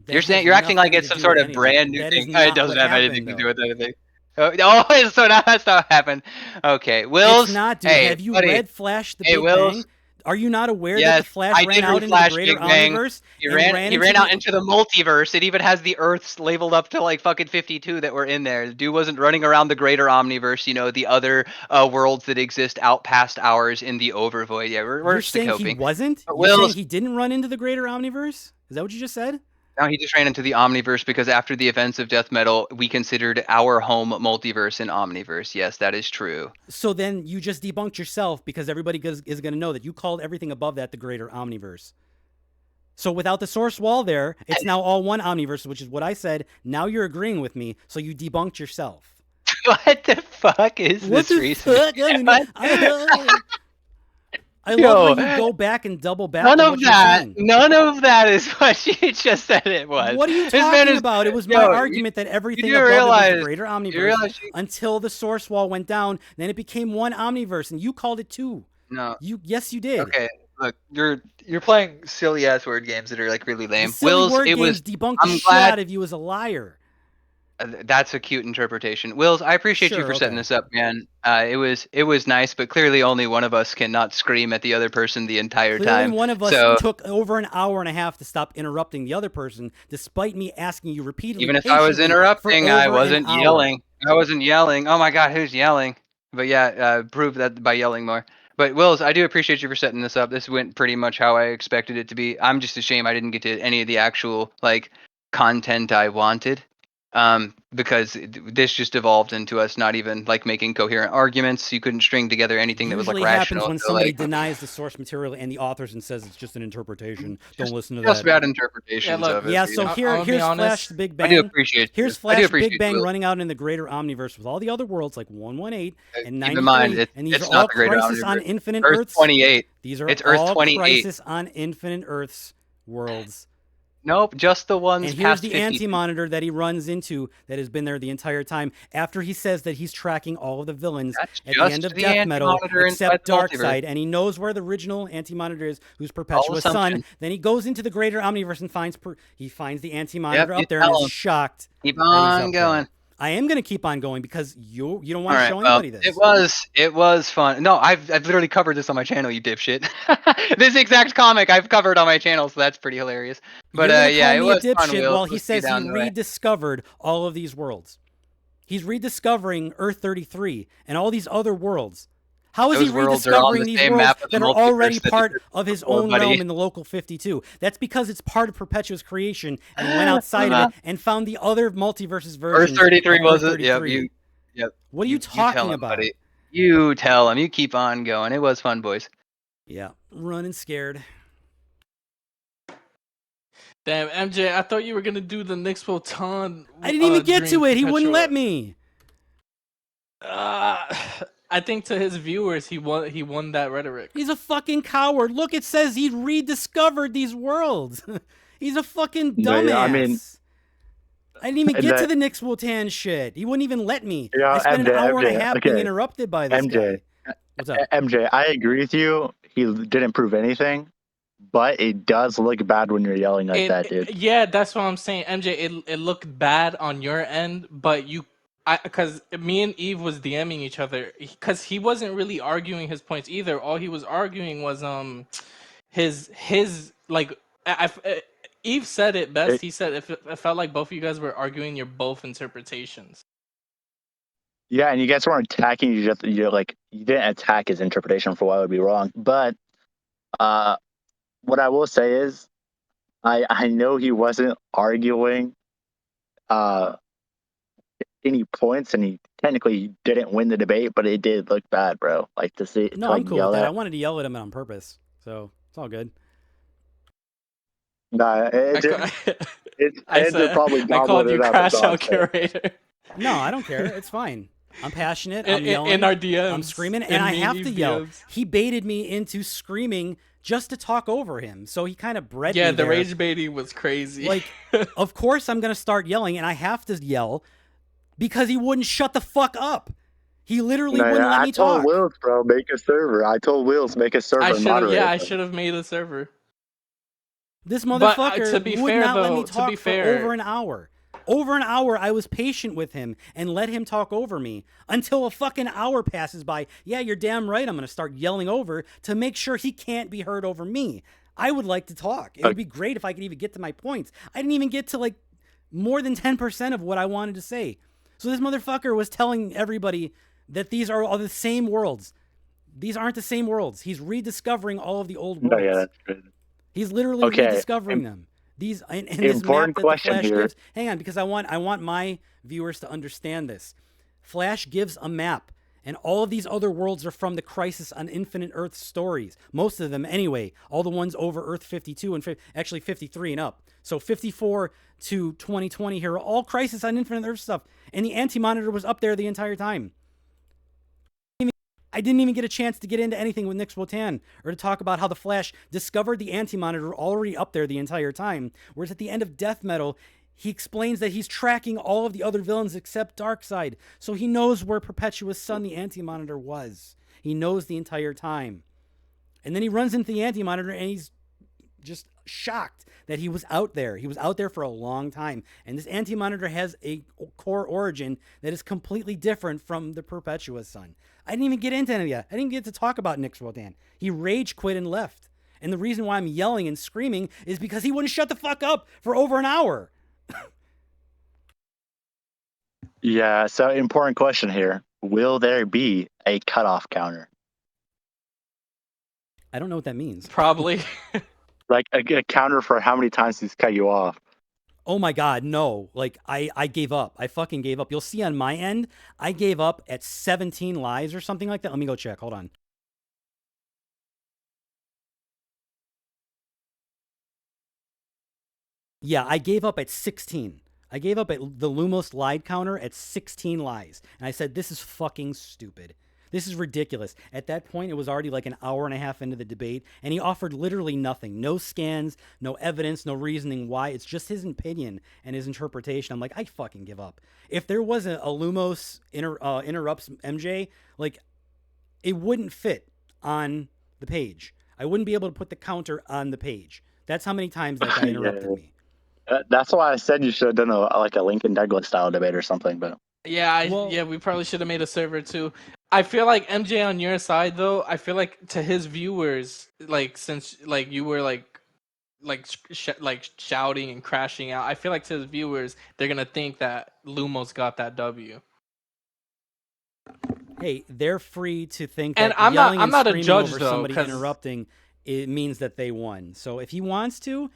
You're saying you're acting like it's some sort of brand new thing. It doesn't have anything to do with anything. Oh, so now that's not happened. Okay, Wills. It's not, dude. Hey, Have you buddy. read Flash the Hey, Big Wills. Bang? Are you not aware that Yes, the Flash I ran did out read into the Flash greater Big Bang. omniverse? He and ran out into the multiverse. It even has the Earths labeled up to like fucking 52 that were in there. The dude wasn't running around the greater omniverse, you know, the other worlds that exist out past ours in the overvoid. Yeah, we're You're saying coping. he wasn't? But You're saying Wills, he didn't run into the greater omniverse? Is that what you just said? no, he just ran into the Omniverse because after the events of Death Metal, we considered our home multiverse an Omniverse. Yes, that is true. So then you just debunked yourself because everybody is going to know that you called everything above that the greater omniverse. So without the source wall there, it's now all one omniverse, which is what I said. Now you're agreeing with me, so you debunked yourself. What the fuck is what this reason? I love how you go back and double back None to of what you're that. saying. None of that is what she just said it was. What are you This man talking is- about? It was Yo, my argument that everything you do above it was realize- the greater you omniverse realize until the source wall went down. Then it became one omniverse, and you called it two. No. Yes, you did. Okay, look, you're playing silly ass word games that are like really lame. The silly Wills, word it games was. debunked I'm the shit glad. out of you as a liar. That's a cute interpretation. Wills, I appreciate you Sure, for setting okay. this up, man. It was nice, but clearly only one of us cannot scream at the other person the entire Clearly, time. one of us So took over an hour and a half to stop interrupting the other person, despite me asking you repeatedly. even if I was patiently interrupting, for I over wasn't an hour. yelling. I wasn't yelling. Oh my god, who's yelling? But yeah, prove that by yelling more. But Wills, I do appreciate you for setting this up. This went pretty much how I expected it to be. I'm just ashamed I didn't get to any of the actual like content I wanted. Because this just evolved into us not even like making coherent arguments. You couldn't string together anything that was like Usually rational. happens when so, somebody like, denies the source material and the authors and says it's just an interpretation. Don't listen to just that. bad interpretations look, of it. Yeah, you so know? here's be Flash honest. the Big I Bang. do appreciate Here's you. I do Flash appreciate Big Bang you. running out in the greater omniverse with all the other worlds like 118 and 93, Keep in mind, and these it's are not all the greater Crisis on omniverse. Infinite Earth Earths. 28. These are It's Earth all 28. Crisis on Infinite Earths worlds. Nope, just the ones And here's past the 50. anti-monitor that he runs into that has been there the entire time after he says that he's tracking all of the villains That's at the just end of the Death Metal anti-monitor inside except the multiverse. Darkseid, and he knows where the original anti-monitor is, who's Perpetua's son. assumption. Then he goes into the greater omniverse and finds the anti-monitor you up there and tell is him. shocked. Keep that he's on up going. there. I am going to keep on going because you don't All want to right, show well, anybody this. it was fun. No, I've literally covered this on my channel, you dipshit. This exact comic I've covered on my channel, so that's pretty hilarious. But You're gonna yeah, call it me was a fun. dipshit Will. while he Let's see says he down the way. rediscovered all of these worlds. He's rediscovering Earth 33 and all these other worlds. How is Those he worlds are on rediscovering the these same worlds map of the that are already multiverse that part existed of his before, own buddy. realm in the local 52? That's because it's part of Perpetua's creation and went outside of it and found the other multiverses versions Earth 33 of was Earth it? Yep. 33. Yep. What are you tell talking him, about? buddy. You tell him. You keep on going. It was fun, boys. Yeah, running scared. Damn, MJ, I thought you were gonna do the Nix Wotan. I didn't even get to it. He wouldn't let me. I think to his viewers, he won that rhetoric. He's a fucking coward. Look, it says he rediscovered these worlds. He's a fucking dumbass. I mean, I didn't even get to the Nix Wotan shit. He wouldn't even let me. I spent an hour and a half being interrupted by this guy. What's up? MJ, I agree with you. He didn't prove anything, but it does look bad when you're yelling like that, dude. Yeah, that's what I'm saying, MJ. It looked bad on your end, but because me and Eve was DMing each other, because he wasn't really arguing his points either. All he was arguing was his like Eve said it best. He said it felt like both of you guys were arguing your both interpretations. Yeah, and you guys weren't attacking. You didn't attack his interpretation for why it would be wrong. But what I will say is, I know he wasn't arguing any points, and he technically didn't win the debate, but it did look bad, bro. Like to see. No, I'm cool with that. I wanted to yell at him on purpose, so it's all good. Nah, I called you crash out curator. No, I don't care. It's fine. I'm passionate. I'm yelling. In our DMs. I'm screaming, and I have to yell. He baited me into screaming just to talk over him. So he kind of bred me the there. rage baiting was crazy. Like, of course I'm going to start yelling, and I have to yell because he wouldn't shut the fuck up. He literally wouldn't let me talk. I told Wills, bro, make a server. I told Wills, make a server and moderate. Yeah, I should have made a server. This motherfucker would not let me to talk be for fair, over an hour. Over an hour, I was patient with him and let him talk over me until a fucking hour passes by. Yeah, you're damn right. I'm going to start yelling over to make sure he can't be heard over me. I would like to talk. It would be great if I could even get to my points. I didn't even get to like more than 10% of what I wanted to say. So this motherfucker was telling everybody that these are all the same worlds. These aren't the same worlds. He's rediscovering all of the old worlds. Yeah, that's good. He's literally rediscovering them. These and this important map that question the Flash here. gives. Hang on, because I want my viewers to understand this. Flash gives a map, and all of these other worlds are from the Crisis on Infinite Earth stories. Most of them, anyway. All the ones over Earth 52 and actually 53 and up. So 54 to 2020 here are all Crisis on Infinite Earth stuff, and the Anti-Monitor was up there the entire time. I didn't even get a chance to get into anything with Nix Wotan or to talk about how the Flash discovered the Anti-Monitor already up there the entire time. Whereas at the end of Death Metal, he explains that he's tracking all of the other villains except Darkseid. So he knows where Perpetua's son, the Anti-Monitor, was. He knows the entire time. And then he runs into the Anti-Monitor and he's just shocked that he was out there. He was out there for a long time. And this Anti-Monitor has a core origin that is completely different from the Perpetua's son. I didn't even get into any of that. I didn't get to talk about Nix Wotan. He rage quit and left. And the reason why I'm yelling and screaming is because he wouldn't shut the fuck up for over an hour. Yeah, so important question here. Will there be a cutoff counter? I don't know what that means. Probably. Like a counter for how many times he's cut you off. Oh my God, no. Like, I gave up. I fucking gave up. You'll see on my end, I gave up at 17 lives or something like that. Let me go check. Hold on. Yeah, I gave up at 16. I gave up at the Lumos lied counter at 16 lies. And I said, this is fucking stupid. This is ridiculous. At that point, it was already like an hour and a half into the debate, and he offered literally nothing. No scans, no evidence, no reasoning why. It's just his opinion and his interpretation. I'm like, I fucking give up. If there was a Lumos interrupts MJ, like, it wouldn't fit on the page. I wouldn't be able to put the counter on the page. That's how many times that guy interrupted me. That's why I said you should have done a Lincoln Douglas style debate or something. But yeah, we probably should have made a server too. I feel like MJ on your side though. I feel like to his viewers, like since like you were like shouting and crashing out, I feel like to his viewers they're gonna think that Lumos got that W. hey, they're free to think And that I'm yelling and not a screaming judge over though, somebody 'cause interrupting it means that they won. So if he wants to,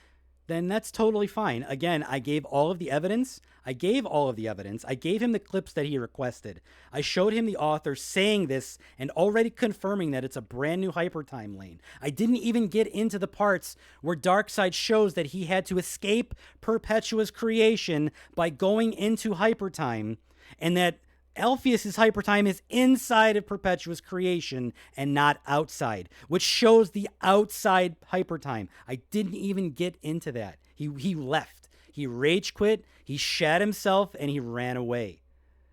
then that's totally fine. Again, I gave all of the evidence. I gave him the clips that he requested. I showed him the author saying this and already confirming that it's a brand new hypertime lane. I didn't even get into the parts where Darkseid shows that he had to escape Perpetua's creation by going into hypertime, and that Alpheus's hypertime is inside of Perpetua's creation and not outside, which shows the outside hypertime. I didn't even get into that. He left. He rage quit, he shat himself, and he ran away.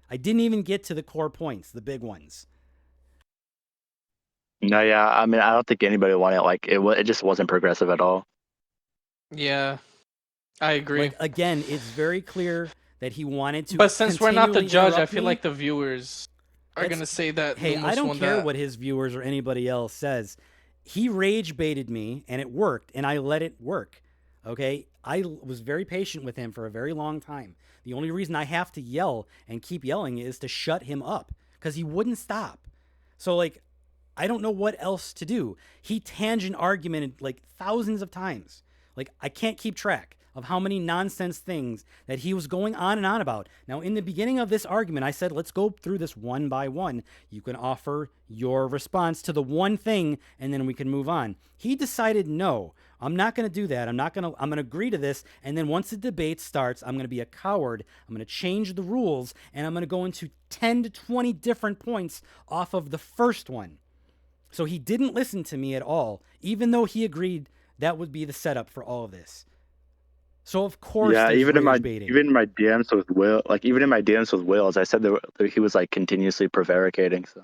I didn't even get to the core points, the big ones. No, yeah, I mean, I don't think anybody wanted like it just wasn't progressive at all. Yeah, I agree. Like, again, it's very clear that he wanted to. But since we're not the continually judge, I interrupt feel me. like the viewers are That's- gonna say that. Hey, Lumos I don't won care that. what his viewers or anybody else says. He rage baited me, and it worked, and I let it work. Okay? I was very patient with him for a very long time. The only reason I have to yell and keep yelling is to shut him up, because he wouldn't stop. So, like, I don't know what else to do. He tangent argumented like thousands of times. Like, I can't keep track of how many nonsense things that he was going on and on about. Now, in the beginning of this argument, I said, let's go through this one by one. You can offer your response to the one thing, and then we can move on. He decided, no, I'm not going to do that. I'm going to agree to this. And then once the debate starts, I'm going to be a coward. I'm going to change the rules, and I'm going to go into 10 to 20 different points off of the first one. So he didn't listen to me at all, even though he agreed that would be the setup for all of this. So of course, Yeah, there's even in my baiting. DMs with Will, like even in my DMs with Wills, I said that he was like continuously prevaricating. So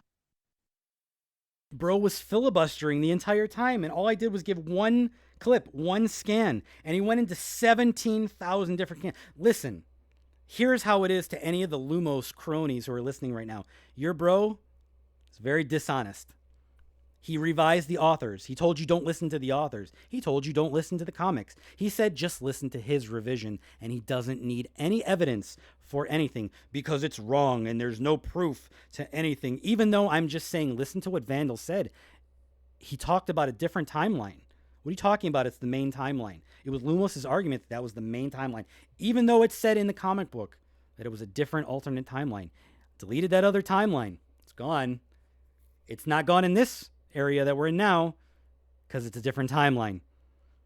Bro was filibustering the entire time, and all I did was give one clip, one scan, and he went into 17,000 different cans. Listen, here's how it is to any of the Lumos cronies who are listening right now. Your bro is very dishonest. He revised the authors. He told you don't listen to the authors. He told you don't listen to the comics. He said just listen to his revision, and he doesn't need any evidence for anything because it's wrong and there's no proof to anything. Even though I'm just saying listen to what Vandal said. He talked about a different timeline. What are you talking about? It's the main timeline. It was Lumos' argument that was the main timeline, even though it said in the comic book that it was a different alternate timeline. Deleted that other timeline. It's gone. It's not gone in this area that we're in now because it's a different timeline.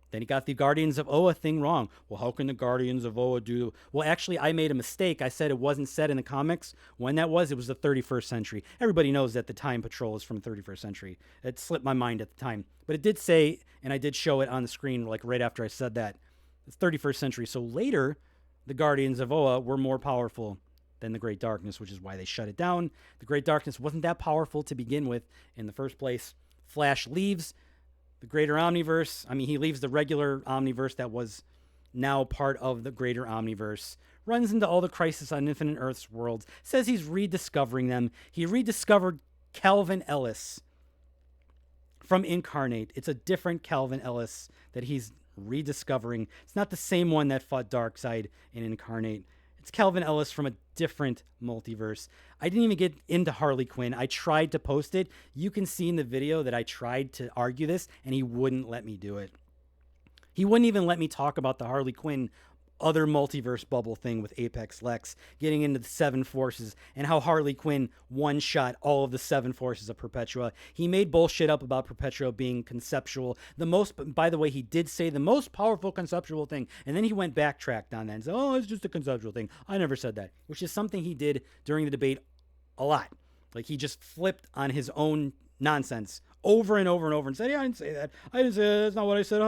Then he got the Guardians of Oa thing wrong. Well, how can the Guardians of Oa do? Well, actually, I made a mistake. I said it wasn't set in the comics. When that was, it was the 31st century. Everybody knows that the Time Patrol is from 31st century. It slipped my mind at the time. But it did say, and I did show it on the screen like right after I said that, it's 31st century. So later, the Guardians of Oa were more powerful than the Great Darkness, which is why they shut it down. The Great Darkness wasn't that powerful to begin with in the first place. Flash leaves the greater omniverse. I mean, he leaves the regular omniverse that was now part of the greater omniverse, runs into all the Crisis on Infinite Earths worlds, says he's rediscovering them. He rediscovered Calvin Ellis from Incarnate. It's a different Calvin Ellis that he's rediscovering. It's not the same one that fought Darkseid in Incarnate. It's Calvin Ellis from a different multiverse. I didn't even get into Harley Quinn. I tried to post it. You can see in the video that I tried to argue this, and he wouldn't let me do it. He wouldn't even let me talk about the Harley Quinn other multiverse bubble thing with Apex Lex, getting into the Seven Forces and how Harley Quinn one-shot all of the Seven Forces of Perpetua. He made bullshit up about Perpetua being conceptual. By the way, he did say the most powerful conceptual thing, and then he went backtracked on that and said, oh, it's just a conceptual thing. I never said that, which is something he did during the debate a lot. Like, he just flipped on his own nonsense over and over and over and said, yeah, I didn't say that. I didn't say that. That's not what I said.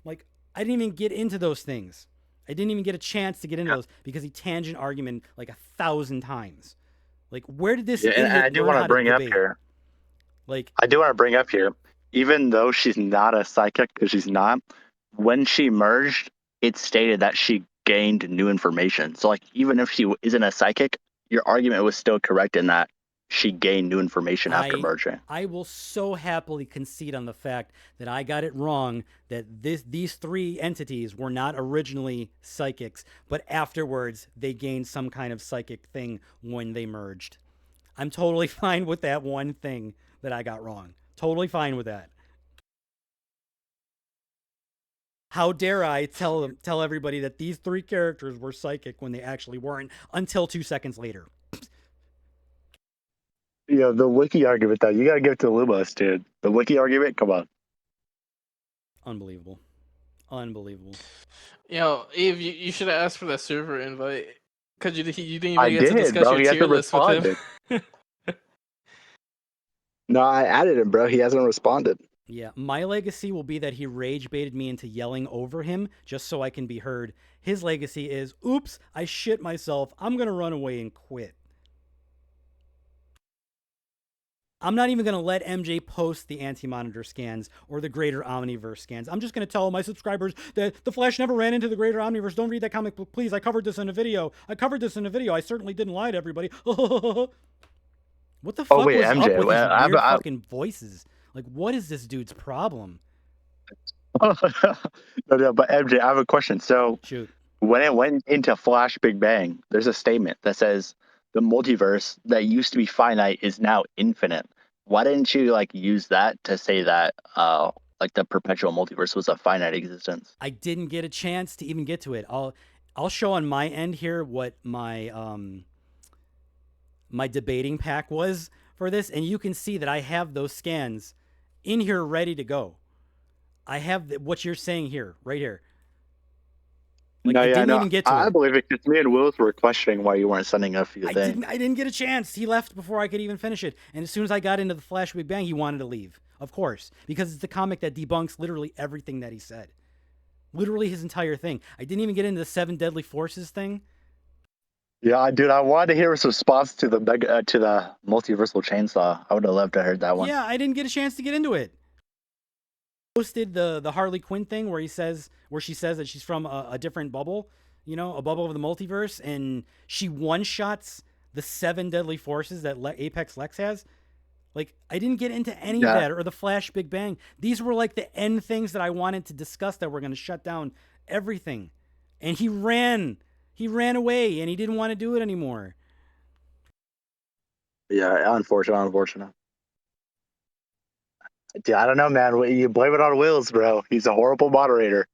Like, I didn't even get into those things. I didn't even get a chance to get into those because he tangent argument like 1,000 times. Like, where did this? and I do want to bring up here. Like, I do want to bring up here, even though she's not a psychic, because she's not. When she merged, it stated that she gained new information. So, like, even if she isn't a psychic, your argument was still correct in that she gained new information after merging. I will so happily concede on the fact that I got it wrong, that these three entities were not originally psychics, but afterwards they gained some kind of psychic thing when they merged. I'm totally fine with that one thing that I got wrong. Totally fine with that. How dare I tell everybody that these 3 characters were psychic when they actually weren't until 2 seconds later. The wiki argument, though, you gotta give it to Lumos, dude. The wiki argument, come on. Unbelievable. Yo, Eve, you should have asked for that server invite. Because you didn't even I get to did, discuss bro. your He tier hasn't list with him. responded. No, I added him, bro. He hasn't responded. Yeah, my legacy will be that he rage baited me into yelling over him just so I can be heard. His legacy is, oops, I shit myself. I'm going to run away and quit. I'm not even going to let MJ post the anti-monitor scans or the greater omniverse scans. I'm just going to tell my subscribers that the Flash never ran into the greater omniverse. Don't read that comic book, please. I covered this in a video. I certainly didn't lie to everybody. What the fuck wait, was MJ, up with these well, weird fucking voices? Like, what is this dude's problem? no, but MJ, I have a question. So, Shoot. when it went into Flash Big Bang, there's a statement that says the multiverse that used to be finite is now infinite. Why didn't you use that to say that the perpetual multiverse was a finite existence? I didn't get a chance to even get to it. I'll show on my end here what my my debating pack was for this, and you can see that I have those scans in here ready to go. I have what you're saying here, right here. I didn't even get to it. I believe it because me and Wills were questioning why you weren't sending a few things. I didn't get a chance. He left before I could even finish it. And as soon as I got into the Flash Big Bang, he wanted to leave. Of course, because it's the comic that debunks literally everything that he said. Literally his entire thing. I didn't even get into the 7 Deadly Forces thing. Yeah, dude, I wanted to hear his response to the multiversal chainsaw. I would have loved to heard that one. Yeah, I didn't get a chance to get into it. Posted the Harley Quinn thing where she says that she's from a different bubble, a bubble of the multiverse, and she one-shots the 7 Deadly Forces that Apex Lex has. I didn't get into any of that, or the Flash Big Bang. These were the end things that I wanted to discuss that were going to shut down everything. And he ran away, and he didn't want to do it anymore. Yeah, unfortunate. Dude, I don't know, man. You blame it on Wills, bro. He's a horrible moderator.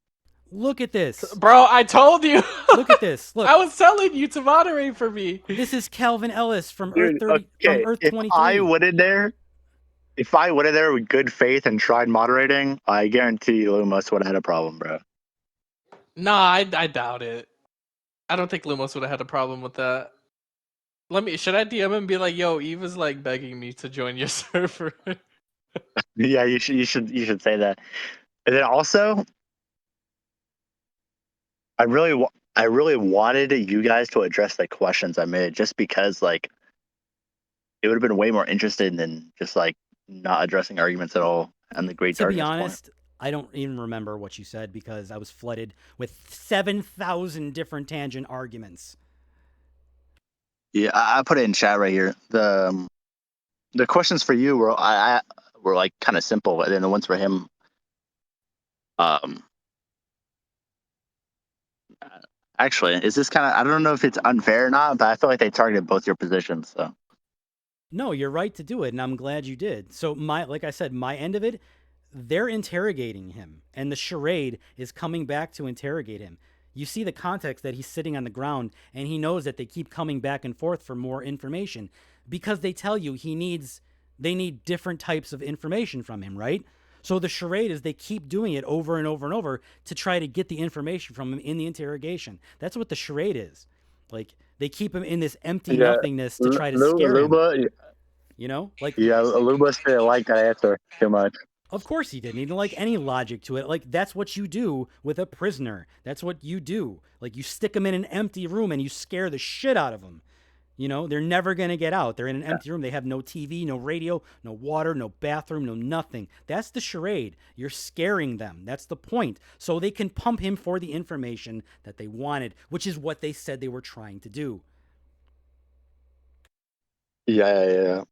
Look at this. Bro, I told you. Look at this. Look. I was telling you to moderate for me. This is Calvin Ellis from Earth 30, from Earth 23. If I went in there with good faith and tried moderating, I guarantee you Lumos would have had a problem, bro. Nah, I doubt it. I don't think Lumos would have had a problem with that. Should I DM him and be like, yo, Eve is begging me to join your server? Yeah, you should say that. And then also, I really wanted you guys to address the questions I made, just because it would have been way more interesting than just not addressing arguments at all and the great darkness. To be honest, I don't even remember what you said because I was flooded with 7,000 different tangent arguments. Yeah, I put it in chat right here. The questions for you were kind of simple, and then the ones for him, actually, is this kind of, I don't know if it's unfair or not, but I feel like they targeted both your positions. So. No, you're right to do it, and I'm glad you did. So like I said, my end of it, they're interrogating him, and the charade is coming back to interrogate him. You see the context that he's sitting on the ground, and he knows that they keep coming back and forth for more information because they tell you they need different types of information from him, right? So the charade is they keep doing it over and over and over to try to get the information from him in the interrogation. That's what the charade is. They keep him in this empty nothingness to try to scare him. Luba didn't like that answer too much. Of course he didn't. He didn't like any logic to it. That's what you do with a prisoner. That's what you do. You stick them in an empty room and you scare the shit out of them. They're never going to get out. They're in an empty room. They have no TV, no radio, no water, no bathroom, no nothing. That's the charade. You're scaring them. That's the point. So they can pump him for the information that they wanted, which is what they said they were trying to do. Yeah.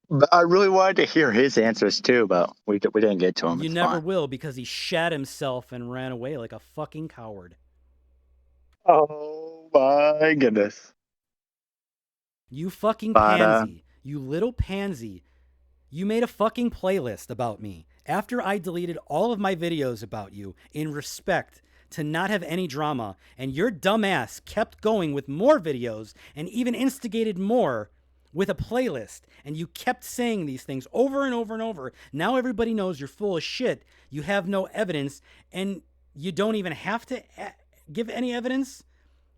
But I really wanted to hear his answers too, but we didn't get to him. You never will because he shat himself and ran away like a fucking coward. Oh my goodness. You fucking pansy. You little pansy. You made a fucking playlist about me after I deleted all of my videos about you in respect to not have any drama, and your dumbass kept going with more videos and even instigated more with a playlist, and you kept saying these things over and over and over. Now everybody knows you're full of shit. You have no evidence, and you don't even have to give any evidence.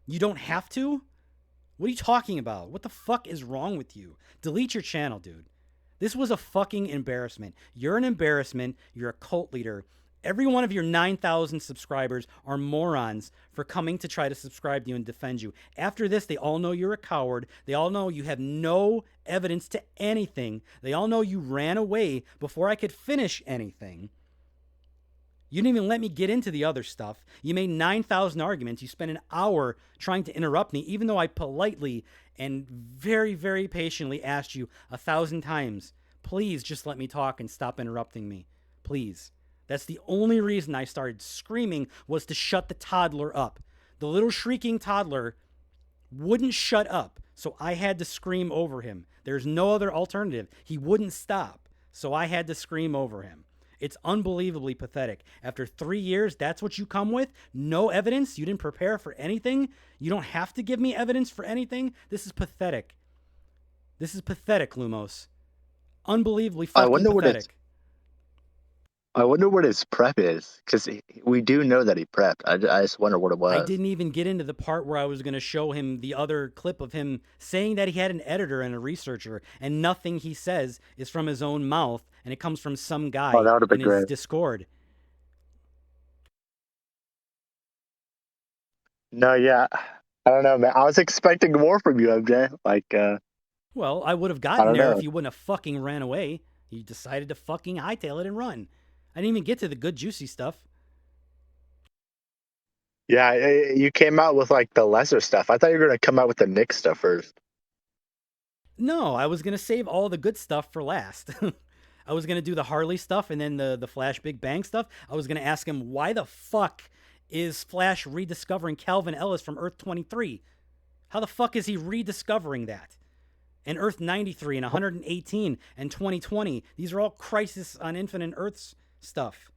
You don't have to. What are you talking about? What the fuck is wrong with you? Delete your channel, dude. This was a fucking embarrassment. You're an embarrassment. You're a cult leader. Every one of your 9,000 subscribers are morons for coming to try to subscribe to you and defend you. After this, they all know you're a coward. They all know you have no evidence to anything. They all know you ran away before I could finish anything. You didn't even let me get into the other stuff. You made 9,000 arguments. You spent an hour trying to interrupt me, even though I politely and very, very patiently asked you 1,000 times, please just let me talk and stop interrupting me. Please. That's the only reason I started screaming, was to shut the toddler up. The little shrieking toddler wouldn't shut up, so I had to scream over him. There's no other alternative. He wouldn't stop, so I had to scream over him. It's unbelievably pathetic. After 3 years, that's what you come with? No evidence? You didn't prepare for anything? You don't have to give me evidence for anything? This is pathetic. This is pathetic, Lumos. Unbelievably fucking pathetic. I wonder what his prep is, because we do know that he prepped. I just wonder what it was. I didn't even get into the part where I was going to show him the other clip of him saying that he had an editor and a researcher, and nothing he says is from his own mouth, and it comes from some guy in his Discord. No, yeah. I don't know, man. I was expecting more from you, MJ. Well, I would have gotten there if you wouldn't have fucking ran away. You decided to fucking hightail it and run. I didn't even get to the good, juicy stuff. Yeah, you came out with, the lesser stuff. I thought you were going to come out with the Nick stuff first. No, I was going to save all the good stuff for last. I was going to do the Harley stuff and then the Flash Big Bang stuff. I was going to ask him, why the fuck is Flash rediscovering Calvin Ellis from Earth 23? How the fuck is he rediscovering that? And Earth 93 and 118 and 2020. These are all Crisis on Infinite Earths stuff.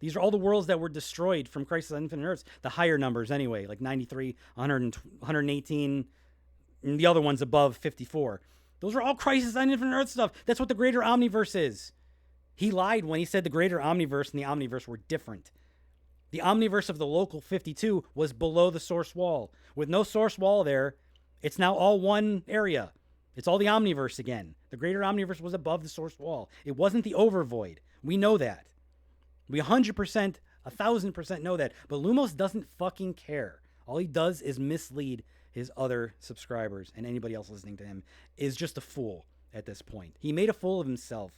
These are all the worlds that were destroyed from Crisis on Infinite Earths. The higher numbers anyway, like 93, 118, and the other ones above 54. Those are all Crisis on Infinite Earths stuff. That's what the Greater Omniverse is. He lied when he said the Greater Omniverse and the Omniverse were different. The Omniverse of the local 52 was below the source wall. With no source wall there, it's now all one area. It's all the Omniverse again. The Greater Omniverse was above the source wall. It wasn't the Overvoid. We know that. We 100%, 1,000% know that. But Lumos doesn't fucking care. All he does is mislead his other subscribers, and anybody else listening to him is just a fool at this point. He made a fool of himself.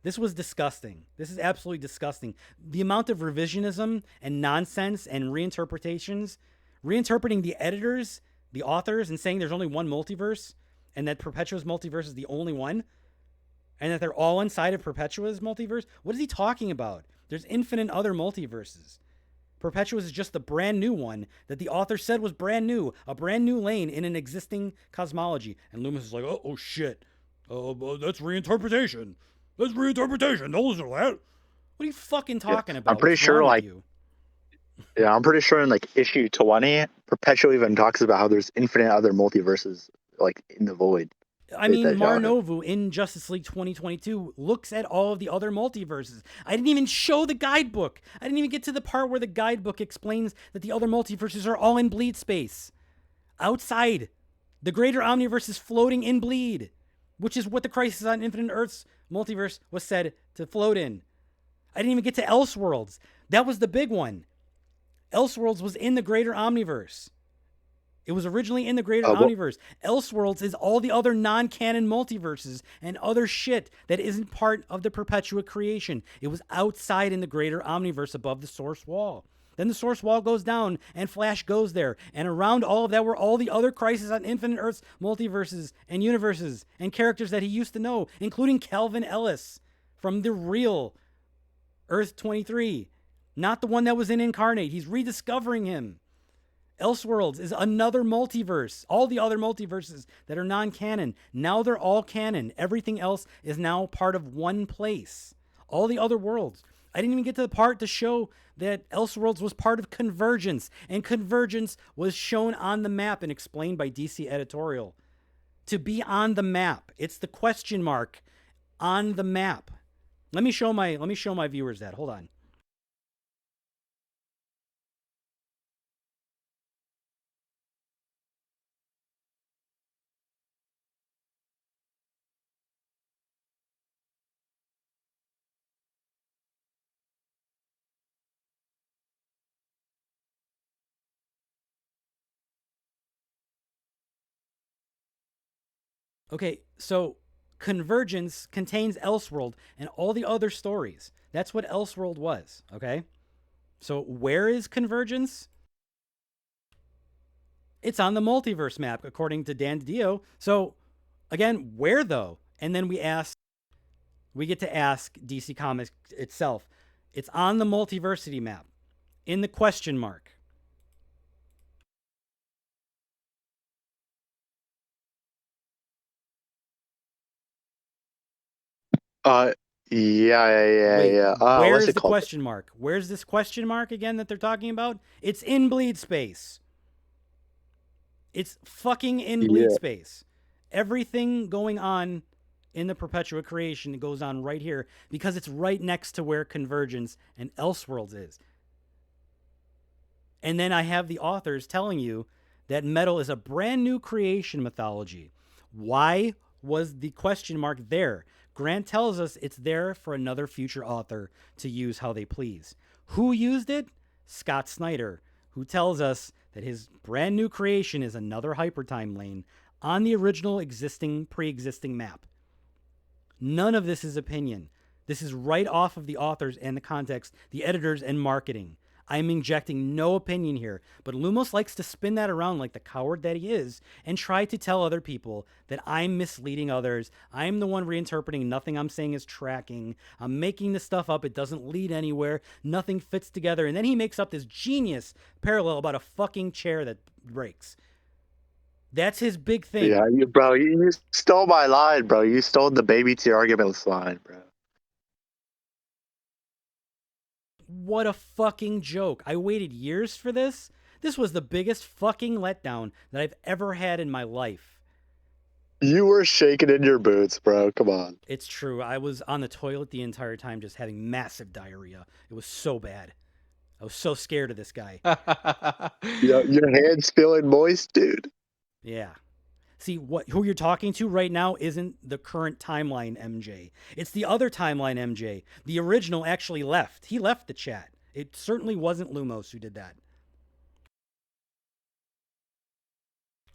This was disgusting. This is absolutely disgusting. The amount of revisionism and nonsense and reinterpretations, reinterpreting the editors, the authors, and saying there's only one multiverse, and that Perpetua's multiverse is the only one, and that they're all inside of Perpetua's multiverse. What is he talking about? There's infinite other multiverses. Perpetua's is just the brand new one that the author said was brand new, a brand new lane in an existing cosmology. And Loomis is like, oh shit. That's reinterpretation. That's reinterpretation. Don't listen to that. What are you fucking talking about? I'm pretty sure, yeah, I'm pretty sure in issue 20, Perpetua even talks about how there's infinite other multiverses in the void. I mean, Marnovu in Justice League 2022 looks at all of the other multiverses. I didn't even show the guidebook. I didn't even get to the part where the guidebook explains that the other multiverses are all in bleed space. Outside. The Greater Omniverse is floating in bleed, which is what the Crisis on Infinite Earths multiverse was said to float in. I didn't even get to Elseworlds. That was the big one. Elseworlds was in the Greater Omniverse. It was originally in the Greater Omniverse. Elseworlds is all the other non-canon multiverses and other shit that isn't part of the Perpetua creation. It was outside in the Greater Omniverse above the source wall. Then the source wall goes down and Flash goes there. And around all of that were all the other Crisis on Infinite Earths multiverses and universes and characters that he used to know, including Calvin Ellis from the real Earth 23. Not the one that was in Incarnate. He's rediscovering him. Elseworlds is another multiverse. All the other multiverses that are non-canon, now they're all canon. Everything else is now part of one place. All the other worlds. I didn't even get to the part to show that Elseworlds was part of Convergence, and Convergence was shown on the map and explained by DC Editorial to be on the map. It's the question mark on the map. Let me show my viewers that. Hold on. Okay, so Convergence contains Elseworld and all the other stories. That's what Elseworld was, okay? So where is Convergence? It's on the multiverse map, according to Dan DiDio. So, again, where though? And then we get to ask DC Comics itself. It's on the multiversity map, in the question mark. Yeah. Where's What's it the called? question mark? Where's this question mark again that they're talking about? It's in bleed space. It's fucking in bleed space. Everything going on in the Perpetua creation goes on right here because it's right next to where Convergence and Elseworlds is. And then I have the authors telling you that metal is a brand new creation mythology. Why was the question mark there? Grant tells us it's there for another future author to use how they please. Who used it? Scott Snyder, who tells us that his brand new creation is another hypertime lane on the original pre-existing map. None of this is opinion. This is right off of the authors and the context, the editors and marketing. I'm injecting no opinion here, but Lumos likes to spin that around like the coward that he is and try to tell other people that I'm misleading others. I'm the one reinterpreting. Nothing I'm saying is tracking. I'm making this stuff up. It doesn't lead anywhere. Nothing fits together. And then he makes up this genius parallel about a fucking chair that breaks. That's his big thing. Yeah, bro, you stole my line, bro. You stole the baby to arguments line, bro. What a fucking joke. I waited years for this. This was the biggest fucking letdown that I've ever had in my life. You were shaking in your boots, bro. Come on. It's true. I was on the toilet the entire time just having massive diarrhea. It was so bad. I was so scared of this guy. Yeah, your hands feeling moist, dude. Yeah. See, who you're talking to right now isn't the current timeline MJ. It's the other timeline MJ. The original actually left. He left the chat. It certainly wasn't Lumos who did that.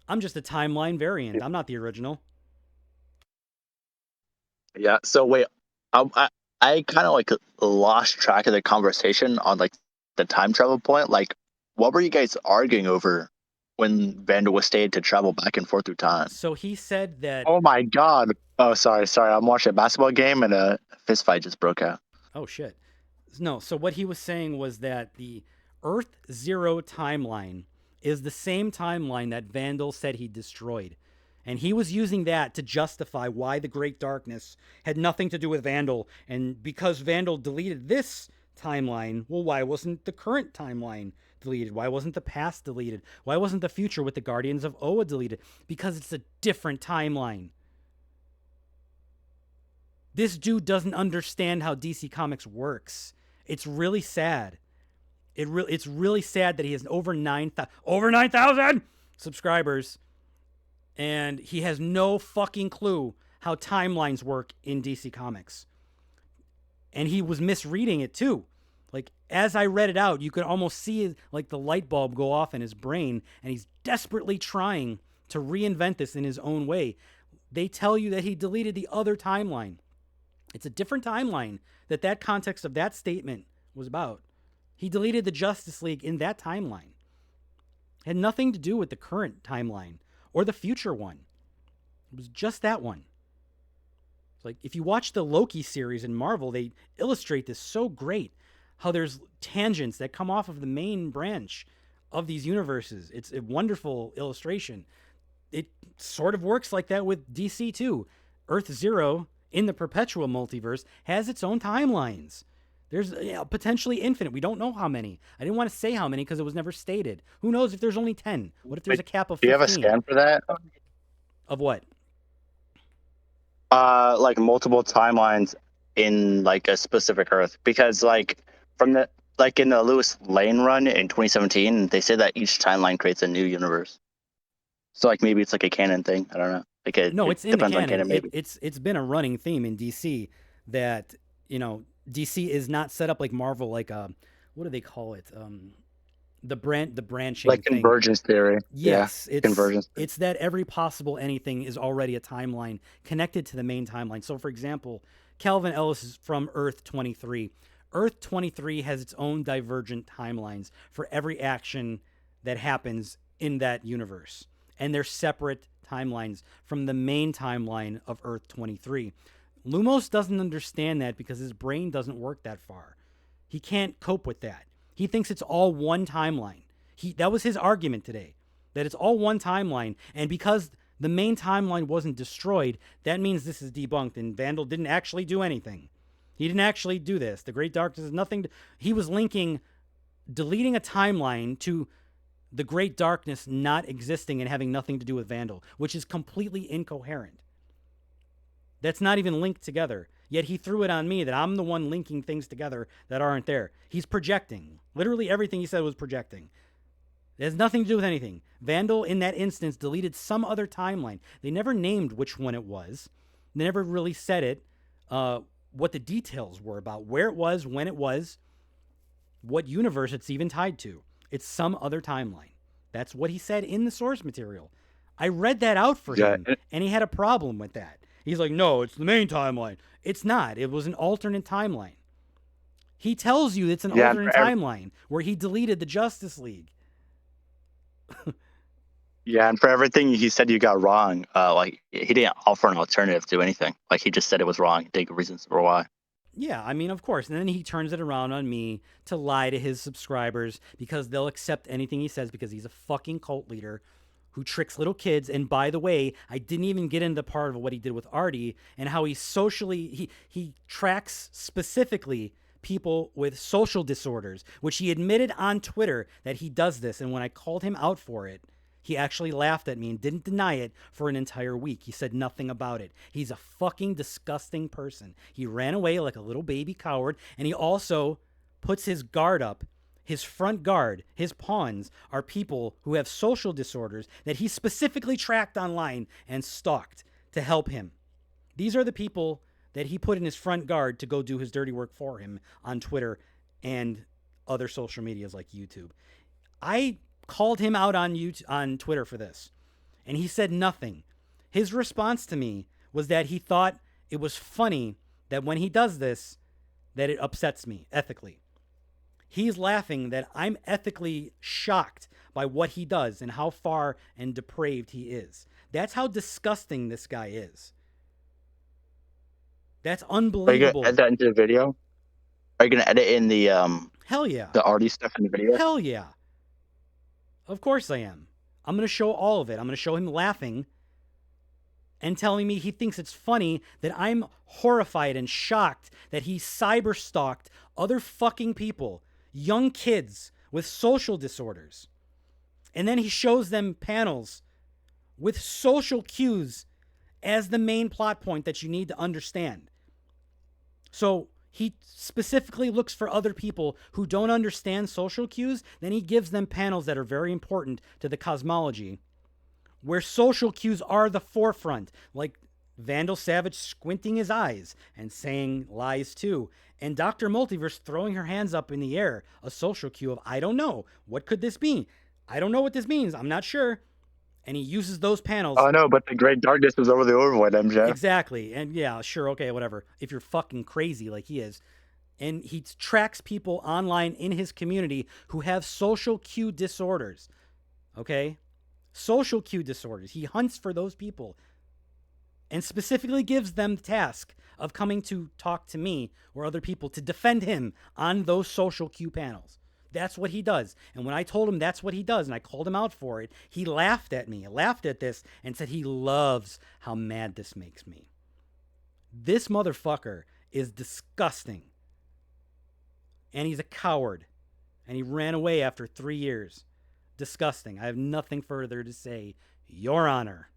I'm just a timeline variant. I'm not the original. Yeah. So wait, I kind of like lost track of the conversation on like the time travel point. Like, what were you guys arguing over when Vandal was stated to travel back and forth through time? So he said that. Oh my God. Oh, sorry. I'm watching a basketball game and a fist fight just broke out. Oh shit. No. So what he was saying was that the Earth Zero timeline is the same timeline that Vandal said he destroyed. And he was using that to justify why the Great Darkness had nothing to do with Vandal. And because Vandal deleted this timeline, well, why wasn't the current timeline deleted? Why wasn't the past deleted? Why wasn't the future with the Guardians of Oa deleted? Because it's a different timeline. This dude doesn't understand how DC Comics works. It's really sad. It's really sad that he has over 9,000 subscribers, and he has no fucking clue how timelines work in DC Comics. And he was misreading it too. Like, as I read it out, you could almost see like the light bulb go off in his brain, and he's desperately trying to reinvent this in his own way. They tell you that he deleted the other timeline. It's a different timeline that context of that statement was about. He deleted the Justice League in that timeline. It had nothing to do with the current timeline or the future one. It was just that one. It's like, if you watch the Loki series in Marvel, they illustrate this so great. How there's tangents that come off of the main branch of these universes. It's a wonderful illustration. It sort of works like that with DC too. Earth Zero in the perpetual multiverse has its own timelines. There's potentially infinite. We don't know how many. I didn't want to say how many because it was never stated. Who knows if there's only 10? What if there's a cap of 15? Do you have a scan for that? Of what? Like multiple timelines in like a specific Earth, because like from the like in the Lewis Lane run in 2017, they say that each timeline creates a new universe. So like maybe it's like a canon thing. I don't know. Like No, it's in the depends on canon. maybe. It's been a running theme in DC that, you know, DC is not set up like Marvel, like what do they call it? The branching Like thing. convergence theory. Yes, yeah, convergence. It's that every possible anything is already a timeline connected to the main timeline. So, for example, Calvin Ellis is from Earth 23. Earth 23 has its own divergent timelines for every action that happens in that universe, and they're separate timelines from the main timeline of Earth 23. Lumos doesn't understand that because his brain doesn't work that far. He can't cope with that. He thinks it's all one timeline. That was his argument today, that it's all one timeline, and because the main timeline wasn't destroyed, that means this is debunked, and Vandal didn't actually do anything. He didn't actually do this. The Great Darkness is nothing. He was linking deleting a timeline to the Great Darkness not existing and having nothing to do with Vandal, which is completely incoherent. That's not even linked together. Yet he threw it on me that I'm the one linking things together that aren't there. He's projecting. Literally everything he said was projecting. It has nothing to do with anything. Vandal, in that instance, deleted some other timeline. They never named which one it was. They never really said it, what the details were about, where it was, when it was, what universe it's even tied to. It's some other timeline. That's what he said in the source material. I read that out for him, and he had a problem with that. He's like, no, it's the main timeline. It's not. It was an alternate timeline. He tells you it's an alternate timeline where he deleted the Justice League. Yeah, and for everything he said you got wrong, like he didn't offer an alternative to anything. Like he just said it was wrong. He didn't give reasons for why. Yeah, I mean, of course. And then he turns it around on me to lie to his subscribers because they'll accept anything he says because he's a fucking cult leader who tricks little kids. And by the way, I didn't even get into part of what he did with Artie and how he tracks specifically people with social disorders, which he admitted on Twitter that he does this. And when I called him out for it, he actually laughed at me and didn't deny it for an entire week. He said nothing about it. He's a fucking disgusting person. He ran away like a little baby coward, and he also puts his guard up. His front guard, his pawns, are people who have social disorders that he specifically tracked online and stalked to help him. These are the people that he put in his front guard to go do his dirty work for him on Twitter and other social medias like YouTube. I called him out on Twitter for this, and he said nothing. His response to me was that he thought it was funny that when he does this, that it upsets me ethically. He's laughing that I'm ethically shocked by what he does and how far and depraved he is. That's how disgusting this guy is. That's unbelievable. Are you gonna add that into the video? Are you gonna edit in the Hell yeah. the Artie stuff in the video? Hell yeah. Of course I am. I'm going to show all of it. I'm going to show him laughing and telling me he thinks it's funny that I'm horrified and shocked that he cyber stalked other fucking people, young kids with social disorders. And then he shows them panels with social cues as the main plot point that you need to understand. So he specifically looks for other people who don't understand social cues. Then he gives them panels that are very important to the cosmology, where social cues are the forefront, like Vandal Savage squinting his eyes and saying lies too, and Dr. Multiverse throwing her hands up in the air, a social cue of, I don't know, what could this be? I don't know what this means, I'm not sure. And he uses those panels. Oh no, but the Great Darkness was over the Overwood, MJ. Exactly. And yeah, sure, okay, whatever. If you're fucking crazy like he is. And he tracks people online in his community who have social cue disorders. Okay? Social cue disorders. He hunts for those people and specifically gives them the task of coming to talk to me or other people to defend him on those social cue panels. That's what he does. And when I told him that's what he does, and I called him out for it, he laughed at me, laughed at this, and said he loves how mad this makes me. This motherfucker is disgusting. And he's a coward. And he ran away after 3 years. Disgusting. I have nothing further to say, Your Honor.